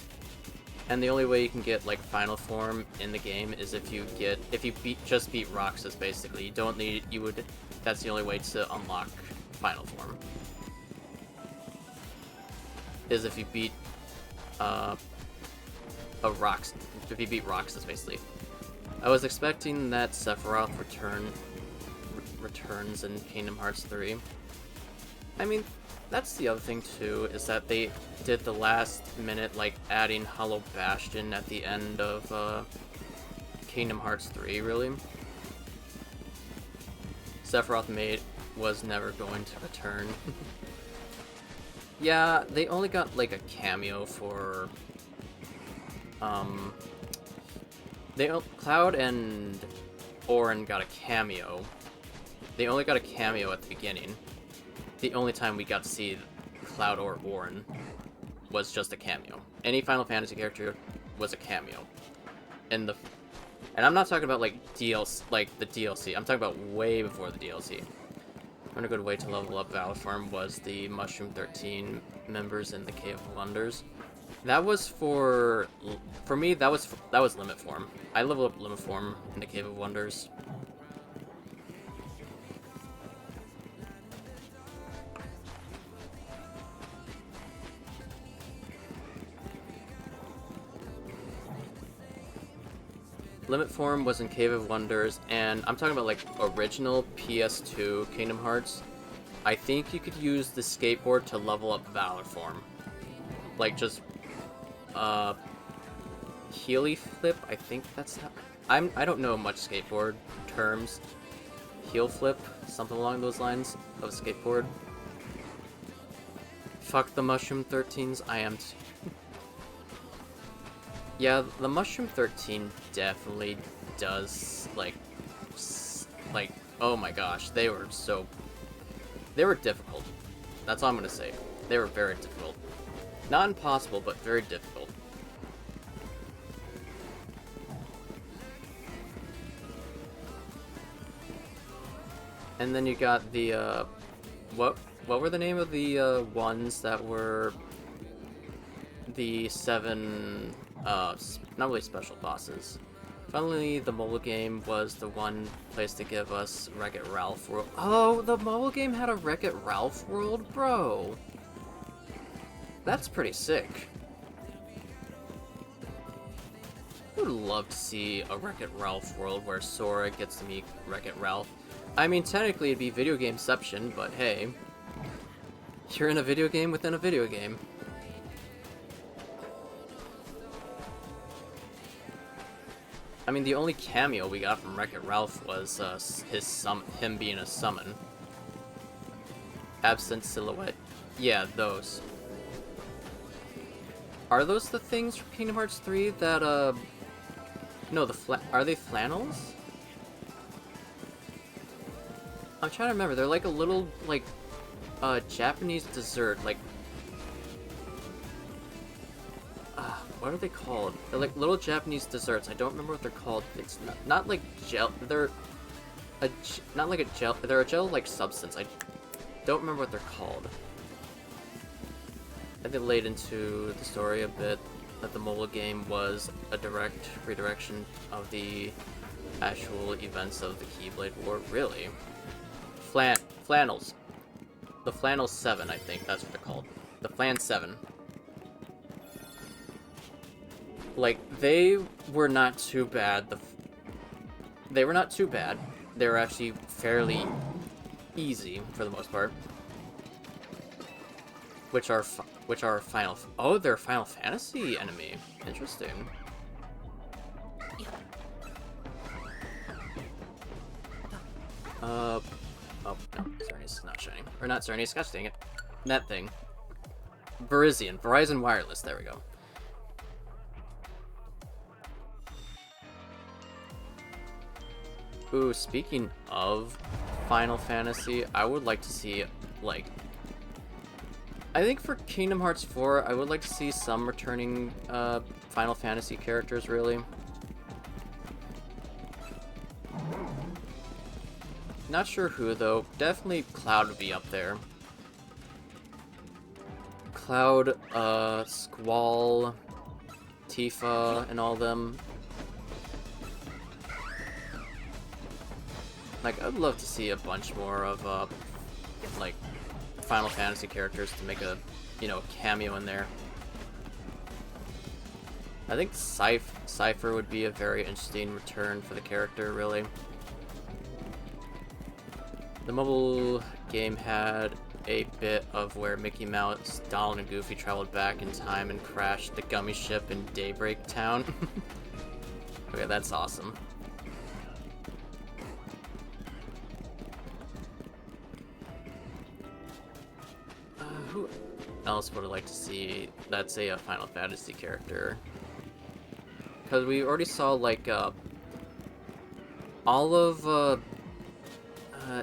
And the only way you can get, like, final form in the game is if you just beat Roxas, basically. You don't need, that's the only way to unlock final form. Is if you beat, if you beat Roxas, basically. I was expecting that Sephiroth returns in Kingdom Hearts 3. I mean, that's the other thing too, is that they did the last minute, like, adding Hollow Bastion at the end of Kingdom Hearts 3, really. Sephiroth was never going to return. Yeah, they only got, like, a cameo for... Cloud and Auron got a cameo. They only got a cameo at the beginning. The only time we got to see Cloud or Auron was just a cameo. Any Final Fantasy character was a cameo. And I'm not talking about, like, DLC, like the DLC. I'm talking about way before the DLC. One good way to level up Valor form was the Mushroom 13 members in the Cave of Wonders. That was for me. That was limit form. I leveled up limit form in the Cave of Wonders. Limit form was in Cave of Wonders, and I'm talking about, like, original PS2 Kingdom Hearts. I think you could use the skateboard to level up Valor form. Like, just, Healy flip, I think that's how... I don't know much skateboard terms. Heel flip, something along those lines of a skateboard. Fuck the Mushroom 13s, I am... Yeah, the Mushroom 13 definitely does, like, oh my gosh, they were difficult. That's all I'm gonna say. They were very difficult. Not impossible, but very difficult. And then you got the, what were the name of the, ones that were the 7... not really special bosses. Finally, the mobile game was the one place to give us Wreck-It Ralph World. Oh, the mobile game had a Wreck-It Ralph World? Bro! That's pretty sick. I would love to see a Wreck-It Ralph World where Sora gets to meet Wreck-It Ralph. I mean, technically it'd be video gameception, but hey. You're in a video game within a video game. I mean, the only cameo we got from Wreck-It Ralph was him being a summon. Absent silhouette. Yeah, those. Are those the things from Kingdom Hearts 3 that, no, are they flannels? I'm trying to remember. They're like a little, like, Japanese dessert, like... what are they called? They're like little Japanese desserts. I don't remember what they're called. It's not like gel. They're not like a gel. They're a gel-like substance. I don't remember what they're called. And they laid into the story a bit that the mobile game was a direct redirection of the actual events of the Keyblade War. Really? Flannels. The Flannel 7, I think that's what they're called. The Flan 7. Like, they were not too bad. They were not too bad. They were actually fairly easy for the most part. Which are Final... Oh, they're Final Fantasy enemy. Interesting. Oh, no, Cerny's not shining. Or not Cerny's, gosh dang it. That thing. Virizion. Verizon Wireless, there we go. Ooh, speaking of Final Fantasy, I would like to see, like... I think for Kingdom Hearts 4, I would like to see some returning Final Fantasy characters, really. Not sure who, though. Definitely Cloud would be up there. Cloud, Squall, Tifa, and all them. Like, I'd love to see a bunch more of, like, Final Fantasy characters to make a, you know, cameo in there. I think Cypher would be a very interesting return for the character, really. The mobile game had a bit of where Mickey Mouse, Donald, and Goofy traveled back in time and crashed the gummy ship in Daybreak Town. Okay, that's awesome. Who else would I like to see that's a Final Fantasy character? Because we already saw, like, all of,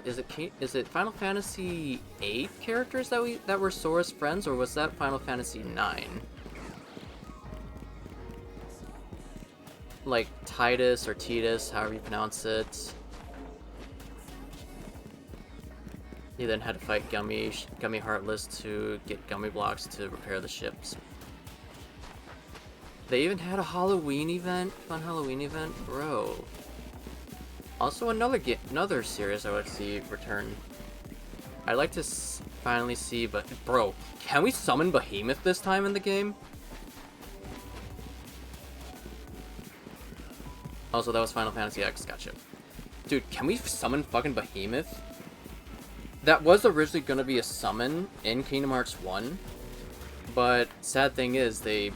is it Final Fantasy 8 characters that were Sora's friends, or was that Final Fantasy 9? Like, Titus or Titus, however you pronounce it. He then had to fight Gummy Heartless to get Gummy Blocks to repair the ships. They even had a Halloween event? Fun Halloween event? Bro. Also another series I would see return. I'd like to finally see, but bro, can we summon Behemoth this time in the game? Also, that was Final Fantasy X, gotcha. Dude, can we summon fucking Behemoth? That was originally going to be a summon in Kingdom Hearts 1, but sad thing is they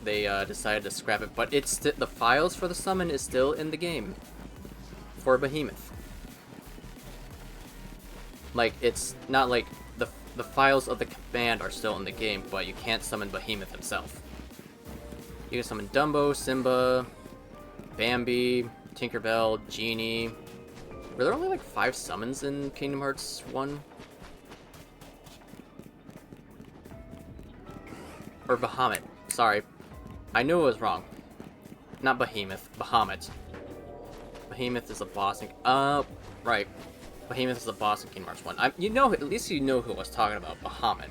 decided to scrap it. But it's the files for the summon is still in the game for Behemoth. Like, it's not like the files of the command are still in the game, but you can't summon Behemoth himself. You can summon Dumbo, Simba, Bambi, Tinkerbell, Genie. Were there only like 5 summons in Kingdom Hearts 1? Or Bahamut. Sorry. I knew it was wrong. Not Behemoth. Bahamut. Behemoth is a boss in... right. Behemoth is the boss in Kingdom Hearts 1. You know, at least you know who I was talking about. Bahamut.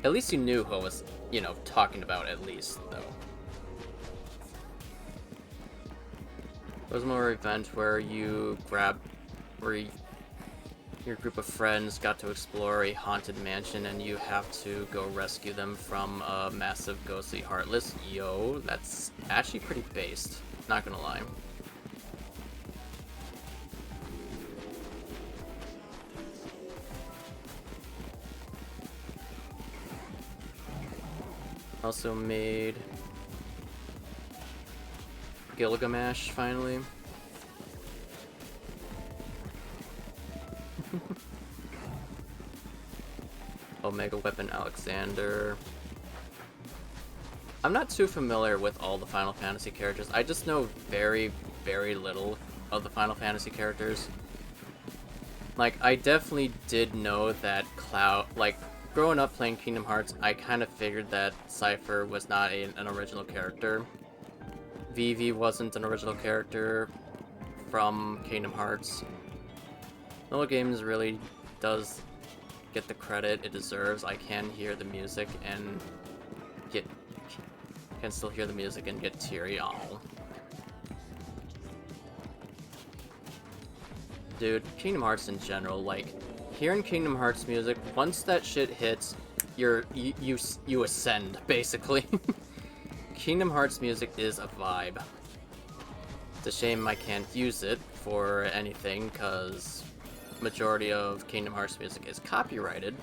At least you knew who I was, you know, talking about at least, though. There was more event where your group of friends got to explore a haunted mansion and you have to go rescue them from a massive ghostly Heartless. Yo, that's actually pretty based, not gonna lie. Also made Gilgamesh, finally. Omega Weapon Alexander. I'm not too familiar with all the Final Fantasy characters. I just know very, very little of the Final Fantasy characters. Like, I definitely did know that Cloud... Like, growing up playing Kingdom Hearts, I kind of figured that Cypher was not an original character. Vivi wasn't an original character from Kingdom Hearts. Little Games really does get the credit it deserves. I can hear the music and can still hear the music and get teary. All. Dude, Kingdom Hearts in general, like, hearing Kingdom Hearts music, once that shit hits, you ascend, basically. Kingdom Hearts music is a vibe. It's a shame I can't use it for anything, because majority of Kingdom Hearts music is copyrighted,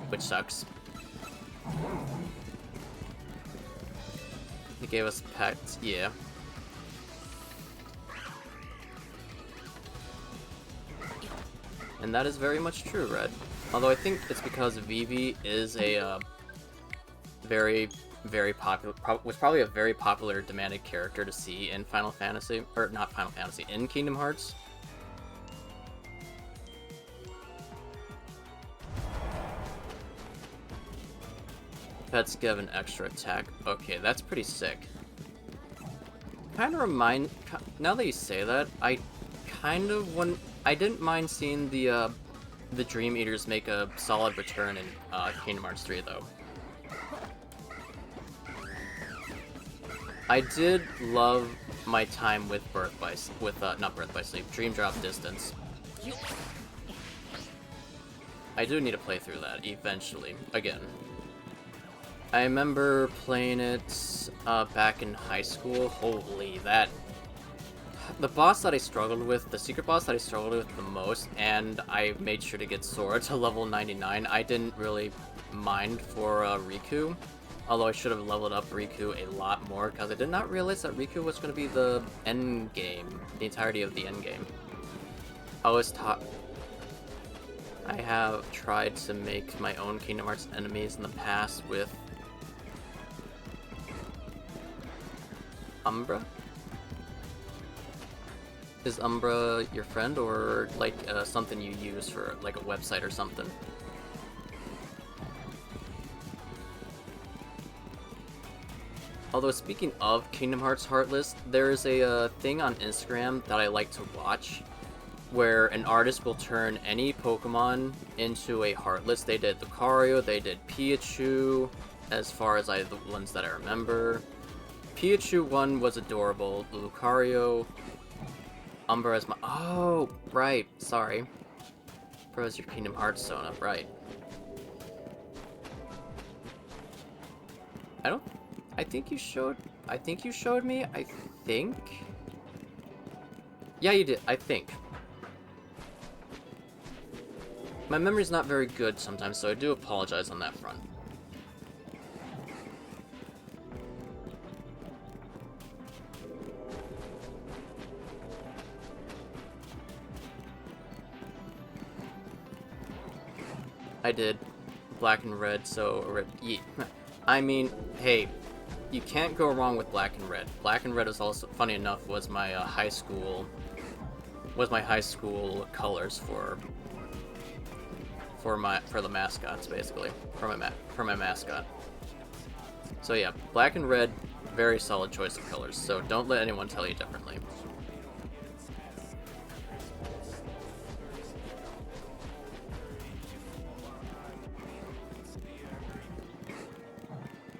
which sucks. He gave us pets, yeah. And that is very much true, Red. Although I think it's because Vivi is a very, very popular, was probably a very popular demanded character to see in Final Fantasy, or not Final Fantasy, in Kingdom Hearts. Pets give an extra attack. Okay, that's pretty sick. Kind of now that you say that, I didn't mind seeing the Dream Eaters make a solid return in Kingdom Hearts 3 though. I did love my time with Dream Drop Distance. I do need to play through that eventually, again. I remember playing it back in high school. Holy, the boss that I struggled with, the secret boss that I struggled with the most, and I made sure to get Sora to level 99, I didn't really mind for Riku. Although I should have leveled up Riku a lot more, because I did not realize that Riku was going to be the end game, the entirety of the end game. I have tried to make my own Kingdom Hearts enemies in the past with Umbra? Is Umbra your friend, or like something you use for like a website or something? Although speaking of Kingdom Hearts Heartless, there's a thing on Instagram that I like to watch where an artist will turn any Pokemon into a Heartless. They did Lucario, they did Pichu, as far as the ones that I remember. Pichu one was adorable. Lucario, Umbra is my... Oh, right. Sorry. Umbra is your Kingdom Hearts Sona. Right. I think you showed me, I think? Yeah, you did, I think. My memory's not very good sometimes, so I do apologize on that front. I did. Black and red, so... I mean, hey, you can't go wrong with black and red. Black and red is also, funny enough, was my high school colors for the mascots, basically, for my mascot. So yeah, black and red, very solid choice of colors. So don't let anyone tell you differently.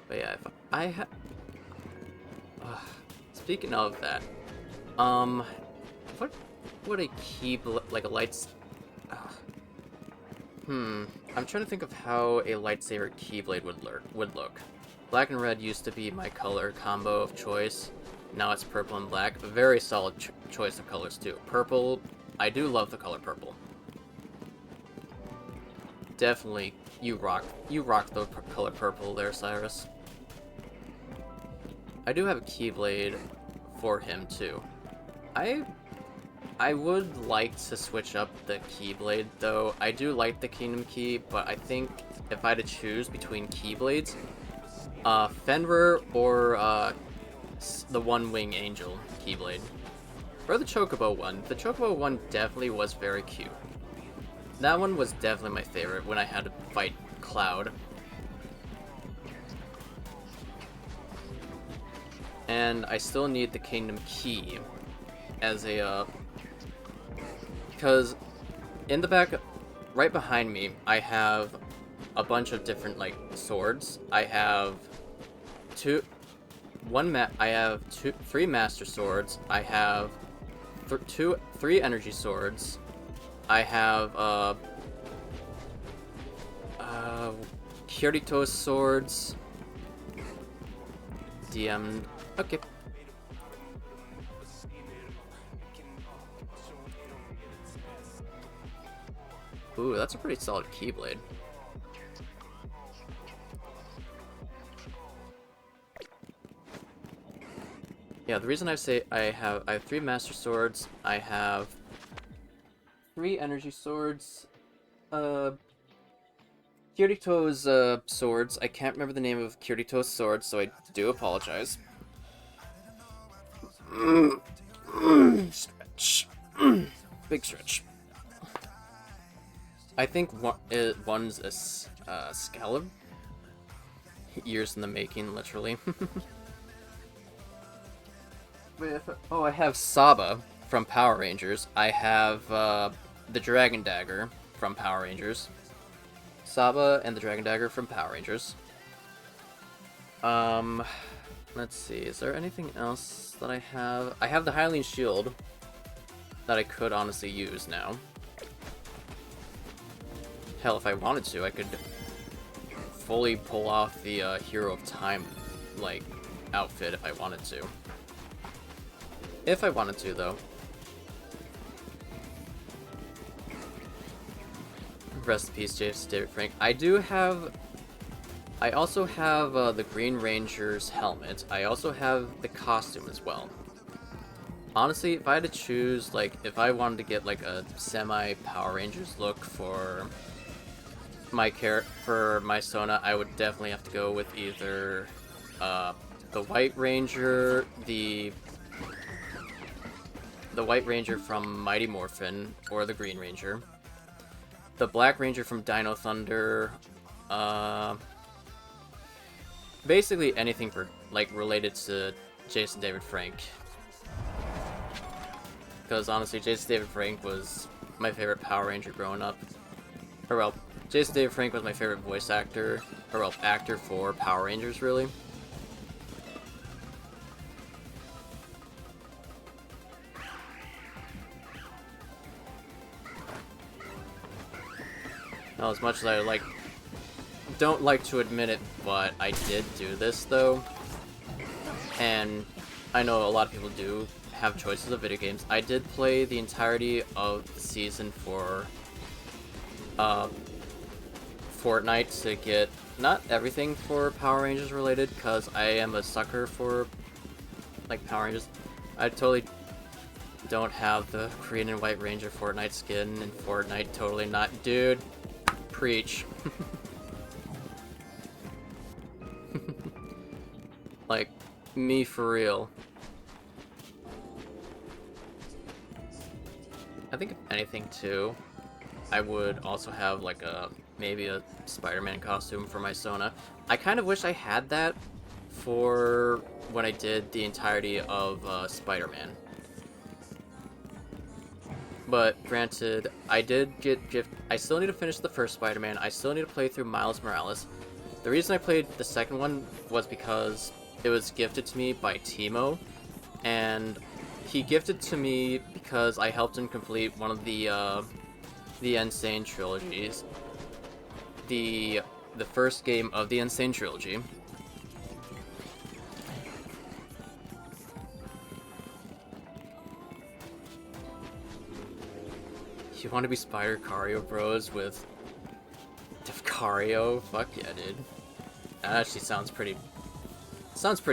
But yeah, if I speaking of that, what would a like a lights? I'm trying to think of how a lightsaber keyblade would look. Black and red used to be my color combo of choice. Now it's purple and black. A very solid choice of colors too. Purple, I do love the color purple. Definitely, you rock the color purple there, Cyrus. I do have a keyblade for him too. I would like to switch up the Keyblade though. I do like the Kingdom Key, but I think if I had to choose between Keyblades, Fenrir or the One Wing Angel Keyblade. Or the Chocobo one. The Chocobo one definitely was very cute. That one was definitely my favorite when I had to fight Cloud. And I still need the Kingdom Key as a, because in the back, right behind me, I have a bunch of different, like, swords. I have three Master Swords. I have three Energy Swords. I have, Kirito's Swords. DM'd. Okay. Ooh, that's a pretty solid Keyblade. Yeah, the reason I say I have 3 Master Swords, I have 3 Energy Swords, Kirito's swords. I can't remember the name of Kirito's swords, so I do apologize. Stretch. Big stretch. I think one's a scallop. Years in the making, literally. Oh, I have Saba from Power Rangers. I have the Dragon Dagger from Power Rangers. Saba and the Dragon Dagger from Power Rangers. Let's see, is there anything else that I have? I have the Hylian Shield that I could honestly use now. Hell, if I wanted to, I could fully pull off the Hero of Time, like, outfit if I wanted to. If I wanted to, though. Rest in peace, David Frank. I also have the Green Ranger's helmet. I also have the costume as well. Honestly, if I had to choose, like, if I wanted to get, like, a semi-Power Rangers look for my Sona, I would definitely have to go with either the White Ranger, the White Ranger from Mighty Morphin, or the Green Ranger. The Black Ranger from Dino Thunder, basically anything for, like, related to Jason David Frank. Because honestly, Jason David Frank was my favorite Power Ranger growing up. Or well, Jason David Frank was my favorite voice actor, or well, actor for Power Rangers, really. Now, as much as I don't like to admit it, but I did do this though, and I know a lot of people do have choices of video games. I did play the entirety of the season for Fortnite to get not everything for Power Rangers related, because I am a sucker for, like, Power Rangers. I totally don't have the Green and White Ranger Fortnite skin in Fortnite, totally not. Dude, preach. Like, me for real. I think if anything too, I would also have like maybe a Spider-Man costume for my Sona. I kind of wish I had that for when I did the entirety of Spider-Man. But granted, I did I still need to finish the first Spider-Man. I still need to play through Miles Morales. The reason I played the second one was because it was gifted to me by Timo, and he gifted to me because I helped him complete one of the Insane trilogies. The first game of the Insane trilogy. You want to be Spider Cario Bros with Defcario? Fuck yeah, dude. That actually sounds pretty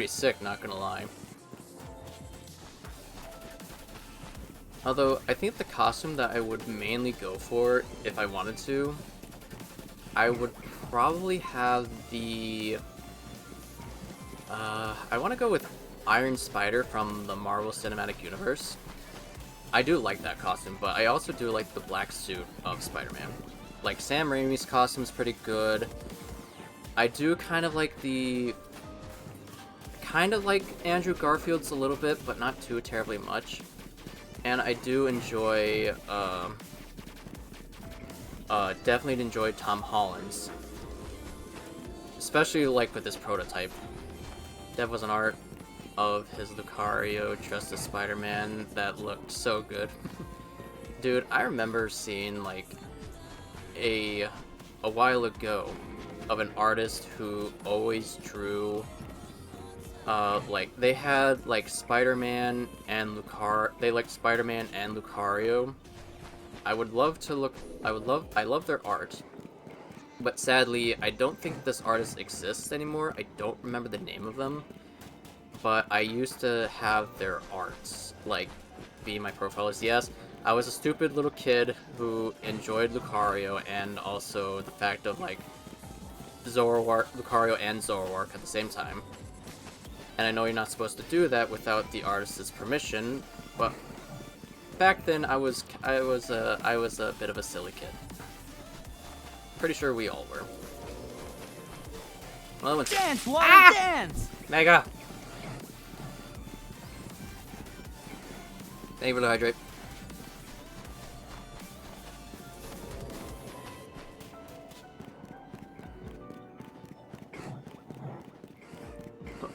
sick, not gonna lie. Although, I think the costume that I would mainly go for, if I wanted to, I would probably have the... I want to go with Iron Spider from the Marvel Cinematic Universe. I do like that costume, but I also do like the black suit of Spider-Man. Like, Sam Raimi's costume's pretty good. I do kind of like the... kind of like Andrew Garfield's a little bit, but not too terribly much. And I do enjoy, definitely enjoy Tom Holland's. Especially, like, with this prototype. That was an art of his Lucario dressed as Spider-Man that looked so good. Dude, I remember seeing, like, a while ago of an artist who always drew, like, they had, like, Spider-Man and they liked Spider-Man and Lucario. I love their art. But sadly, I don't think this artist exists anymore. I don't remember the name of them. But I used to have their arts, like, be my profiles. Yes, I was a stupid little kid who enjoyed Lucario and also the fact of, like, Lucario and Zoroark at the same time. And I know you're not supposed to do that without the artist's permission, but back then I was a bit of a silly kid. Pretty sure we all were. Well, that one's... Dance, water, dance! Mega! Thank you for the hydrate.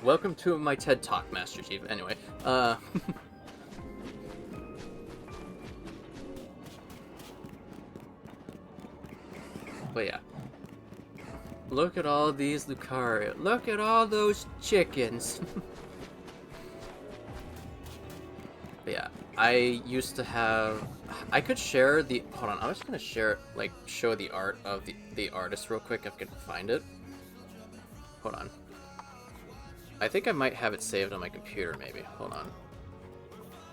Welcome to my TED Talk, Master Chief. Anyway, but yeah. Look at all these Lucario. Look at all those chickens. But yeah, I used to have... I could share the... Hold on, I was gonna share, like, show the art of the artist real quick if I can find it. Hold on. I think I might have it saved on my computer, maybe. Hold on.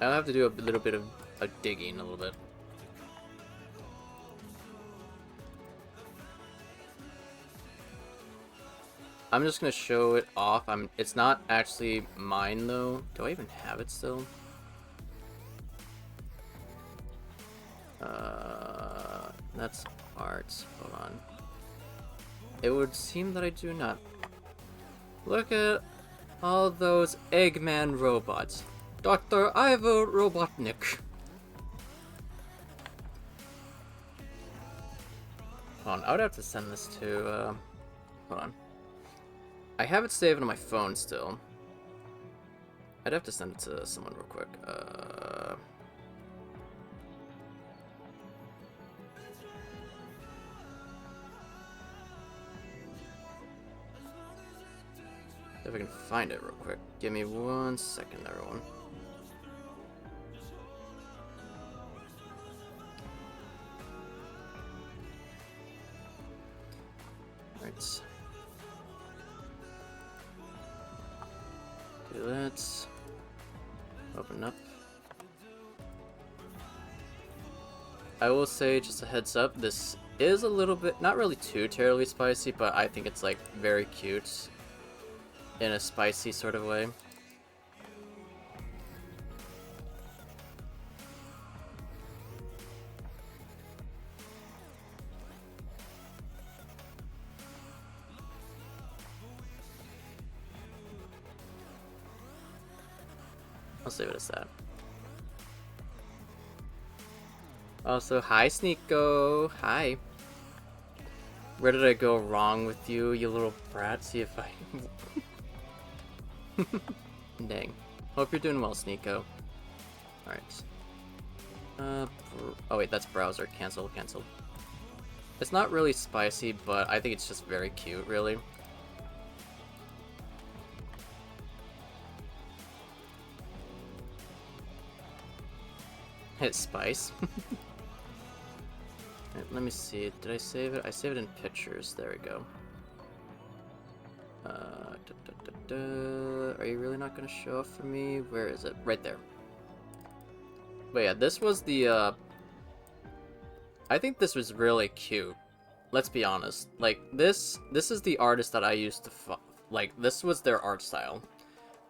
I'll have to do a little bit of digging, a little bit. I'm just gonna show it off. It's not actually mine, though. Do I even have it still? That's arts. Hold on. It would seem that I do not. Look at all those Eggman robots. Dr. Ivor Robotnik. Hold on, I would have to send this to, hold on. I have it saved on my phone still. I'd have to send it to someone real quick. If I can find it real quick. Give me 1 second, everyone. Right. Do that. Open up. I will say, just a heads up, this is a little bit, not really too terribly spicy, but I think it's, like, very cute. In a spicy sort of way. I'll save it as that. Also, hi Sneeko! Hi! Where did I go wrong with you, you little brat? See if I... Dang. Hope you're doing well, Sneeko. Alright. Oh wait, that's browser. Cancel, cancel. It's not really spicy, but I think it's just very cute, really. Hit spice. Right, let me see. Did I save it? I saved it in pictures. There we go. Are you really not going to show up for me? Where is it? Right there. But yeah, this was the, I think this was really cute. Let's be honest. Like, this is the artist that I used to like, this was their art style.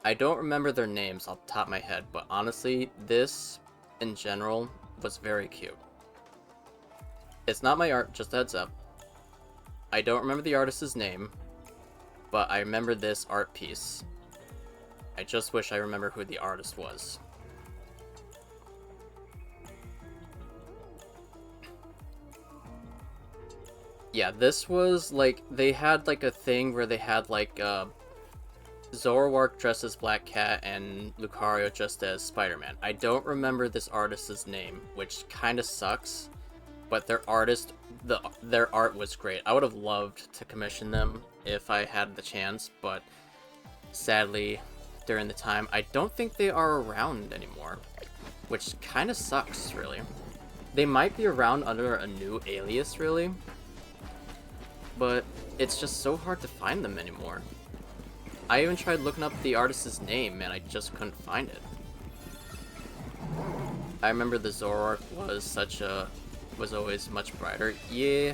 I don't remember their names off the top of my head, but honestly, this, in general, was very cute. It's not my art, just a heads up. I don't remember the artist's name, but I remember this art piece. I just wish I remember who the artist was. Yeah, this was, like, they had, like, a thing where they had, like, Zoroark dressed as Black Cat and Lucario dressed as Spider-Man. I don't remember this artist's name, which kind of sucks, but their art was great. I would have loved to commission them if I had the chance, but sadly, during the time, I don't think they are around anymore, which kind of sucks, really. They might be around under a new alias, really, but it's just so hard to find them anymore. I even tried looking up the artist's name, and I just couldn't find it. I remember the Zoroark was always much brighter. Yeah.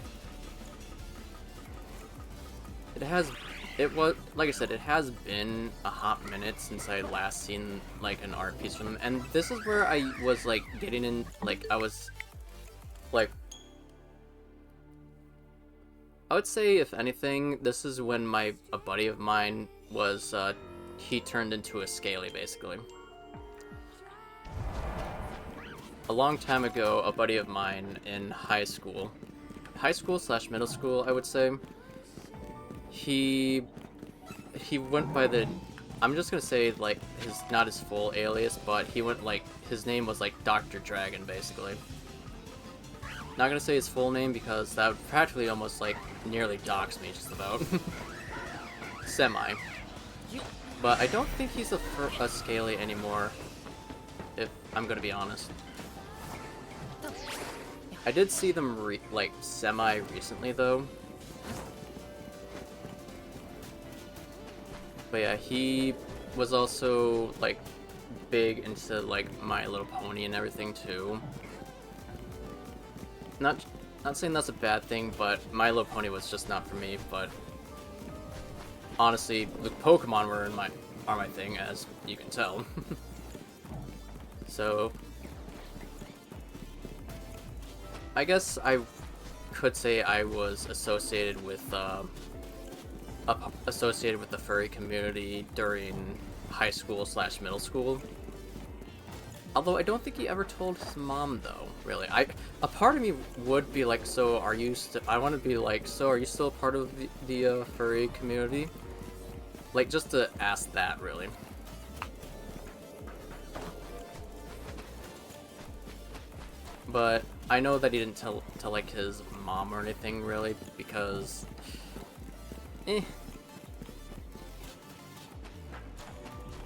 It was, like I said, it has been a hot minute since I last seen, like, an art piece from them, and this is where I was, like, getting in, like, I was, like, I would say, if anything, this is when a buddy of mine was, he turned into a Scaly, basically. A long time ago, a buddy of mine in high school / middle school, I would say, he went by the, I'm just gonna say, like, not his full alias, but he went, like, his name was, like, Dr. Dragon, basically. Not gonna say his full name because that would practically almost, like, nearly dox me, just about. Semi. But I don't think he's a Scaly anymore, if I'm gonna be honest. I did see them, like, semi-recently, though. But yeah, he was also, like, big into, like, My Little Pony and everything, too. Not saying that's a bad thing, but My Little Pony was just not for me, but honestly, the Pokemon are my thing, as you can tell. So I guess I could say I was associated with the furry community during high school / middle school. Although I don't think he ever told his mom, though, really. A part of me would be like, so are you I want to be like, so are you still part of the furry community? Like, just to ask that, really. But I know that he didn't tell like, his mom or anything, really, because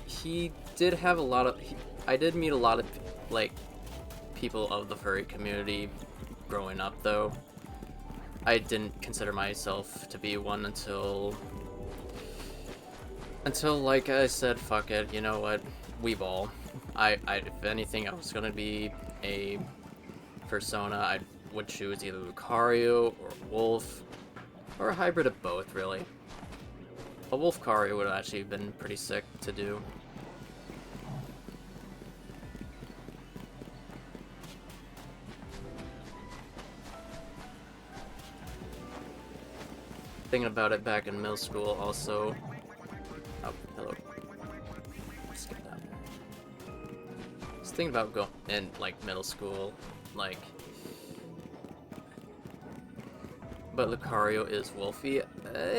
he did have a lot of, I did meet a lot of, like, people of the furry community growing up, though. I didn't consider myself to be one until, like I said, fuck it, you know what, Weeball. If anything, I was gonna be a persona, I would choose either Lucario or Wolf, or a hybrid of both, really. A Wolfcario would have actually been pretty sick to do. Thinking about it back in middle school, also. Oh, hello. Skip that. Just thinking about going in, like, middle school, like. But Lucario is Wolfie.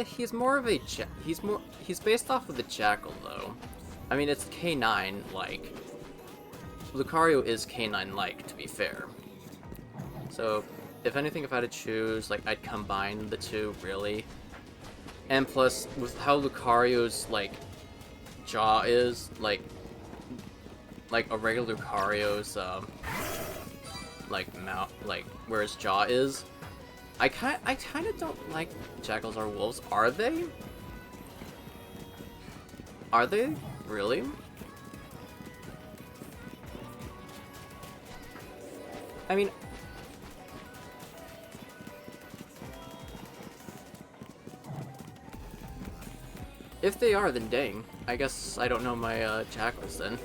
He's more of a he's based off of the Jackal, though. I mean, it's K9-like. Lucario is K9-like, to be fair. So, if anything, if I had to choose, like, I'd combine the two, really. And plus, with how Lucario's, like, jaw is, like a regular Lucario's, like, mouth, like, where his jaw is, I kind of don't like jackals or wolves. Are they? Are they? Really? I mean, if they are, then dang. I guess I don't know my jackals then.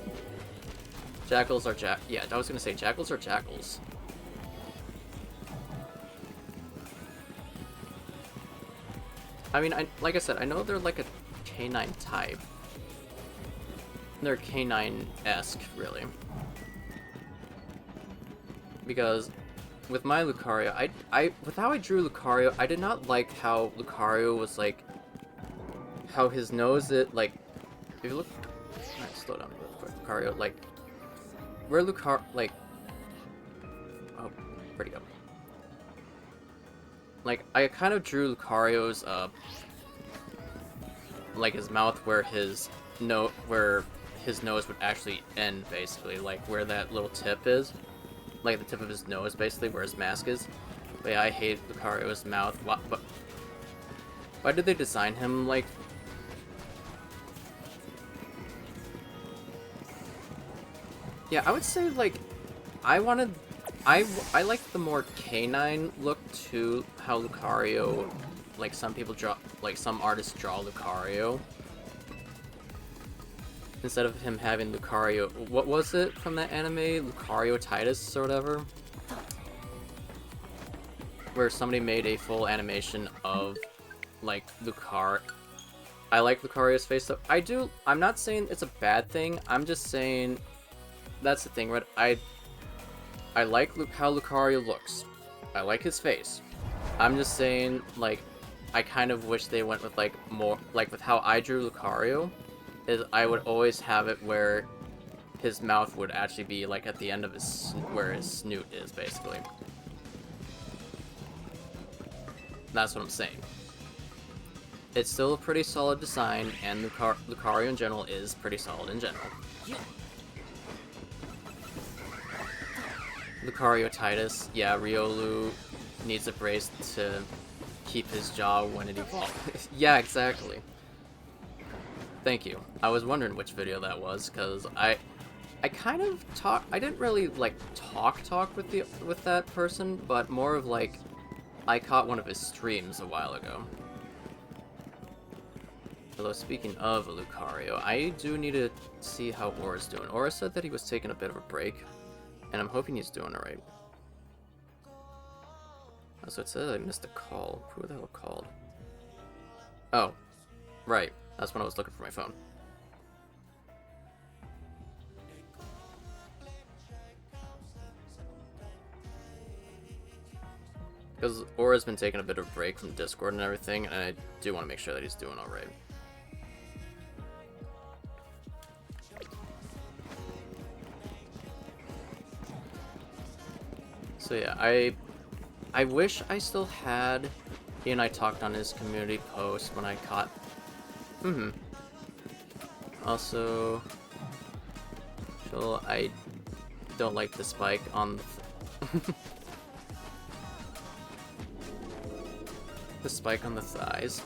Jackals are yeah, I was gonna say jackals are jackals. I mean, like I said, I know they're like a canine type. They're canine-esque, really. Because with my Lucario, with how I drew Lucario, I did not like how Lucario was like, how his nose, like, if you look, alright, slow down real quick, Lucario, like, where Lucario, like, oh, where'd he go? Like, I kind of drew Lucario's, like, his mouth where his nose would actually end, basically, like, where that little tip is. Like, the tip of his nose, basically, where his mask is. But yeah, I hate Lucario's mouth. Why did they design him, like... Yeah, I would say, like, I like the more canine look to how Lucario, like, some people draw, like, some artists draw Lucario. Instead of him having Lucario, what was it from that anime? Lucario Titus or whatever? Where somebody made a full animation of, like, Lucario. I like Lucario's face, so I'm not saying it's a bad thing, I'm just saying, that's the thing, right? I like how Lucario looks. I like his face. I'm just saying, like, I kind of wish they went with, like, more, like, with how I drew Lucario, is I would always have it where his mouth would actually be, like, at the end of his, where his snoot is, basically. That's what I'm saying. It's still a pretty solid design, and Lucario in general is pretty solid in general. Lucario Titus, yeah, Riolu needs a brace to keep his jaw when it evolves. Yeah, exactly. Thank you. I was wondering which video that was, because I kind of I didn't really, like, talk with that person, but more of, like, I caught one of his streams a while ago. Although, speaking of Lucario, I do need to see how Aura's doing. Aura said that he was taking a bit of a break, and I'm hoping he's doing alright. So it says I missed a call. Who the hell called? Oh, right. That's when I was looking for my phone. Because Aura's been taking a bit of a break from Discord and everything, and I do want to make sure that he's doing alright. So yeah, I wish I still had... He and I talked on his community post when I caught... Also... I don't like the spike on the... the spike on the thighs.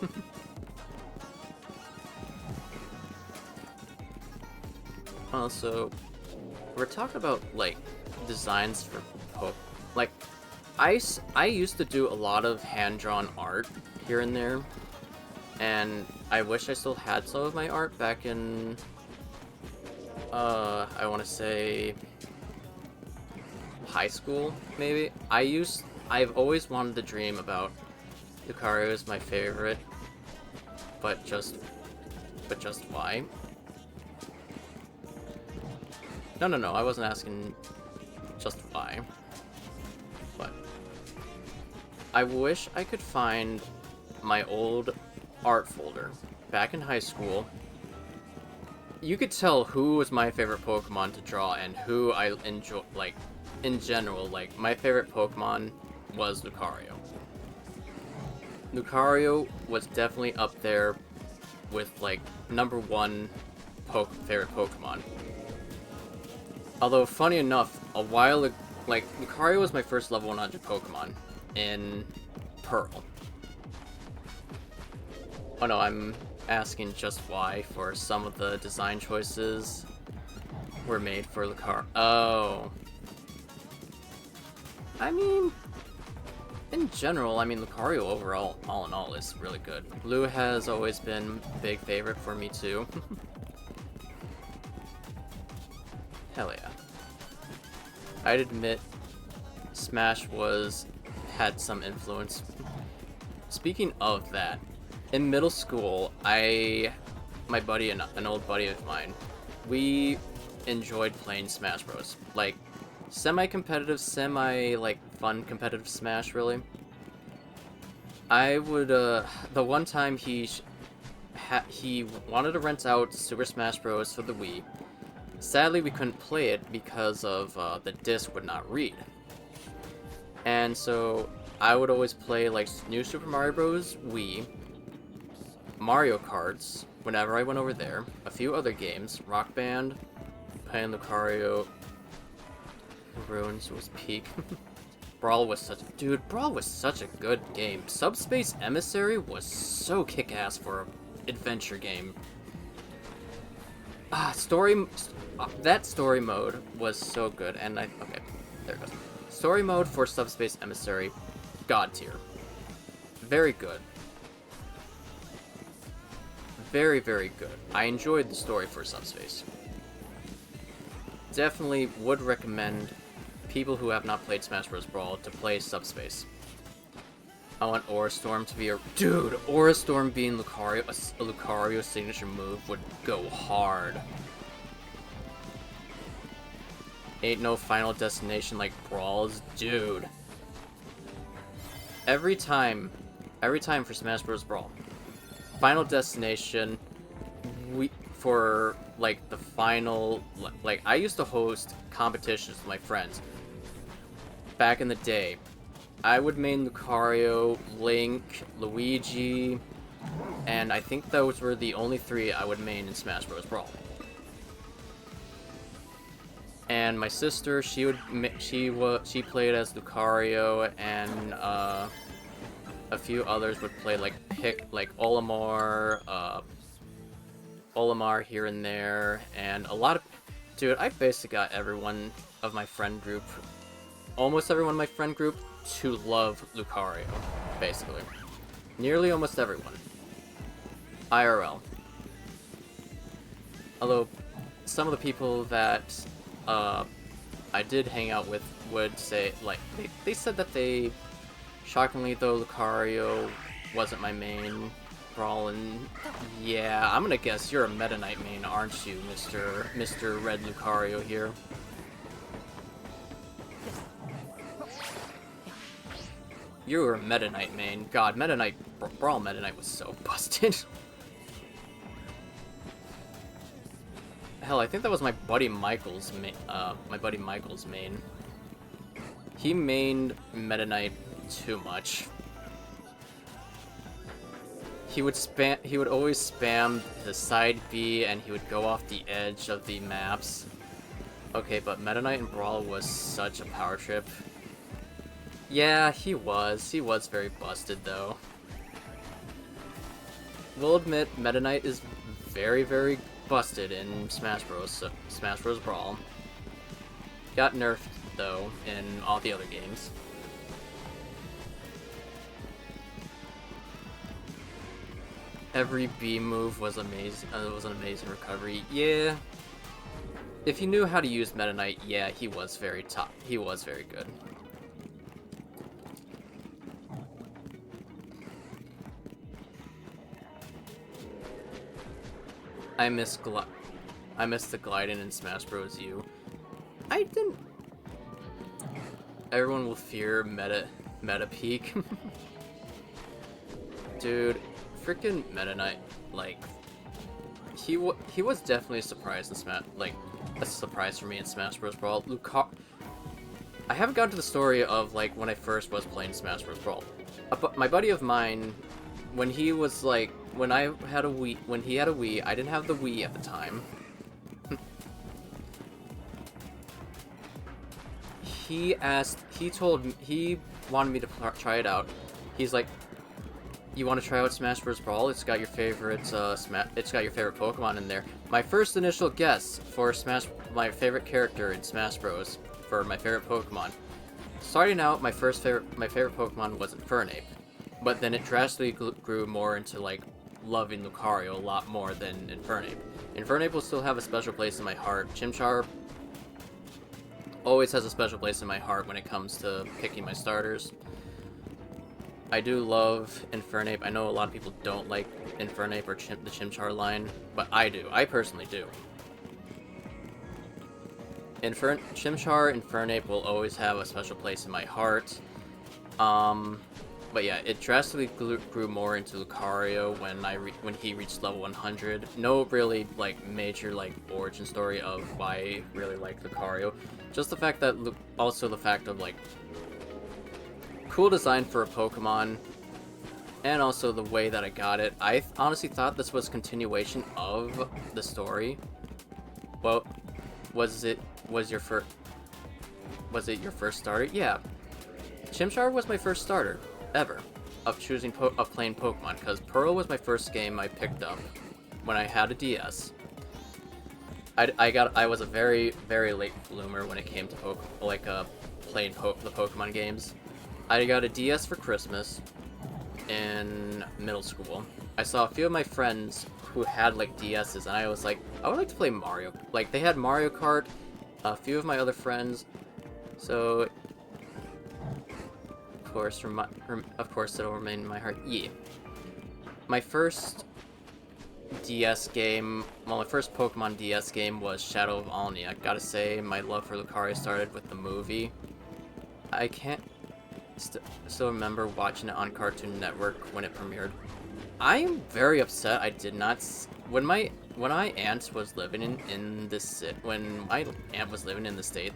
Also, we're talking about, like, designs for Poke. Like, I used to do a lot of hand-drawn art here and there, and I wish I still had some of my art back in, I want to say, high school, maybe? I've always wanted to dream about Lucario is my favorite, but just why? No, I wasn't asking just why. But I wish I could find my old art folder back in high school. You could tell who was my favorite Pokemon to draw and who I enjoy, like, in general. Like, my favorite Pokemon was Lucario. Lucario was definitely up there with, like, #1 favorite Pokemon. Although, funny enough, a while ago, like, Lucario was my first level 100 Pokemon in Pearl. Oh no, I'm asking just why for some of the design choices were made for Lucario. Oh. I mean, in general, I mean, Lucario overall, all in all, is really good. Lou has always been a big favorite for me too. Hell yeah. I'd admit Smash had some influence. Speaking of that, in middle school, my buddy, an old buddy of mine, we enjoyed playing Smash Bros. Like, semi-competitive, fun competitive Smash, really. I would, the one time he wanted to rent out Super Smash Bros. For the Wii. Sadly, we couldn't play it because of, the disc would not read. And so, I would always play, like, New Super Mario Bros. Wii, Mario Karts, whenever I went over there, a few other games, Rock Band, playing Lucario, Ruins was peak. Brawl was such a good game. Subspace Emissary was so kick-ass for an adventure game. That story mode was so good, and okay, there it goes. Story mode for Subspace Emissary, God tier. Very good. Very, very good. I enjoyed the story for Subspace. Definitely would recommend people who have not played Smash Bros. Brawl to play Subspace. I want Aura Storm to be Dude, Aura Storm being Lucario, a Lucario signature move would go hard. Ain't no final destination like Brawl's, dude. Every time for Smash Bros. Brawl, final destination, for like the final, like I used to host competitions with my friends. Back in the day, I would main Lucario, Link, Luigi, and I think those were the only three I would main in Smash Bros. Brawl. And my sister, she played as Lucario, and a few others would play like Olimar, Olimar here and there, and a lot of... Dude, I basically got everyone of my friend group, almost everyone in my friend group, to love Lucario, basically. Nearly almost everyone. IRL. Although, some of the people that I did hang out with would say, like, they said that they... Shockingly, though, Lucario wasn't my main Brawl, and yeah, I'm gonna guess you're a Meta Knight main, aren't you, Mr. Red Lucario here? You were a Meta Knight main. God, Meta Knight, Brawl Meta Knight was so busted. Hell, I think that was my buddy Michael's main. He mained Meta Knight too much. He would always spam the side B, and he would go off the edge of the maps. Okay, but Meta Knight and Brawl was such a power trip. Yeah, he was very busted, though. We'll admit, Meta Knight is very, very busted in Smash Bros. Smash Bros. Brawl. Got nerfed, though, in all the other games. Every B move was amazing. It was an amazing recovery. Yeah. If you knew how to use Meta Knight, yeah, he was very top. He was very good. I miss the gliding in Smash Bros. U. I didn't. Everyone will fear meta peak. Dude, freaking Meta Knight, like, he was definitely a surprise in Smash, like, a surprise for me in Smash Bros. Brawl. I haven't gotten to the story of, like, when I first was playing Smash Bros. Brawl. My buddy of mine, when he was, like, when he had a Wii, I didn't have the Wii at the time. He wanted me to try it out. He's like, you want to try out Smash Bros. Brawl? It's got your favorite it's got your favorite Pokemon in there. My first initial guess for my favorite character in Smash Bros. For my favorite Pokemon starting out, my favorite Pokemon was Infernape, but then it drastically grew more into like loving Lucario a lot more than Infernape. Infernape will still have a special place in my heart. Chimchar always has a special place in my heart when it comes to picking my starters. I do love Infernape. I know a lot of people don't like Infernape or the Chimchar line, but I do. I personally do. Chimchar Infernape will always have a special place in my heart. But yeah, it drastically grew more into Lucario when he reached level 100. No really like major like origin story of why I really like Lucario. Just the fact that also the fact of like cool design for a Pokemon, and also the way that I got it. I honestly thought this was continuation of the story. Well, was it your first starter? Yeah. Chimchar was my first starter ever of playing Pokemon, because Pearl was my first game I picked up when I had a DS. I was a very, very late bloomer when it came to playing the Pokemon games. I got a DS for Christmas in middle school. I saw a few of my friends who had like DSs, and I was like, I would like to play Mario. Like, they had Mario Kart, a few of my other friends, so of course it'll remain in my heart. Yeah. My first DS game, well, my first Pokemon DS game was Shadow of Alni. I gotta say, my love for Lucario started with the movie. I can't still remember watching it on Cartoon Network when it premiered. I am very upset I did not when my aunt was living in the state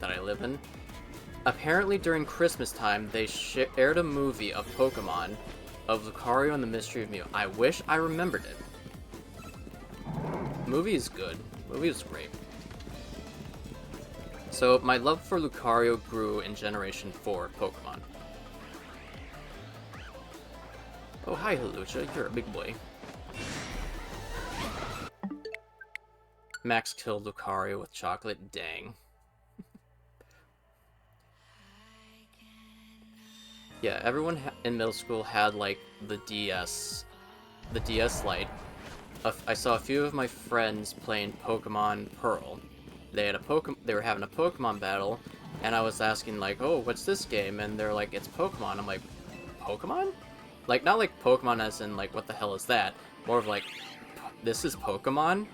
that I live in. Apparently during Christmas time they aired a movie of Pokemon of Lucario and the Mystery of Mew. I wish I remembered it. The movie is good. The movie is great. So my love for Lucario grew in Generation 4 Pokemon. Oh, hi, Halucha. You're a big boy. Max killed Lucario with chocolate. Dang. Yeah, everyone in middle school had, like, the DS Lite. I saw a few of my friends playing Pokemon Pearl. They were having a Pokemon battle, and I was asking, like, oh, what's this game? And they're like, it's Pokemon. I'm like, Pokemon? Like, not like Pokemon as in, like, what the hell is that? More of like, this is Pokemon?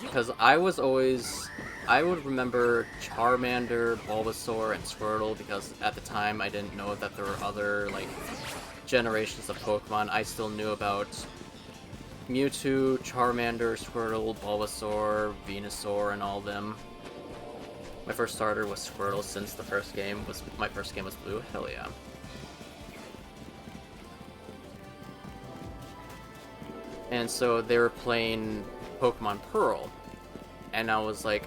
Because I would remember Charmander, Bulbasaur, and Squirtle, because at the time I didn't know that there were other, like, generations of Pokemon. I still knew about Mewtwo, Charmander, Squirtle, Bulbasaur, Venusaur, and all of them. My first starter was Squirtle, since my first game was Blue. Hell yeah. And so they were playing Pokemon Pearl, and I was like,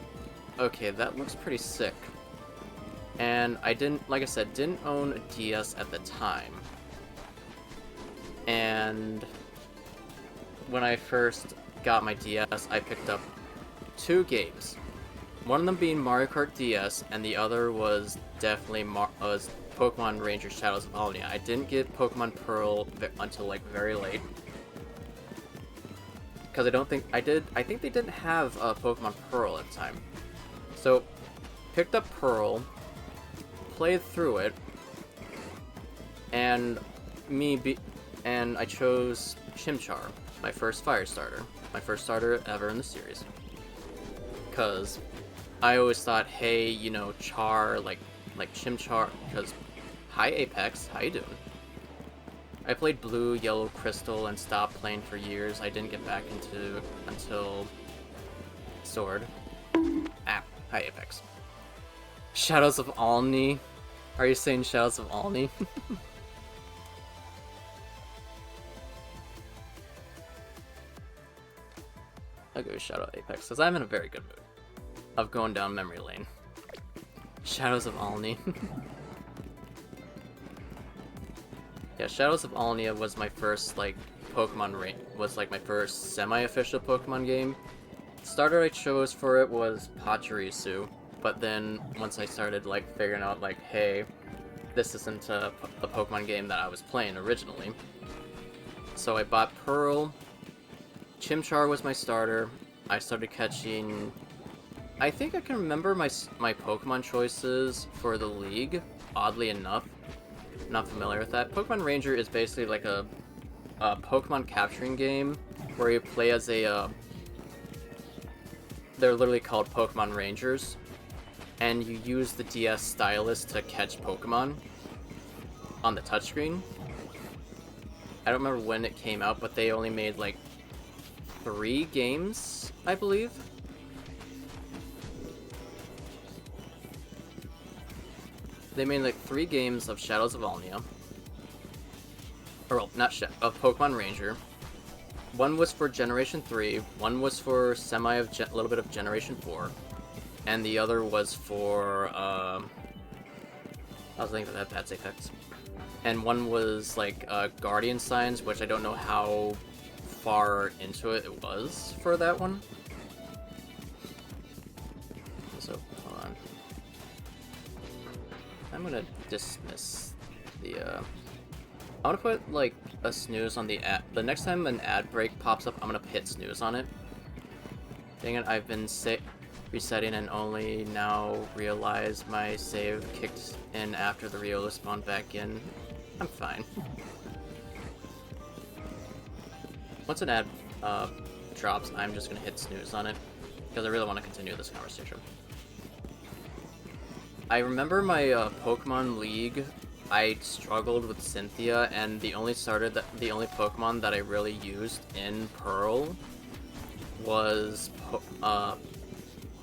okay, that looks pretty sick. And I didn't own a DS at the time. And when I first got my DS, I picked up 2 games. One of them being Mario Kart DS, and the other was definitely Pokemon Ranger Shadows of Alnia. I didn't get Pokemon Pearl until like very late, because I think they didn't have Pokemon Pearl at the time. So, picked up Pearl, played through it, and I chose Chimchar, my first fire starter. My first starter ever in the series. Because I always thought, hey, you know, Char, like Chimchar, because, hi Apex, how you doing? I played Blue, Yellow, Crystal, and stopped playing for years. I didn't get back into until Sword. Ah, hi Apex. Shadows of Alni? Are you saying Shadows of Alni? I'll go Shadow Apex, because I'm in a very good mood of going down memory lane. Shadows of Alni. Yeah, Shadows of Alnia was my first, like, was like my first semi-official Pokemon game. The starter I chose for it was Pachirisu, but then once I started, like, figuring out, like, hey, this isn't the Pokemon game that I was playing originally. So I bought Pearl. Chimchar was my starter. I started catching... I think I can remember my Pokemon choices for the League, oddly enough. I'm not familiar with that. Pokemon Ranger is basically like a Pokemon capturing game where you play as a... they're literally called Pokemon Rangers. And you use the DS stylus to catch Pokemon on the touchscreen. I don't remember when it came out, but they only made like 3 games, I believe. They made like 3 games of Shadows of Almia. Or, well, not of Pokemon Ranger. One was for Generation 3, one was for a little bit of Generation 4, and the other was for, I was thinking that that's Apex. And one was like Guardian Signs, which I don't know how far into it was for that one. So, hold on. I'm gonna dismiss the, I'm gonna put, like, a snooze on the ad. The next time an ad break pops up, I'm gonna hit snooze on it. Dang it, I've been resetting and only now realize my save kicked in after the Riolu spawned back in. I'm fine. Once an ad drops, I'm just gonna hit snooze on it, because I really want to continue this conversation. I remember my Pokemon League, I struggled with Cynthia, and the only Pokemon that I really used in Pearl was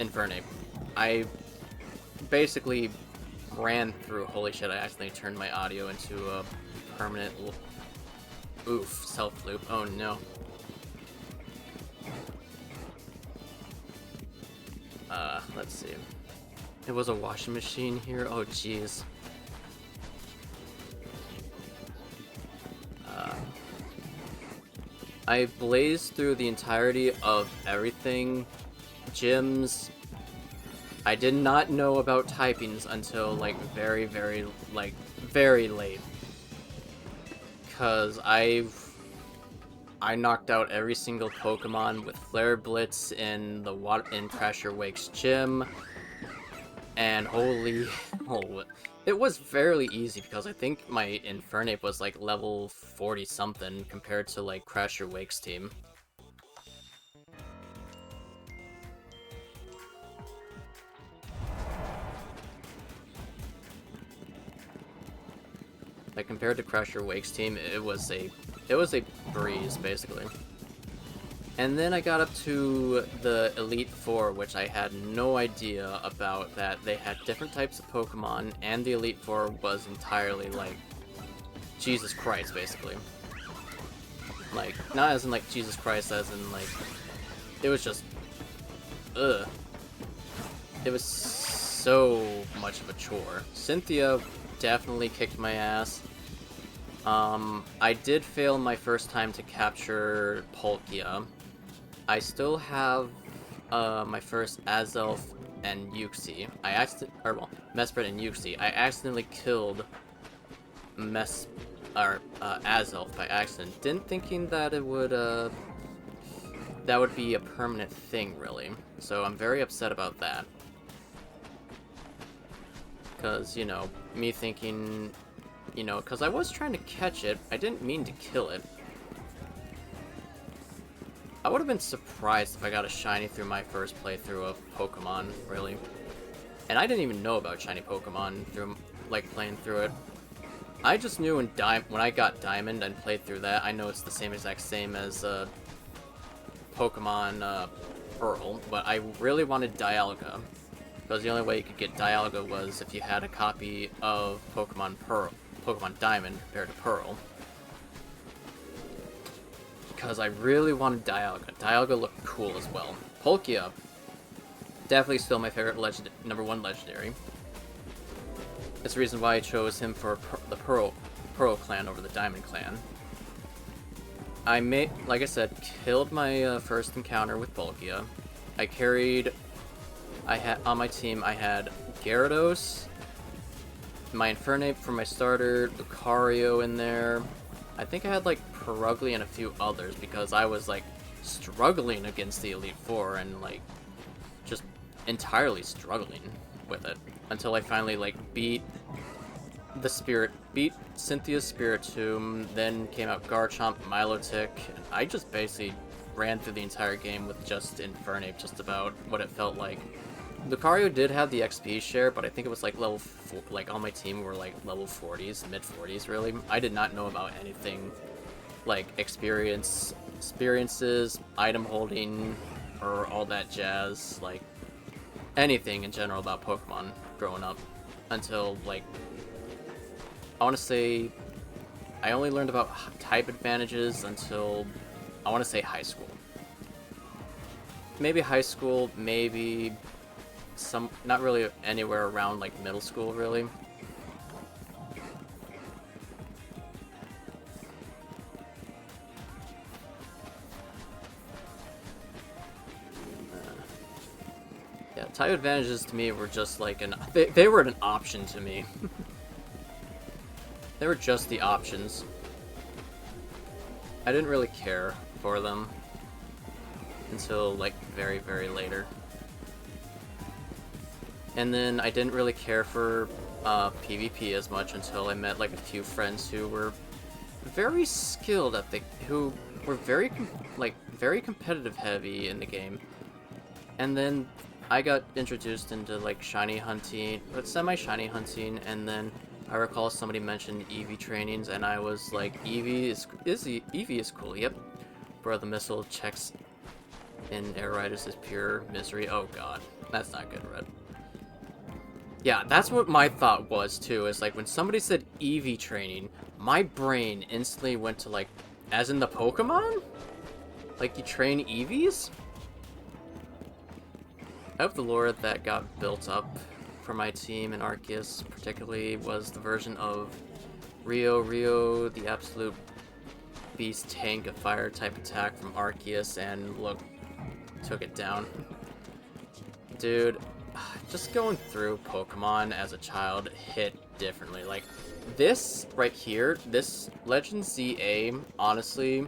Infernape. I basically ran through. Holy shit! I accidentally turned my audio into a permanent. Oof! Self loop. Oh no. Let's see. It was a washing machine here. Oh jeez. I blazed through the entirety of everything. Gyms. I did not know about typings until like very late. Cause I knocked out every single Pokemon with Flare Blitz in Crasher Wake's gym. And holy it was fairly easy because I think my Infernape was like level 40 something compared to like Crasher Wake's team. Like compared to Crasher Wake's team, it was a breeze basically. And then I got up to the Elite Four, which I had no idea about, that they had different types of Pokemon, and the Elite Four was entirely, like, Jesus Christ, basically. Like, not as in, like, Jesus Christ, as in, like, it was just, ugh. It was so much of a chore. Cynthia definitely kicked my ass. I did fail my first time to capture Palkia. I still have my first Azelf and Uxie. Mesprit and Uxie. I accidentally killed Azelf by accident. Didn't thinking that it would that would be a permanent thing, really. So I'm very upset about that. Cause, you know, me thinking, you know, cause I was trying to catch it. I didn't mean to kill it. I would have been surprised if I got a shiny through my first playthrough of Pokemon, really. And I didn't even know about shiny Pokemon through, like, playing through it. I just knew when I got Diamond and played through that, I know it's the exact same as Pokemon Pearl, but I really wanted Dialga. Because the only way you could get Dialga was if you had a copy of Pokemon Diamond compared to Pearl. Because I really wanted Dialga. Dialga looked cool as well. Palkia, definitely still my favorite number 1 legendary. It's the reason why I chose him for the Pearl clan over the Diamond clan. Like I said, killed my first encounter with Palkia. On my team, I had Gyarados, my Infernape for my starter, Lucario in there. I think I had like Perugly and a few others because I was like struggling against the Elite Four and like just entirely struggling with it until I finally like beat Cynthia's Spiritomb, then came out Garchomp, Milotic, and I just basically ran through the entire game with just Infernape, just about what it felt like. Lucario did have the XP share, but I think it was like level 4, like all my team were like level 40s, mid 40s really. I did not know about anything like experiences, item holding, or all that jazz, like anything in general about Pokemon growing up until like, I want to say, I only learned about type advantages until, I want to say high school. Maybe high school, maybe not really anywhere around like middle school really. Yeah, type advantages to me were just like they were an option to me. They were just the options. I didn't really care for them until like very, very later. And then I didn't really care for PvP as much until I met like a few friends who were very skilled at who were very competitive heavy in the game. And then I got introduced into like shiny hunting, semi-shiny hunting, and then I recall somebody mentioned EV trainings, and I was like, EV is cool, yep. Bro, the missile checks in Air Riders is pure misery. Oh god, that's not good, Red. Yeah, that's what my thought was too, is like when somebody said EV training, my brain instantly went to like, as in the Pokemon? Like you train EVs? I hope the lore that got built up for my team in Arceus particularly was the version of Rio, the absolute beast tank of fire type attack from Arceus, and look, took it down. Dude, just going through Pokemon as a child hit differently. Like, this right here, this Legend ZA, honestly,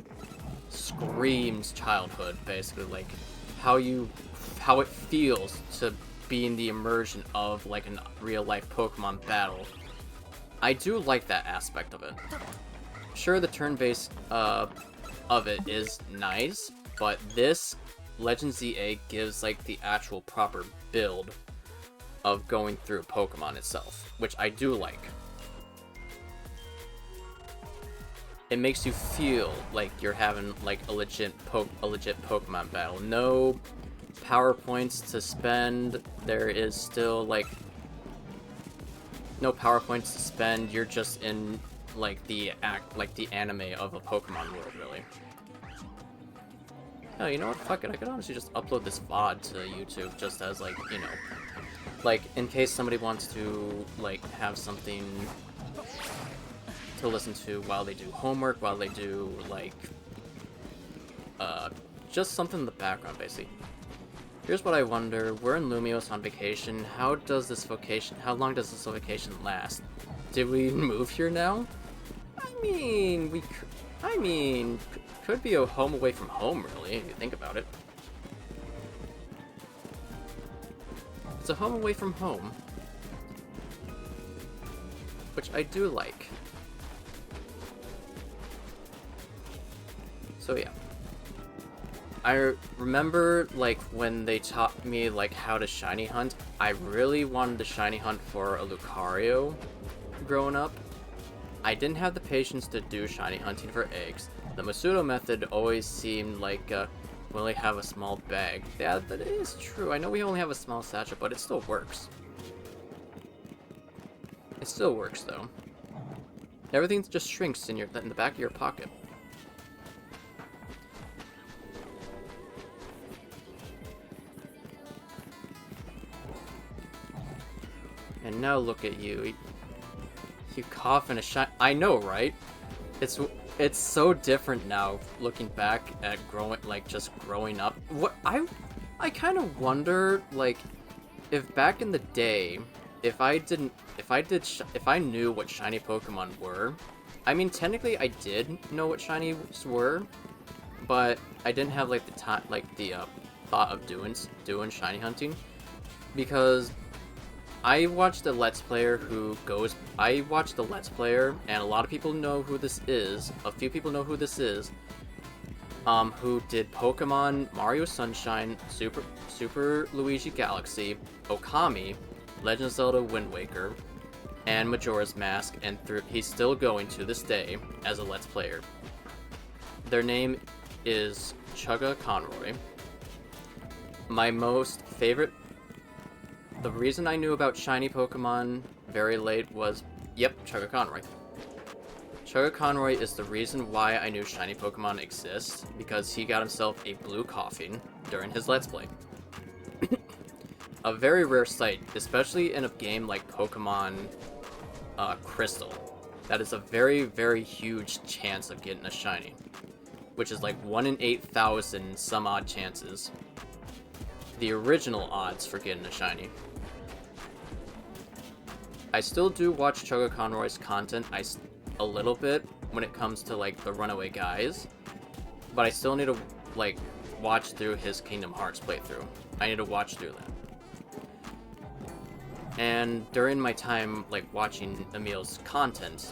screams childhood, basically. Like, how it feels to be in the immersion of, like, a real-life Pokemon battle. I do like that aspect of it. Sure, the turn-based of it is nice, but this Legend ZA gives, like, the actual proper build of going through Pokemon itself, which I do like. It makes you feel like you're having, like, a legit Pokemon battle. No power points to spend. There is still, like, no power points to spend. You're just in, like, the anime of a Pokemon world, really. Oh, you know what? Fuck it. I could honestly just upload this VOD to YouTube just as, like, you know, like, in case somebody wants to, like, have something to listen to while they do homework, while they do, like, just something in the background, basically. Here's what I wonder. We're in Lumios on vacation. How long does this vacation last? Did we move here now? I mean, could be a home away from home, really, if you think about it. It's a home away from home, which I do like. So yeah. I remember, like, when they taught me, like, how to shiny hunt, I really wanted to shiny hunt for a Lucario growing up. I didn't have the patience to do shiny hunting for eggs. The Masudo method always seemed like, we only have a small bag. Yeah, that is true. I know we only have a small satchel, but it still works. It still works, though. Everything just shrinks in the back of your pocket. And now look at you. You cough in a shine. I know, right? It's so different now, looking back at just growing up. What I kind of wonder, like, if back in the day, if I knew what shiny Pokemon were, I mean, technically I did know what shinies were, but I didn't have like the time, like the thought of doing shiny hunting, because I watched a Let's Player I watched a Let's Player, and a lot of people know who this is. A few people know who this is. Who did Pokemon Mario Sunshine, Super Luigi Galaxy, Okami, Legend of Zelda Wind Waker, and Majora's Mask, and he's still going to this day as a Let's Player. Their name is Chugga Conroy. My most favorite... The reason I knew about shiny Pokemon very late was... Yep, Chugga Conroy. Chugga Conroy is the reason why I knew shiny Pokemon exist, because he got himself a blue Koffing during his Let's Play. A very rare sight, especially in a game like Pokemon Crystal. That is a very, very huge chance of getting a shiny, which is like 1 in 8,000 some odd chances. The original odds for getting a shiny. I still do watch Chugga Conroy's content a little bit when it comes to like the runaway guys, but I still need to like watch through his Kingdom Hearts playthrough. I need to watch through that. And during my time like watching Emil's content,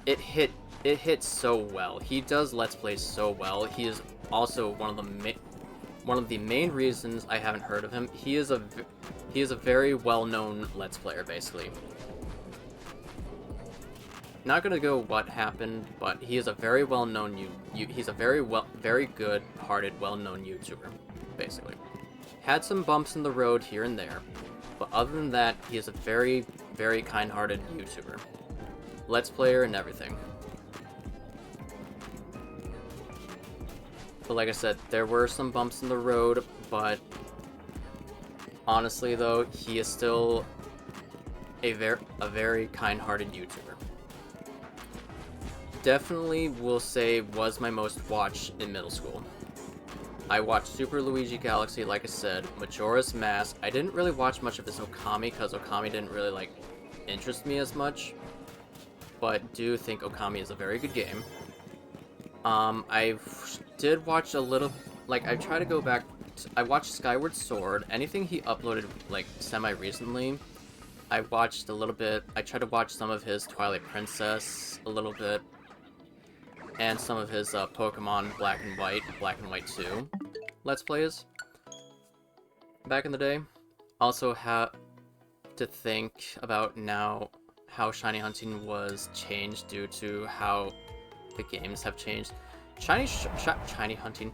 it hits so well. He does Let's Plays so well. He is also one of the main reasons I haven't heard of him. He is a very well-known Let's Player, basically. Not gonna go what happened, but he is a very well-known he's a very good-hearted, well-known YouTuber, basically. Had some bumps in the road here and there, but other than that, he is a very, very kind-hearted YouTuber. Let's Player and everything. But like I said, there were some bumps in the road, but honestly though, he is still a very kind-hearted YouTuber. Definitely will say was my most watched in middle school. I watched Super Luigi Galaxy, like I said, Majora's Mask. I didn't really watch much of his Okami, because Okami didn't really, like, interest me as much. But do think Okami is a very good game. I did watch a little, like, I try to go back, I watched Skyward Sword. Anything he uploaded, like, semi-recently, I watched a little bit. I tried to watch some of his Twilight Princess a little bit. And some of his Pokemon Black and White 2 Let's Plays back in the day. Also have to think about now how shiny hunting was changed due to how the games have changed. Shiny hunting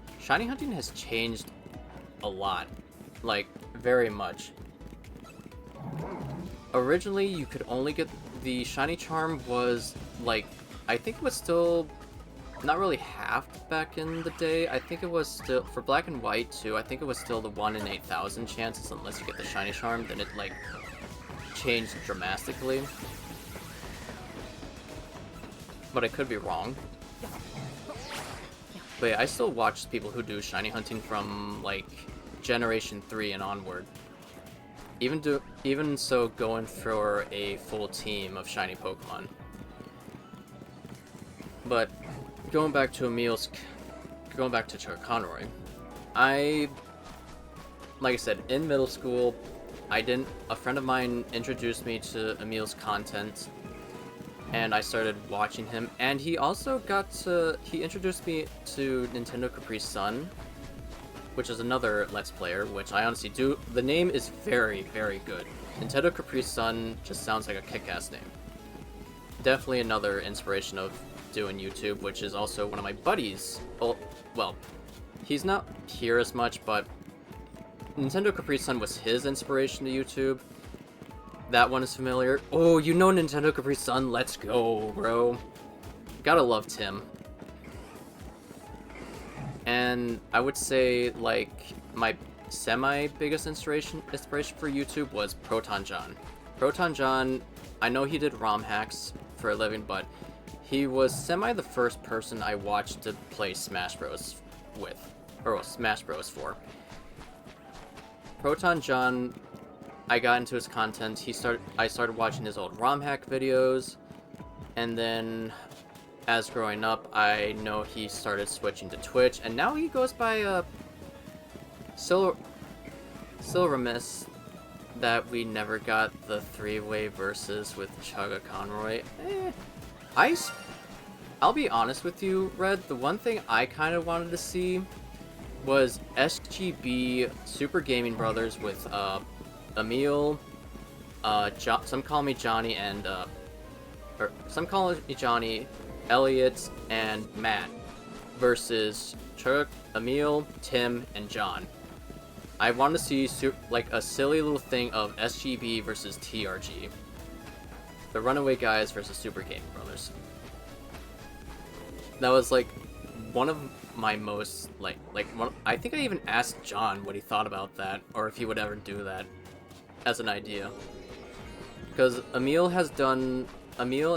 has changed a lot, like very much. Originally, you could only get the shiny charm was like, I think it was still not really half back in the day. I think it was still, for Black and White too, I think it was still the 1 in 8,000 chances unless you get the shiny charm, then it like changed dramatically. But I could be wrong. But yeah, I still watch people who do shiny hunting from like Generation 3 and onward. Even so, going for a full team of shiny Pokemon. But going back to Chugga Conroy, like I said, in middle school, a friend of mine introduced me to Emil's content, and I started watching him, and he also he introduced me to Nintendo Capri Sun, which is another Let's Player, which I honestly do. The name is very, very good. Nintendo Capri Sun just sounds like a kick-ass name. Definitely another inspiration of doing YouTube, which is also one of my buddies. Well, he's not here as much, but Nintendo Capri Sun was his inspiration to YouTube. That one is familiar. Oh, you know Nintendo Capri Sun? Let's go, bro. Gotta love Tim. And I would say, like, my semi-biggest inspiration for YouTube was Proton John. Proton John, I know he did ROM hacks for a living, but he was the first person I watched to play Smash Bros. With. Or Smash Bros. For. Proton John I got into his content. I started watching his old ROM hack videos, and then as growing up, I know he started switching to Twitch, and now he goes by Silvermiss. That we never got the three-way versus with Chugga Conroy. I'll be honest with you, Red. The one thing I kind of wanted to see was SGB Super Gaming Brothers with Emil, some call me Johnny, and or some call me Johnny, Elliot, and Matt versus Chuck, Emil, Tim, and John. I want to see like a silly little thing of SGB versus TRG. The Runaway Guys versus Super Gaming Brothers. That was like one of my most I think I even asked John what he thought about that, or if he would ever do that as an idea. Because Emil and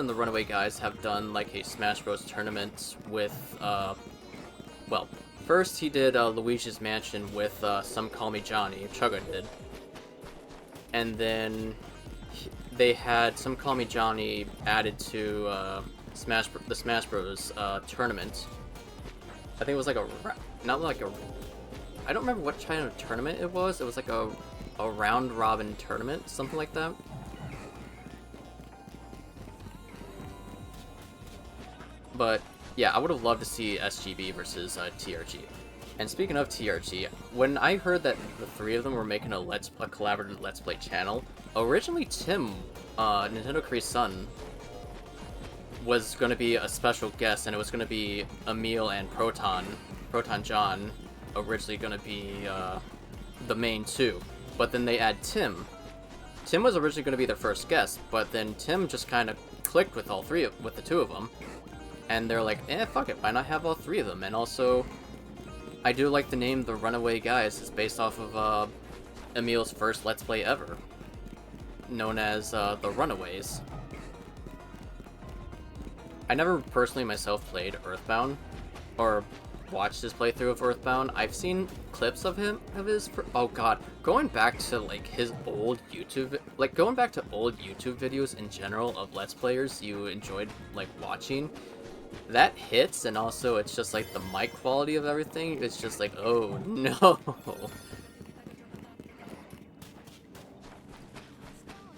the Runaway Guys have done like a Smash Bros tournament with well, first he did Luigi's Mansion with Some Call Me Johnny, Chugga did. And then they had Some Call Me Johnny added to the Smash Bros tournament. I think it was like I don't remember what kind of tournament it was. It was like a round robin tournament, something like that. But yeah, I would have loved to see SGB versus TRG. And speaking of TRG, when I heard that the three of them were making a collaborative Let's Play channel, originally Tim, Nintendo Capri's son, was going to be a special guest, and it was going to be Emil and Proton John, originally going to be the main two. But then they add Tim. Tim was originally going to be their first guest, but then Tim just kind of clicked with the two of them. And they're like, fuck it, why not have all three of them? And also, I do like the name The Runaway Guys. It's based off of Emil's first Let's Play ever, known as The Runaways. I never personally myself played Earthbound, or watched his playthrough of Earthbound. I've seen clips of oh god, going back to like his old YouTube, going back to old YouTube videos in general of Let's Players you enjoyed like watching. That hits, and also it's just like the mic quality of everything. It's just like, oh no.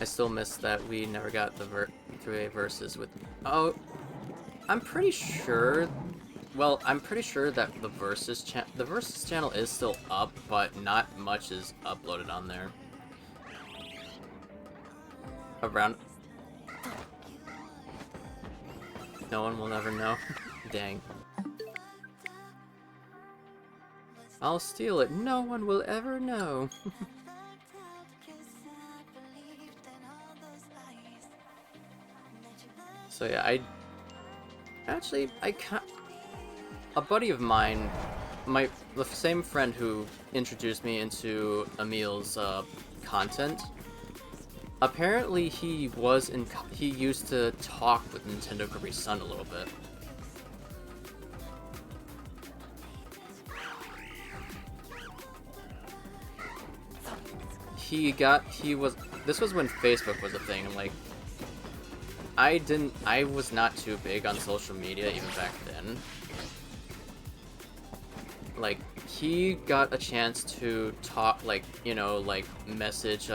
I still miss that we never got the 3A versus with. Oh, I'm pretty sure. Well, I'm pretty sure that the versus channel is still up, but not much is uploaded on there. Around. No one will ever know. Dang. I'll steal it. No one will ever know. So yeah, a buddy of mine, the same friend who introduced me into Emil's content. Apparently, he used to talk with Nintendo Capri's son a little bit. This was when Facebook was a thing, and like, I was not too big on social media even back then. Like, he got a chance to talk, message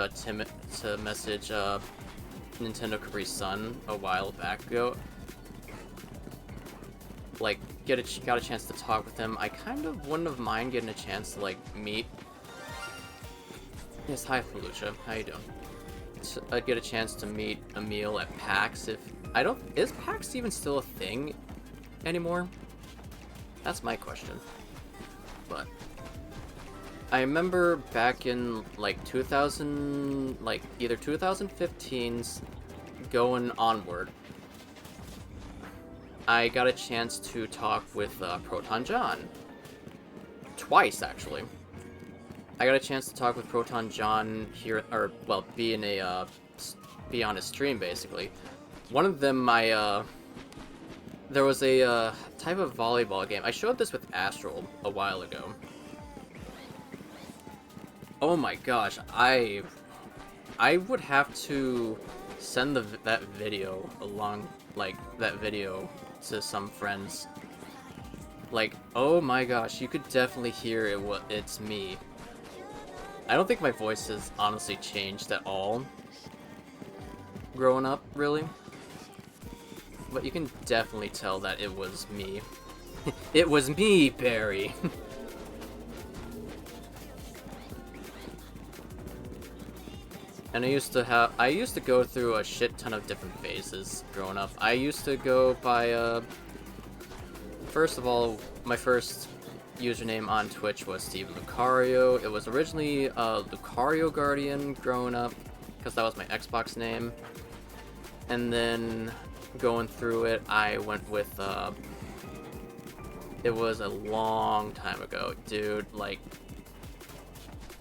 Nintendo Capri's son a while back ago. Like, got a chance to talk with him. I kind of wouldn't have mind getting a chance to, like, meet. Yes, hi, Felucia. How you doing? I'd get a chance to meet Emil at PAX is PAX even still a thing anymore? That's my question. But I remember back in like 2000, like either 2015's going onward, I got a chance to talk with Proton John. Twice, actually. I got a chance to talk with Proton John here, or, well, be on his stream, basically. One of them, there was a type of volleyball game. I showed this with Astral a while ago. Oh my gosh, I would have to send that video along, like, that video to some friends. Like, oh my gosh, you could definitely hear it's me. I don't think my voice has honestly changed at all growing up, really. But you can definitely tell that it was me. It was me, Barry! And I used to go through a shit ton of different phases growing up. I used to go by, first of all, my first username on Twitch was Steven Lucario. It was originally, Lucario Guardian growing up, because that was my Xbox name. And then, going through it, I went with, it was a long time ago, dude, like,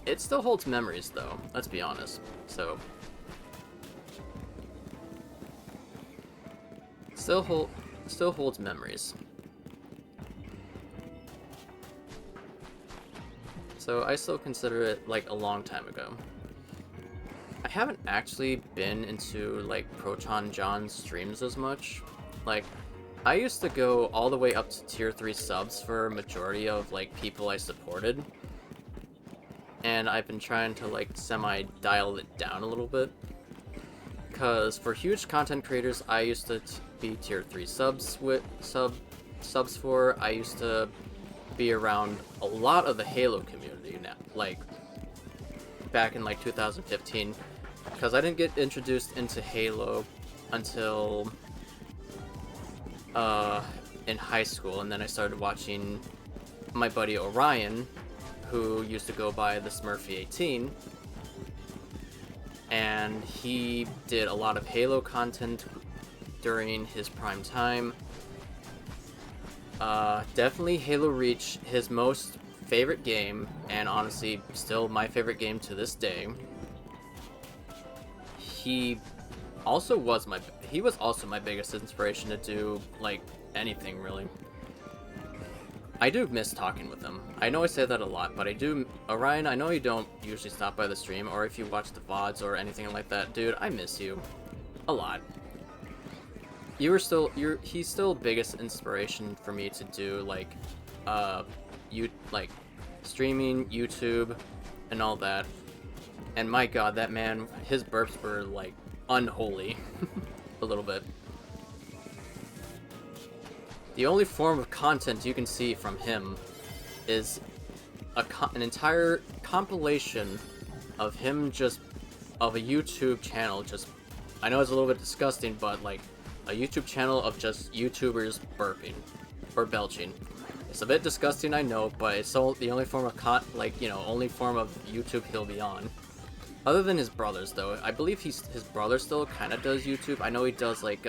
it still holds memories, though, let's be honest, so, still holds memories. So I still consider it, like, a long time ago. I haven't actually been into, like, Proton John's streams as much. Like, I used to go all the way up to tier 3 subs for a majority of, like, people I supported. And I've been trying to, like, semi-dial it down a little bit. Because for huge content creators, I used to be tier 3 subs for. I used to be around a lot of the Halo community now, like, back in, like, 2015. Because I didn't get introduced into Halo until in high school, and then I started watching my buddy Orion, who used to go by the Smurfy18, and he did a lot of Halo content during his prime time. Definitely Halo Reach, his most favorite game, and honestly still my favorite game to this day. He was also my biggest inspiration to do, like, anything, really. I do miss talking with him. I know I say that a lot, but I do... Orion, I know you don't usually stop by the stream, or if you watch the VODs or anything like that. Dude, I miss you. A lot. He's still biggest inspiration for me to do, like, streaming, YouTube, and all that. And my god, that man, his burps were, like, unholy. A little bit. The only form of content you can see from him is an entire compilation of him of a YouTube channel I know it's a little bit disgusting, but, like, a YouTube channel of just YouTubers burping or belching. It's a bit disgusting, I know, but it's the only form of only form of YouTube he'll be on. Other than his brothers, though. I believe his brother still kind of does YouTube. I know he does, like,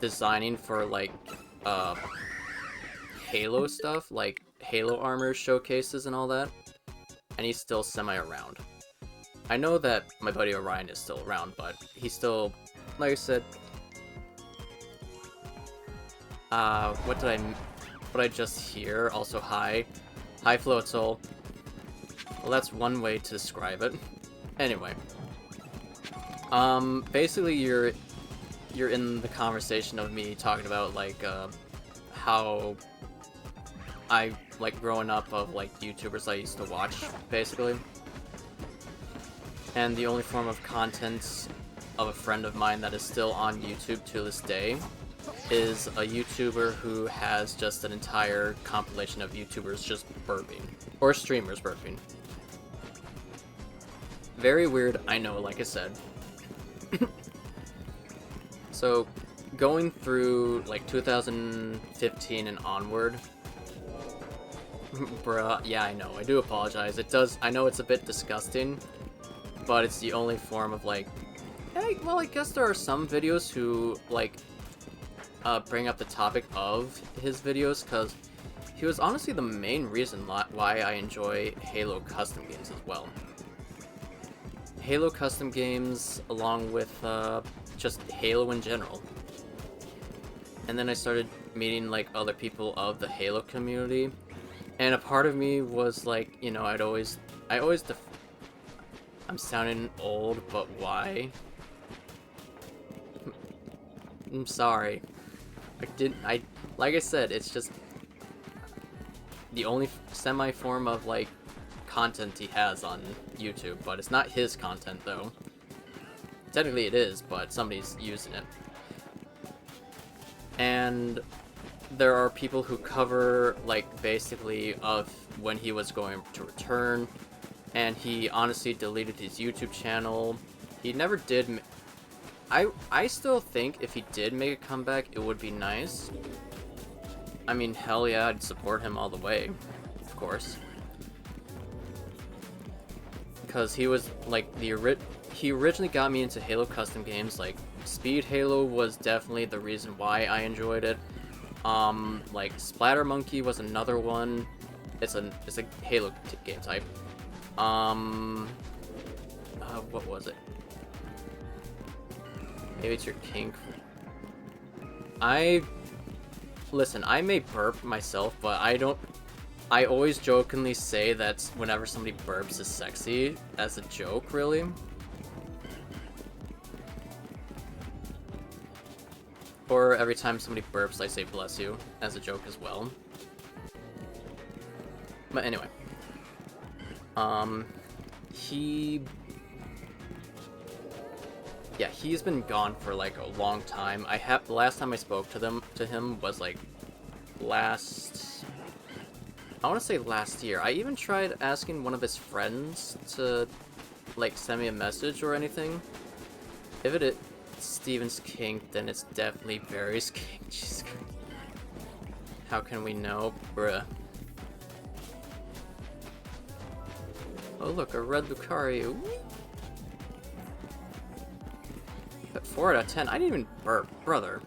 designing for, like, Halo stuff, like Halo armor showcases and all that. And he's still semi-around. I know that my buddy Orion is still around, but he's still, like I said... what did I just hear? Also, hi. Hi, Floatzel. Well, that's one way to describe it. Anyway. Basically, you're in the conversation of me talking about, like, how I, like, growing up of, like, YouTubers I used to watch, basically. And the only form of content of a friend of mine that is still on YouTube to this day is a YouTuber who has just an entire compilation of YouTubers just burping. Or streamers burping. Very weird, I know, like I said. So, going through, like, 2015 and onward... Bruh, yeah, I know, I do apologize. I know it's a bit disgusting, but it's the only form of, like... Hey, well, I guess there are some videos who, like, bring up the topic of his videos, because he was honestly the main reason why I enjoy Halo custom games as well. Halo custom games, along with just Halo in general. And then I started meeting, like, other people of the Halo community, and a part of me was like, you know, I always I'm sounding old, but why? I'm sorry. Like I said, it's just the only semi-form of, like, content he has on YouTube, but it's not his content, though. Technically it is, but somebody's using it. And there are people who cover, like, basically of when he was going to return, and he honestly deleted his YouTube channel. He never did. I still think if he did make a comeback, it would be nice. I mean, hell yeah, I'd support him all the way, of course. Because he was, like, he originally got me into Halo custom games. Like, Speed Halo was definitely the reason why I enjoyed it. Like, Splatter Monkey was another one. It's a Halo game type. What was it? Maybe it's your kink. Listen, I may burp myself, but I always jokingly say that whenever somebody burps is sexy, as a joke, really. Or every time somebody burps, I say bless you, as a joke as well. But anyway. He's been gone for, like, a long time. The last time I spoke to him was, like, I want to say last year. I even tried asking one of his friends to, like, send me a message or anything. If it is Steven's kink, then it's definitely Barry's kink. Jesus Christ. How can we know? Bruh. Oh look, a red Lucario. 4 out of 10. I didn't even burp, brother.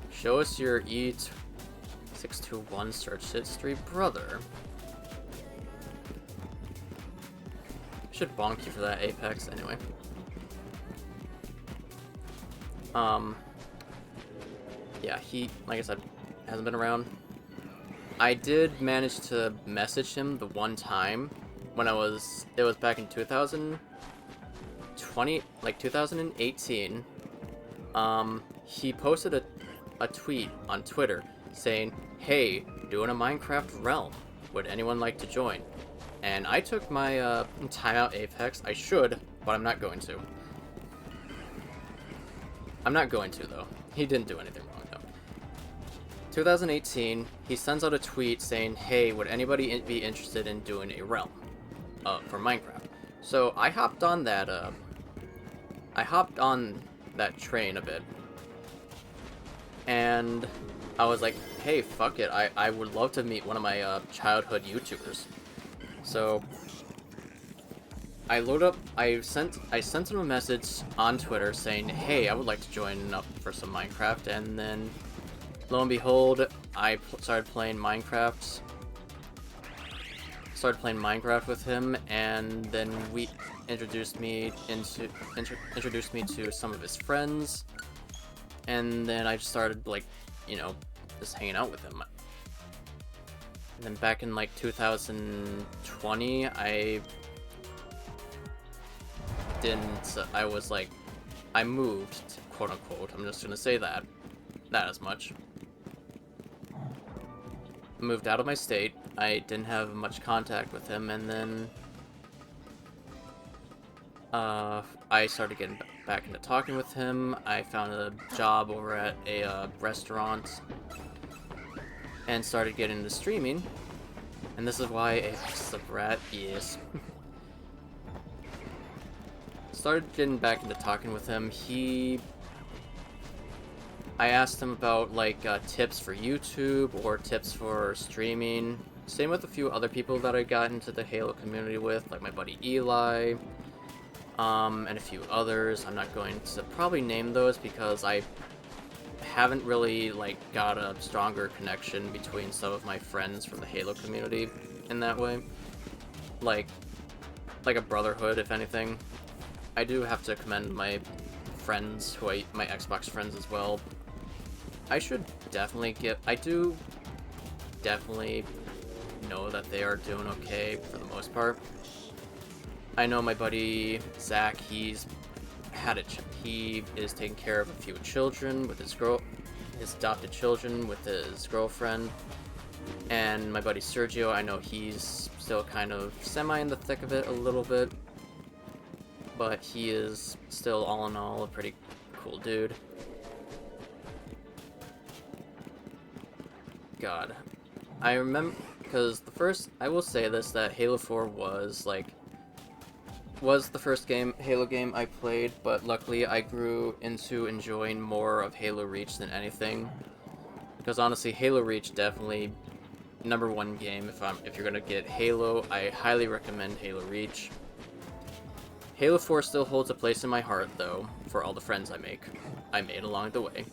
Show us your E621 search history, brother. Should bonk you for that, Apex. Anyway. Yeah, he, like I said, hasn't been around. I did manage to message him the one time when it was back in 2020, like 2018. He posted a tweet on Twitter saying, "Hey, doing a Minecraft realm. Would anyone like to join?" And I took my time out Apex. I should, but I'm not going to. I'm not going to, though. He didn't do anything wrong, though. 2018, he sends out a tweet saying, "Hey, would anybody be interested in doing a realm for Minecraft?" So I hopped on that train a bit, and I was like, "Hey, fuck it! I would love to meet one of my childhood YouTubers." So I sent him a message on Twitter saying, "Hey, I would like to join up for some Minecraft," and then lo and behold, I started playing Minecraft. With him, and then we introduced me to some of his friends, and then I just started, like, you know, just hanging out with him. And then back in, like, 2020, I moved, quote unquote. I'm just gonna say that as much. Moved out of my state. I didn't have much contact with him, and then I started getting back into talking with him. I found a job over at a restaurant and started getting into streaming, and this is why Apex is a brat. Yes. Started getting back into talking with him. I asked him about, like, tips for YouTube or tips for streaming. Same with a few other people that I got into the Halo community with, like my buddy Eli, and a few others. I'm not going to probably name those because I haven't really, like, got a stronger connection between some of my friends from the Halo community in that way. Like a brotherhood, if anything. I do have to commend my friends, my Xbox friends as well. I do definitely know that they are doing okay for the most part. I know my buddy Zach, he is taking care of a few children with his adopted children with his girlfriend. And my buddy Sergio, I know he's still kind of semi in the thick of it a little bit, but he is still all in all a pretty cool dude. God, I remember, because I will say this, that Halo 4 was the first Halo game I played, but luckily I grew into enjoying more of Halo Reach than anything. Because honestly, Halo Reach definitely #1 game. If you're gonna get Halo, I highly recommend Halo Reach. Halo 4 still holds a place in my heart, though, for all the friends I made along the way.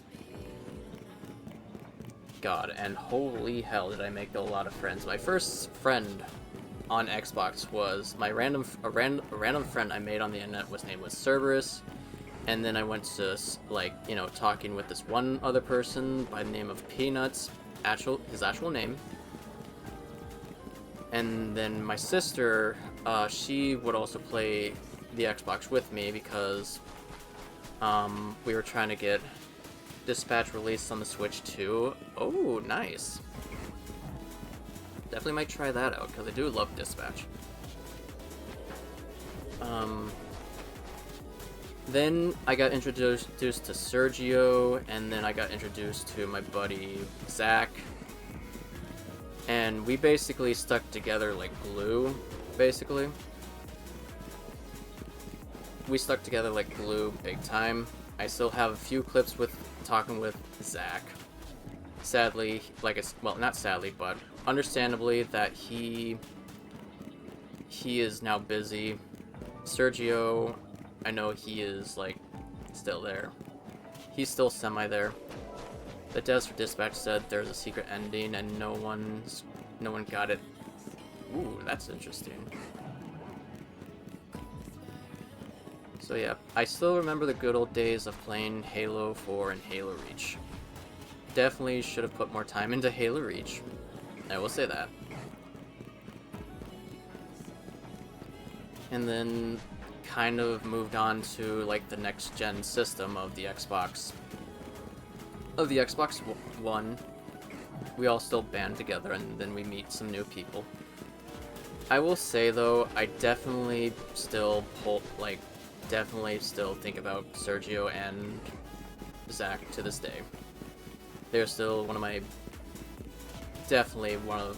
God, and holy hell did I make a lot of friends. My first friend on Xbox was a random friend I made on the internet. His name was Cerberus, and then I went to talking with this one other person by the name of Peanuts, his actual name. And then my sister, she would also play the Xbox with me because we were trying to get Dispatch released on the Switch too. Oh, nice. Definitely might try that out, because I do love Dispatch. Then I got introduced to Sergio, and then I got introduced to my buddy Zach. And we basically stuck together like glue, basically. We stuck together like glue, big time. I still have a few clips talking with Zach. Sadly, not sadly, but understandably, that he is now busy. Sergio, I know he is still there. He's still semi there. The devs for Dispatch said there's a secret ending and no one got it. Ooh, that's interesting. So yeah, I still remember the good old days of playing Halo 4 and Halo Reach. Definitely should have put more time into Halo Reach. I will say that. And then kind of moved on to the next gen system of the Xbox. Of the Xbox One. We all still band together and then we meet some new people. I will say though, I definitely still think about Sergio and Zach to this day. They're still definitely one of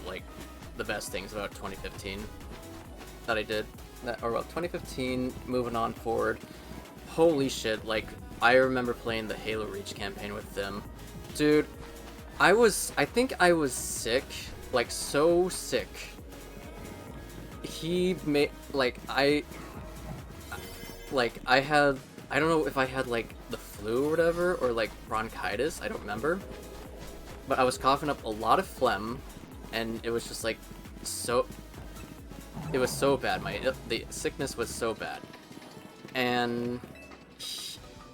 the best things about 2015 that I did. 2015, moving on forward. Holy shit, I remember playing the Halo Reach campaign with them. Dude, I think I was sick, so sick. He made, I don't know if I had, the flu or whatever, or, bronchitis, I don't remember. But I was coughing up a lot of phlegm, and it was just, it was so bad. The sickness was so bad. And,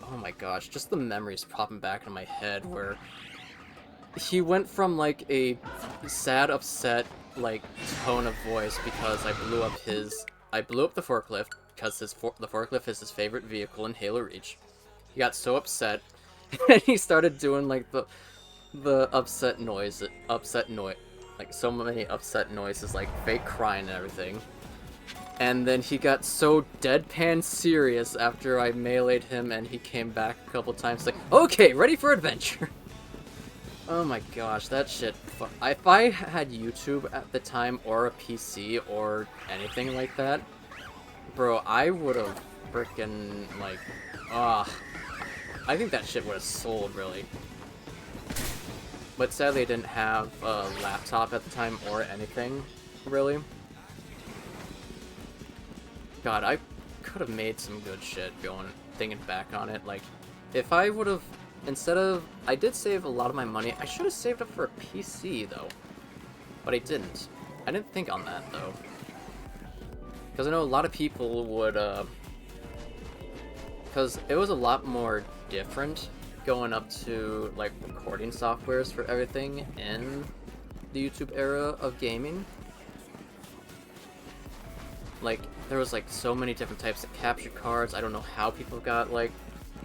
oh my gosh, just the memories popping back in my head where he went from, a sad, upset, tone of voice because I blew up the forklift, because the forklift is his favorite vehicle in Halo Reach. He got so upset, and he started doing the upset noise, so many upset noises, fake crying and everything. And then he got so deadpan serious after I meleeed him, and he came back a couple times okay, ready for adventure. Oh my gosh, that shit. If I had YouTube at the time, or a PC, or anything like that, bro, I would have frickin' I think that shit would have sold, really. But sadly I didn't have a laptop at the time, or anything, really. God, I could have made some good shit thinking back on it. If I would have, I did save a lot of my money. I should have saved up for a PC, though. But I didn't. I didn't think on that, though. Because I know a lot of people would, because it was a lot more different going up to, recording softwares for everything in the YouTube era of gaming. like, there was, like, so many different types of capture cards. I don't know how people got, like,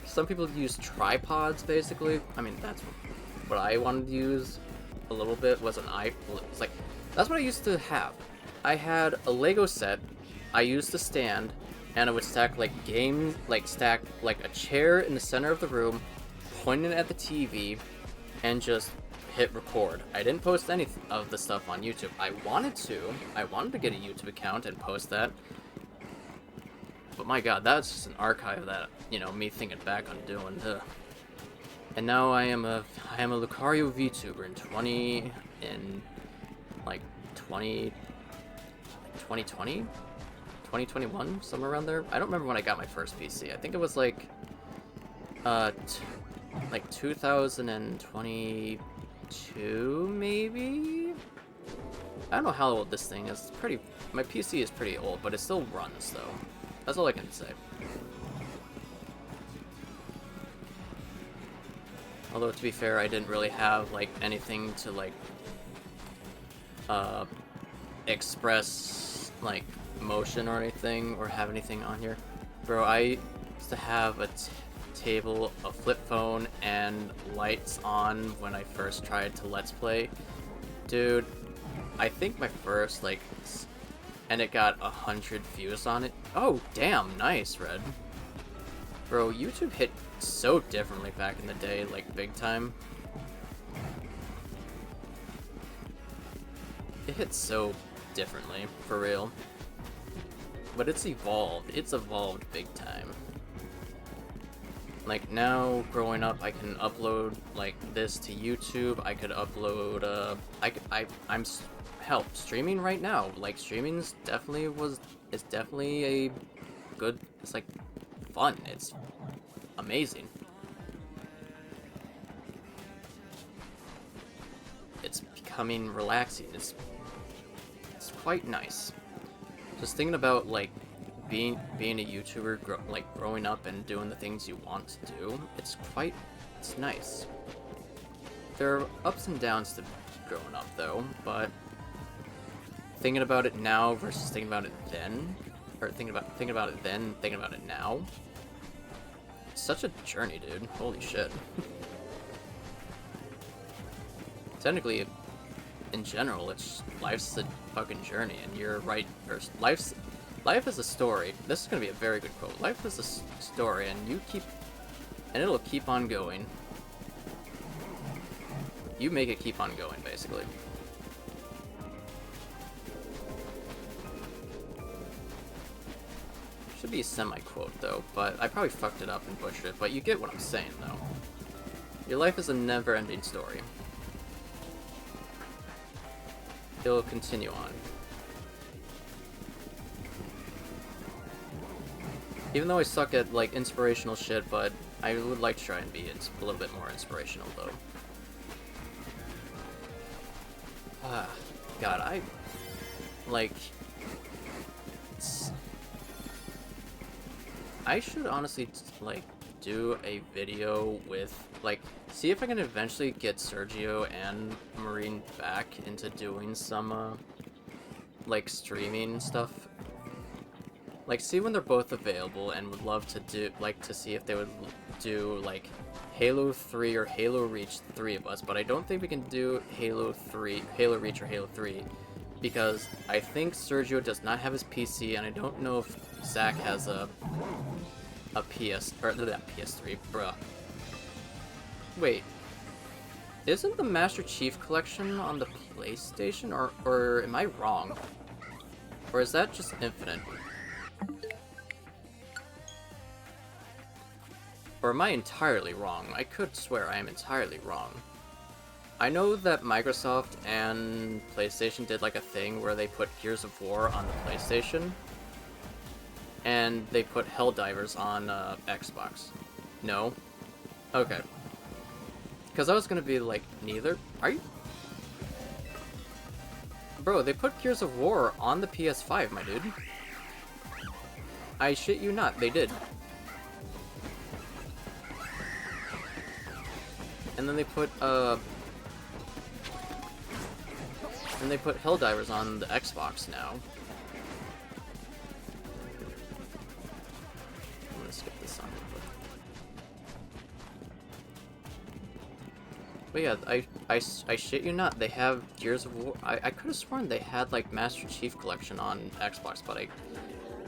some people use tripods, basically. I mean, that's what I wanted to use a little bit, was it's like, that's what I used to have. I had a Lego set, I used the stand, and I would stack, like, stack, like, a chair in the center of the room, pointing at the TV, and just hit record. I didn't post any of the stuff on YouTube. I wanted to get a YouTube account and post that. But my god, that's just an archive that, you know, me thinking back on doing. Ugh. And now I am a Lucario VTuber in 2020, 2021, somewhere around there. I don't remember when I got my first PC. I think it was like 2022, maybe? I don't know how old this thing is. My PC is pretty old, but it still runs, though. That's all I can say. Although, to be fair, I didn't really have, like, anything to, like, express, like, motion or anything, or have anything on here. Bro, I used to have a table, a flip phone, and lights on when I first tried to Let's Play. Dude, I think my first, like, and it got 100 views on it. Oh, damn, nice, Red. Bro, YouTube hit so differently back in the day, like, big time. It hit so differently, for real. But it's evolved. It's evolved big time. Like, now, growing up, I can upload, like, this to YouTube. I could upload, I'm streaming right now. Like, streaming's it's definitely a good, it's, like, fun. It's amazing. It's becoming relaxing. It's quite nice. Just thinking about, like, being a YouTuber, growing up and doing the things you want to do, it's nice. There are ups and downs to growing up, though, but thinking about it now versus thinking about it then, or thinking about it then, thinking about it now, it's such a journey, dude. Holy shit. Technically, in general, life's a fucking journey, and you're right. Life is a story. This is gonna be a very good quote. Life is a story, and it'll keep on going. You make it keep on going, basically. Should be a semi-quote, though, but I probably fucked it up and butchered it, but you get what I'm saying, though. Your life is a never-ending story. It'll continue on. Even though I suck at, like, inspirational shit, but I would like to try and be a little bit more inspirational, though. God, I should honestly, like, do a video with, like, see if I can eventually get Sergio and Marine back into doing some, like, streaming stuff. Like, see when they're both available, and would love to to see if they would do, like, Halo 3 or Halo Reach, 3 of us, but I don't think we can do Halo Reach or Halo 3, because I think Sergio does not have his PC, and I don't know if Zach has a PS3, bruh. Wait, isn't the Master Chief Collection on the PlayStation, or am I wrong? Or is that just Infinite? Or am I entirely wrong? I could swear I am entirely wrong. I know that Microsoft and PlayStation did like a thing where they put Gears of War on the PlayStation, and they put Helldivers on Xbox. No? Okay. Because I was gonna be like, neither? Are you? Bro, they put Gears of War on the PS5, my dude. I shit you not, they did. And then they put Helldivers on the Xbox now. But yeah, I shit you not, they have Gears of War. I could have sworn they had like Master Chief Collection on Xbox, but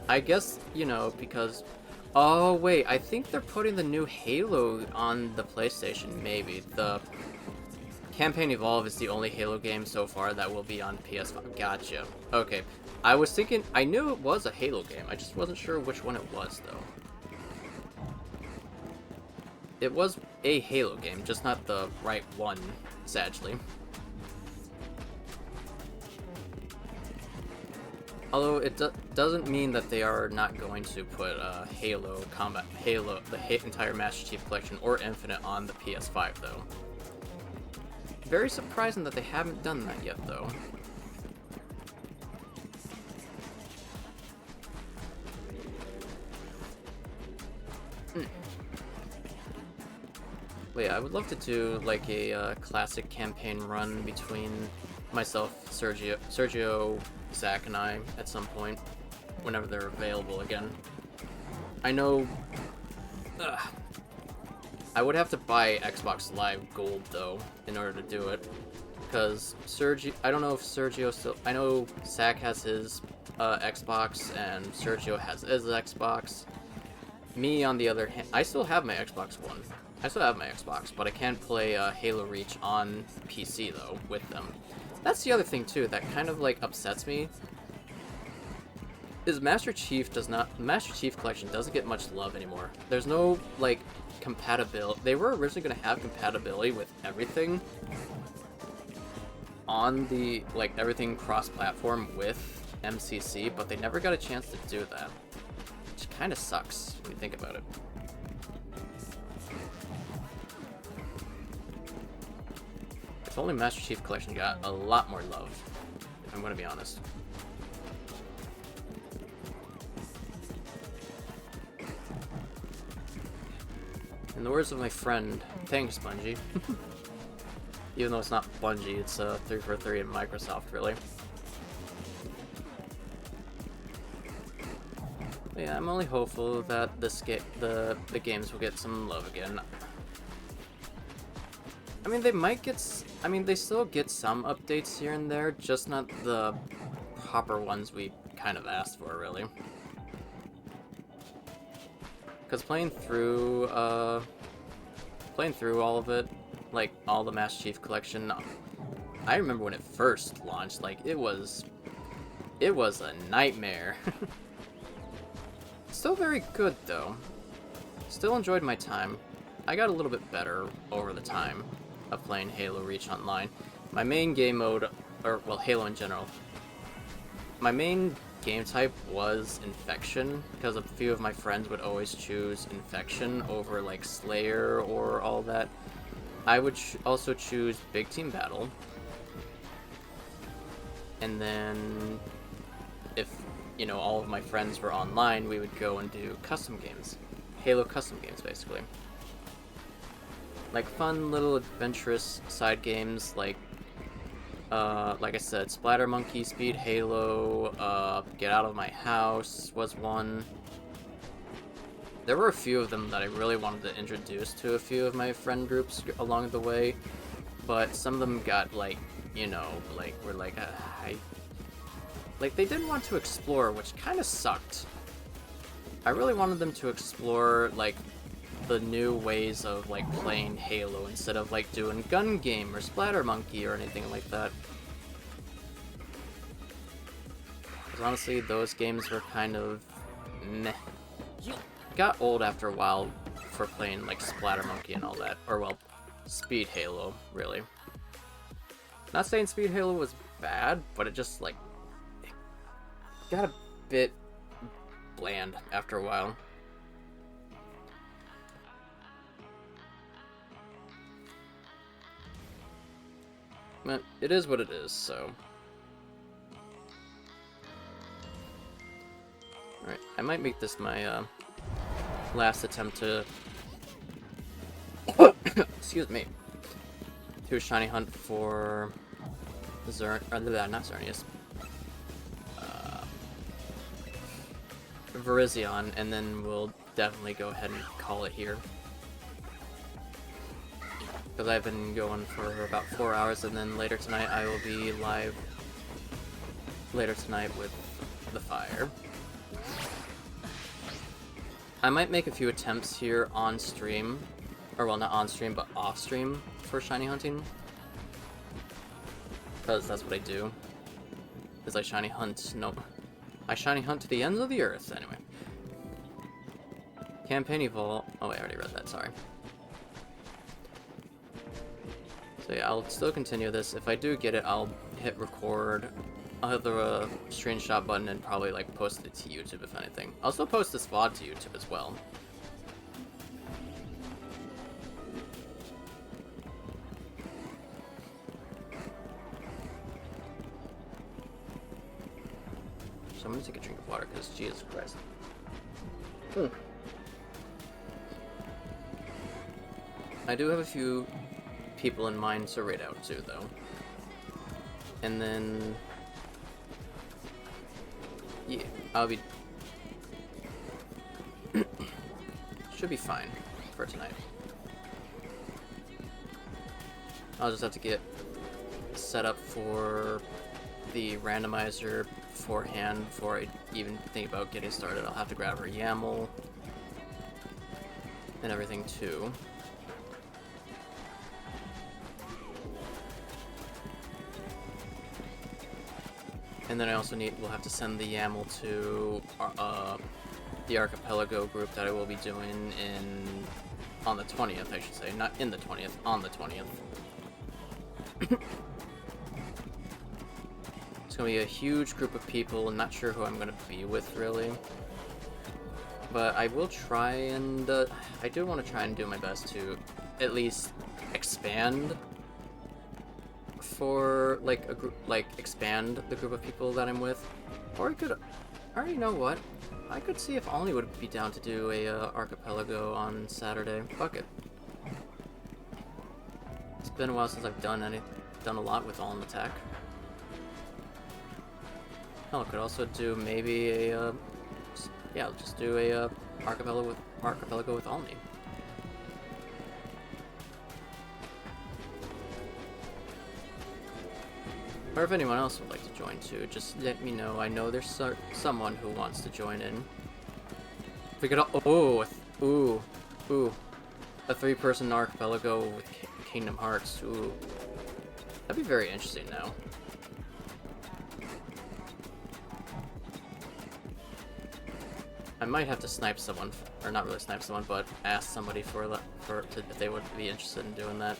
I guess, you know, because... Oh wait, I think they're putting the new Halo on the PlayStation, maybe. The Campaign Evolve is the only Halo game so far that will be on PS5. Gotcha. Okay. I was thinking, I knew it was a Halo game, I just wasn't sure which one it was, though. It was a Halo game, just not the right one, sadly. Although it doesn't mean that they are not going to put Halo, the entire Master Chief Collection or Infinite on the PS5, though. Very surprising that they haven't done that yet, though. But yeah, I would love to do like a classic campaign run between myself, Sergio, Zach, and I at some point, whenever they're available again. I know... I would have to buy Xbox Live Gold, though, in order to do it. Because Sergio... I don't know if Sergio still... I know Zach has his Xbox, and Sergio has his Xbox. Me, on the other hand... I still have my Xbox One. I still have my Xbox, but I can't play Halo Reach on PC, though, with them. That's the other thing, too, that kind of, like, upsets me. Is Master Chief Collection doesn't get much love anymore. There's no, like, compatibility. They were originally going to have compatibility with everything on the, like, everything cross-platform with MCC, but they never got a chance to do that. Which kind of sucks, when you think about it. If only Master Chief Collection got a lot more love, if I'm gonna be honest. In the words of my friend, thanks Bungie. Even though it's not Bungie, it's 343 and Microsoft, really. But yeah, I'm only hopeful that the games will get some love again. I mean, they might get... I mean, they still get some updates here and there, just not the proper ones we kind of asked for, really. Because playing through all of it, like, all the Master Chief Collection, I remember when it first launched, like, it was a nightmare. Still very good, though. Still enjoyed my time. I got a little bit better over the time of playing Halo Reach Online. My main game mode, or, well, Halo in general, my main game type was Infection, because a few of my friends would always choose Infection over, like, Slayer or all that. I would also choose Big Team Battle. And then, if, you know, all of my friends were online, we would go and do custom games. Halo custom games, basically. Like fun little adventurous side games like I said, Splatter Monkey, Speed Halo, Get Out of My House was one. There were a few of them that I really wanted to introduce to a few of my friend groups along the way, but some of them got, like, you know, like, were like, like, they didn't want to explore, which kind of sucked. I really wanted them to explore, like, the new ways of, like, playing Halo instead of, like, doing Gun Game or Splatter Monkey or anything like that. Because honestly, those games were kind of meh. Got old after a while for playing, like, Splatter Monkey and all that. Or, well, Speed Halo, really. Not saying Speed Halo was bad, but it just, like, it got a bit bland after a while. But it is what it is, so... Alright, I might make this my, last attempt to... Excuse me. Do a shiny hunt for... not Xerneas. Virizion, and then we'll definitely go ahead and call it here. because I've been going for about 4 hours, and then later tonight I will be live later tonight with the fire. I might make a few attempts here on stream, or well, not on stream, but off stream for shiny hunting, because that's what I do. Is I shiny hunt. Nope, I shiny hunt to the ends of the earth. Anyway, campaign evolve. Oh wait, I already read that. Sorry. So yeah, I'll still continue this. If I do get it, I'll hit record. I'll hit the screenshot button and probably like post it to YouTube if anything. I'll also post this VOD to YouTube as well. So I'm gonna take a drink of water because Jesus Christ. I do have a few people in mind to raid out to though. And then yeah, I'll be should be fine for tonight. I'll just have to get set up for the randomizer beforehand before I even think about getting started. I'll have to grab her YAML and everything too. And then I also we'll have to send the YAML to the Archipelago group that I will be doing on the 20th, I should say. Not in the 20th, on the 20th. It's going to be a huge group of people, and not sure who I'm going to be with, really. But I will try and, I do want to try and do my best to at least expand for like a group, like expand the group of people that I'm with, or I could, I already know what, I could see if Ollie would be down to do a Archipelago on Saturday. Fuck it. It's been a while since I've done a lot with All in Attack. Hell, I could also do maybe a yeah, I'll just do a Archipelago with Ollie. Or if anyone else would like to join too, just let me know. I know there's someone who wants to join in. If we could ooh, a 3-person Archipelago with Kingdom Hearts. Ooh, that'd be very interesting now. I might have to snipe someone, or not really snipe someone, but ask somebody if they would be interested in doing that.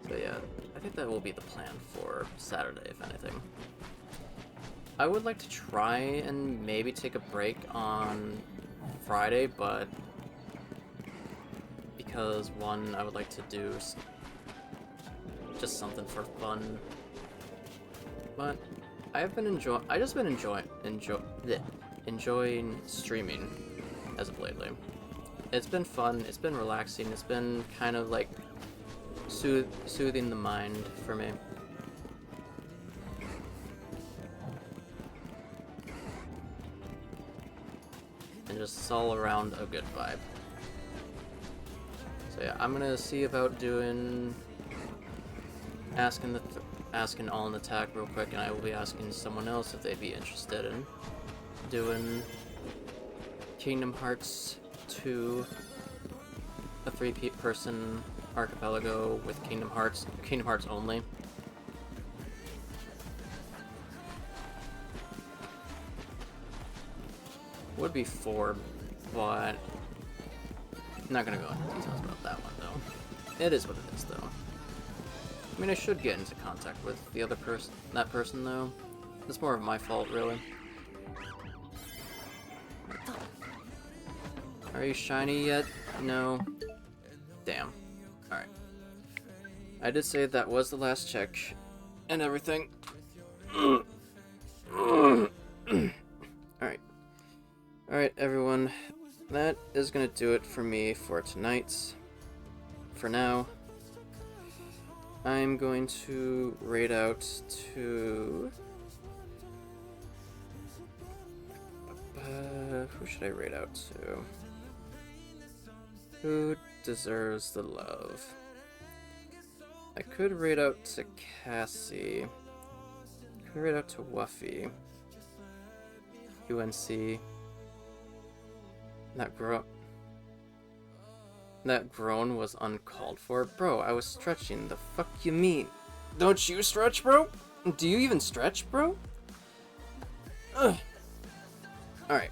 So yeah, I think that will be the plan for Saturday, if anything. I would like to try and maybe take a break on Friday, but because one, I would like to do just something for fun. But I've been enjoying streaming as of lately. It's been fun. It's been relaxing. It's been kind of like soothing the mind for me. And just all around a good vibe. So yeah, I'm gonna see about doing asking All in Attack real quick, and I will be asking someone else if they'd be interested in doing Kingdom Hearts 2, a 3-person Archipelago with Kingdom Hearts only. Would be 4, but I'm not gonna go into details about that one though. It is what it is though. I mean, I should get into contact with the other person, though. It's more of my fault, really. Are you shiny yet? No. Damn. Alright. I did say that was the last check and everything. Alright. Alright, everyone. that is gonna do it for me for tonight. For now, I'm going to raid out to... who should I raid out to? Who deserves the love? I could raid out to Cassie. I could raid out to Wuffy. UNC. That groan was uncalled for. Bro, I was stretching. The fuck you mean? Don't you stretch, bro? Do you even stretch, bro? Ugh. Alright.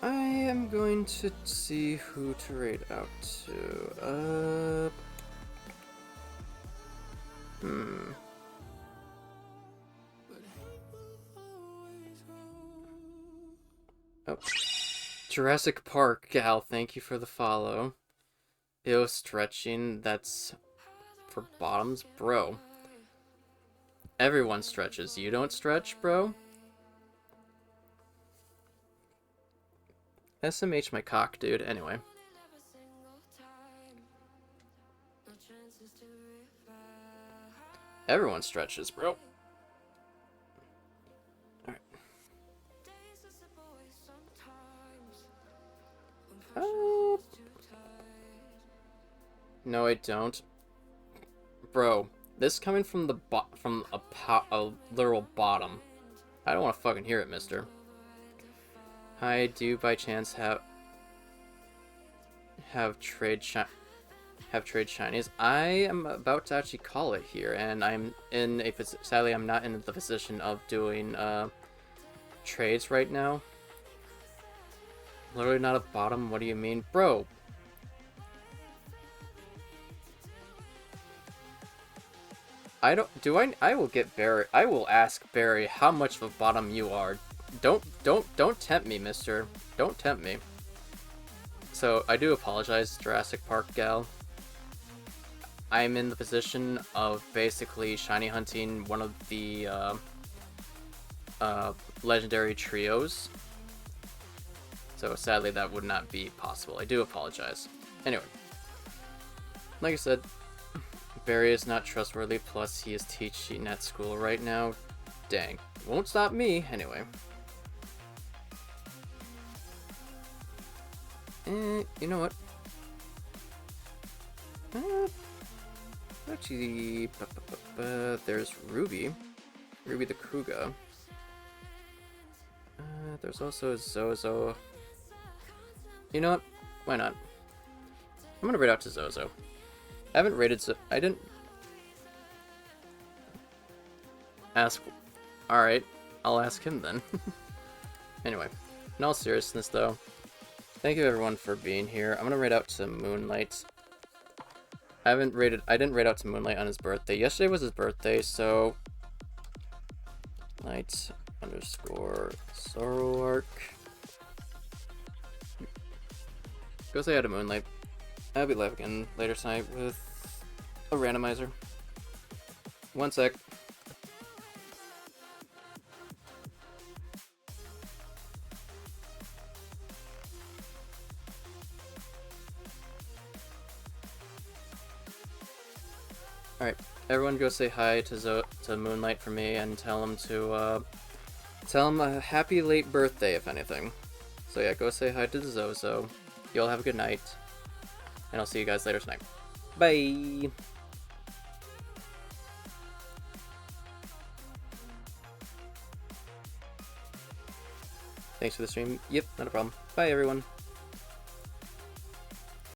I am going to see who to raid out to. Oh. Jurassic Park, gal, thank you for the follow. Ew, stretching, that's for bottoms? Bro. Everyone stretches. You don't stretch, bro? SMH my cock, dude. Anyway. Everyone stretches, bro. Alright. No, I don't. Bro, this coming from the a literal bottom. I don't want to fucking hear it, mister. Hi, do you by chance have trade shinies? I am about to actually call it here, and I'm in a sadly I'm not in the position of doing trades right now. Literally not a bottom. What do you mean, bro? I will get Barry. I will ask Barry how much of a bottom you are. Don't tempt me, mister. Don't tempt me. So, I do apologize, Jurassic Park gal. I'm in the position of basically shiny hunting one of the legendary trios. So, sadly, that would not be possible. I do apologize. Anyway. Like I said, Barry is not trustworthy, plus he is teaching at school right now. Dang. Won't stop me, anyway. You know what? Actually, there's Ruby. Ruby the Kruga. There's also Zozo. You know what? Why not? I'm gonna raid out to Zozo. I haven't raided I didn't ask. Alright, I'll ask him then. Anyway, in all seriousness though, thank you everyone for being here. I'm gonna raid out to Moonlight. I didn't raid out to Moonlight on his birthday. Yesterday was his birthday, so Light _ Zoroark. Go say hi to Moonlight. I'll be live again later tonight with a randomizer. One sec. Alright, everyone go say hi to Moonlight for me and tell him a happy late birthday, if anything. So yeah, go say hi to the Zozo. You all have a good night. And I'll see you guys later tonight. Bye! Thanks for the stream. Yep, not a problem. Bye, everyone.